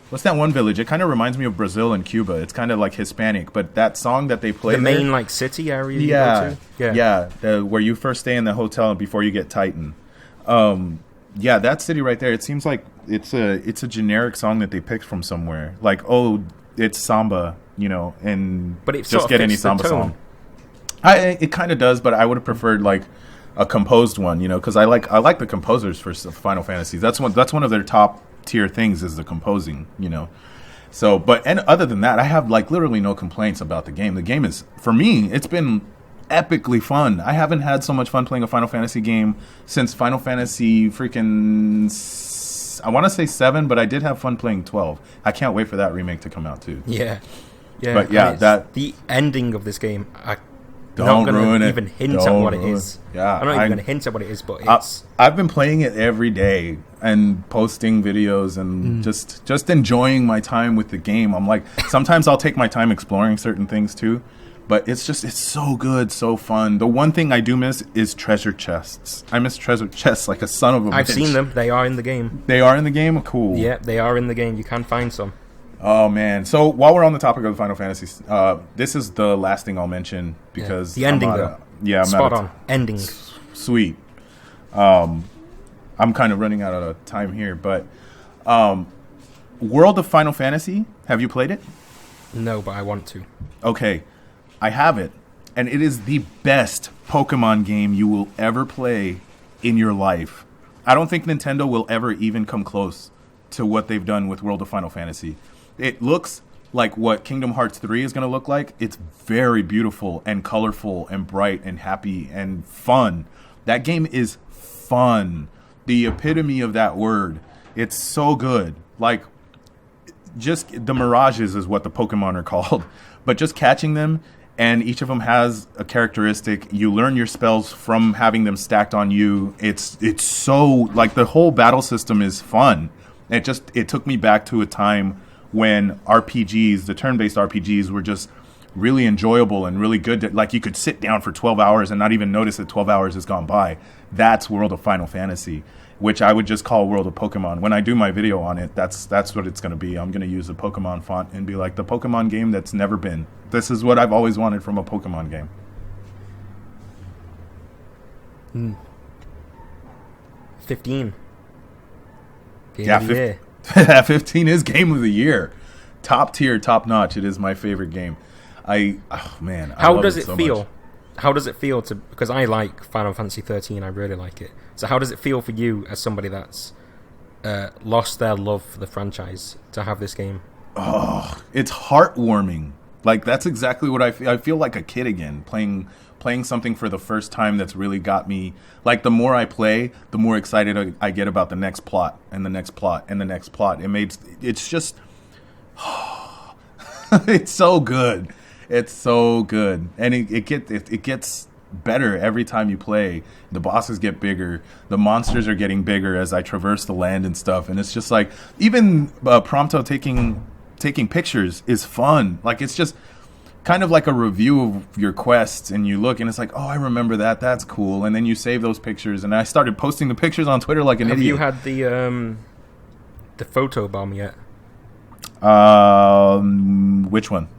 what's that one village? It kind of reminds me of Brazil and Cuba. It's kind of like Hispanic, but that song that they play The there, main like city area you yeah, go to? yeah, where you first stay in the hotel before you get Titan. Yeah, that city right there. It seems like it's a generic song that they picked from somewhere. Like, oh, it's samba, you know, and But it just sort of get any fits the samba tone. song. It kind of does, but I would have preferred like a composed one, you know, because I like the composers for Final Fantasy. That's one of their top tier things is the composing, you know. So, and other than that, I have like literally no complaints about the game. The game is, for me, it's been epically fun. I haven't had so much fun playing a Final Fantasy game since Final Fantasy I want to say 7, but I did have fun playing 12. I can't wait for that remake to come out too. Yeah. But yeah, the ending of this game, don't not ruin gonna it. even hint at what it is. Yeah, I'm not even gonna hint at what it is, but it's I've been playing it every day and posting videos and just enjoying my time with the game. I'm like, sometimes I'll take my time exploring certain things too, but it's so good, so fun. The one thing I do miss is treasure chests. I miss treasure chests like a son of a bitch. I've seen them. They are in the game. They are in the game? Cool. Yeah, they are in the game. You can find some. Oh man! So while we're on the topic of Final Fantasy, this is the last thing I'll mention because the ending, though. I'm spot on ending. Sweet. I'm kind of running out of time here, but World of Final Fantasy. Have you played it? No, but I want to. Okay, I have it, and it is the best Pokemon game you will ever play in your life. I don't think Nintendo will ever even come close to what they've done with World of Final Fantasy. It looks like what Kingdom Hearts 3 is going to look like. It's very beautiful and colorful and bright and happy and fun. That game is fun. The epitome of that word. It's so good. Like, just the mirages is what the Pokemon are called. But just catching them, and each of them has a characteristic. You learn your spells from having them stacked on you. It's so, like, the whole battle system is fun. It took me back to a time when RPGs, the turn-based RPGs, were just really enjoyable and really good. Like, you could sit down for 12 hours and not even notice that 12 hours has gone by. That's World of Final Fantasy, which I would just call World of Pokemon. When I do my video on it, that's what it's going to be. I'm going to use a Pokemon font and be like, the Pokemon game that's never been. This is what I've always wanted from a Pokemon game. 15. Game Yeah, of the year. 15 is Game of the Year. Top tier, top notch. It is my favorite game. How does it feel? Much. How does it feel to? Because I like Final Fantasy 13. I really like it. So how does it feel for you as somebody that's lost their love for the franchise to have this game? Oh, it's heartwarming. Like, that's exactly what I feel. I feel like a kid again, playing something for the first time that's really got me. Like, the more I play, the more excited I get about the next plot and the next plot and the next plot. It's just, it's so good. It's so good, and it gets better every time you play. The bosses get bigger. The monsters are getting bigger as I traverse the land and stuff. And it's just like, even Prompto taking pictures is fun. Like, it's just kind of like a review of your quests, and you look and it's like, oh, I remember that. That's cool. And then you save those pictures, and I started posting the pictures on Twitter like an idiot. Have you had the photo bomb yet? Which one?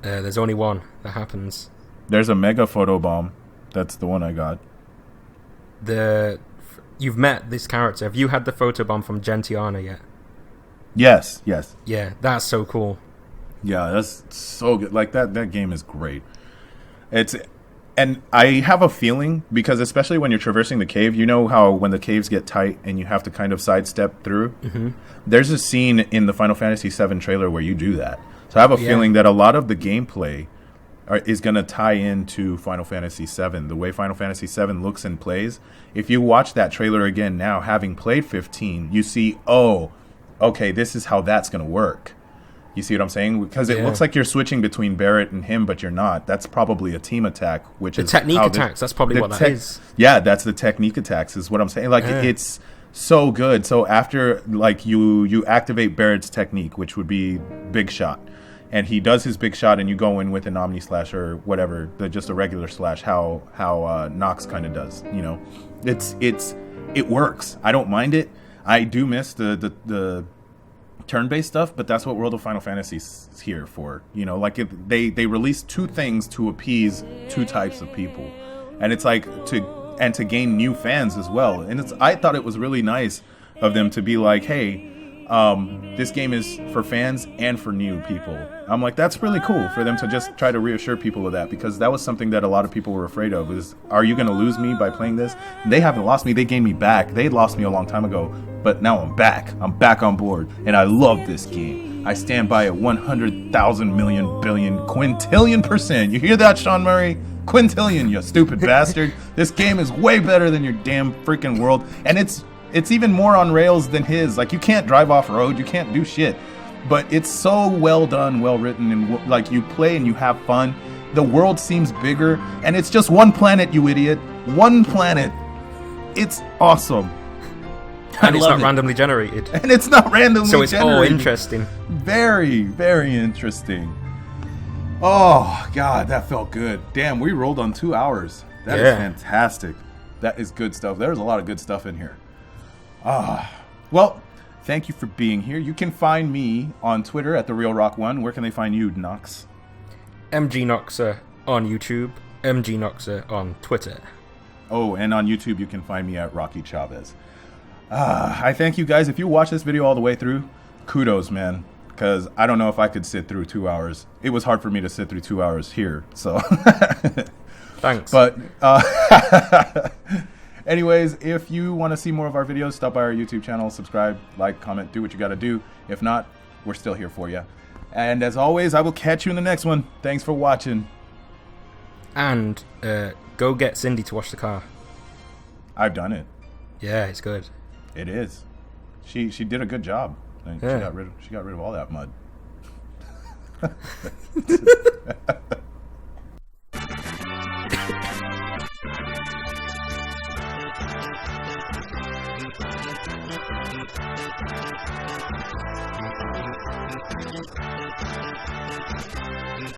There's only one that happens. There's a mega photo bomb. That's the one I got. You've met this character. Have you had the photo bomb from Gentiana yet? Yes. Yeah, that's so cool. Yeah, that's so good. Like, that game is great. And I have a feeling, because especially when you're traversing the cave, you know how when the caves get tight and you have to kind of sidestep through? Mm-hmm. There's a scene in the Final Fantasy VII trailer where you do that. So I have a feeling that a lot of the gameplay is going to tie into Final Fantasy VII, the way Final Fantasy VII looks and plays. If you watch that trailer again now, having played 15, you see, oh, okay, this is how that's going to work. You see what I'm saying? Because it looks like you're switching between Barrett and him, but you're not. That's probably a team attack, which is technique attacks. That's probably what that is. Yeah, that's the technique attacks is what I'm saying. Like, it's so good. So after, like, you activate Barrett's technique, which would be Big Shot, and he does his big shot, and you go in with an Omni Slash or whatever, just a regular slash, how Nox kind of does. You know, it works. I don't mind it. I do miss the turn-based stuff, but that's what World of Final Fantasy's here for. You know, like they release two things to appease two types of people, and it's like to gain new fans as well. And I thought it was really nice of them to be like, hey, this game is for fans and for new people. I'm like, that's really cool for them to just try to reassure people of that, because that was something that a lot of people were afraid of, is, are you going to lose me by playing this? And they haven't lost me. They gained me back. They lost me a long time ago, but now I'm back. I'm back on board, and I love this game. I stand by it 100,000 million billion quintillion %. You hear that, Sean Murray? Quintillion, you stupid bastard. This game is way better than your damn freaking world, and it's even more on rails than his. Like, you can't drive off road, you can't do shit, but it's so well done, well written, and like, you play and you have fun. The world seems bigger, and it's just one planet, you idiot. One planet. It's awesome. And it's not randomly generated. And it's not randomly generated. So it's all interesting. Very, very interesting. Oh, God, that felt good. Damn, we rolled on 2 hours. That is fantastic. That is good stuff. There's a lot of good stuff in here. Well, thank you for being here. You can find me on Twitter at TheRealRock1. Where can they find you, Nox? MG Noxer on YouTube, MG Noxer on Twitter. Oh, and on YouTube you can find me at Rocky Chavez. I thank you guys. If you watch this video all the way through, kudos, man. Because I don't know if I could sit through 2 hours. It was hard for me to sit through 2 hours here, so... Thanks. But... anyways, if you want to see more of our videos, stop by our YouTube channel, subscribe, like, comment, do what you got to do. If not, we're still here for you. And as always, I will catch you in the next one. Thanks for watching. And go get Cindy to wash the car. I've done it. Yeah, it's good. It is. She did a good job. Yeah. She got rid of all that mud.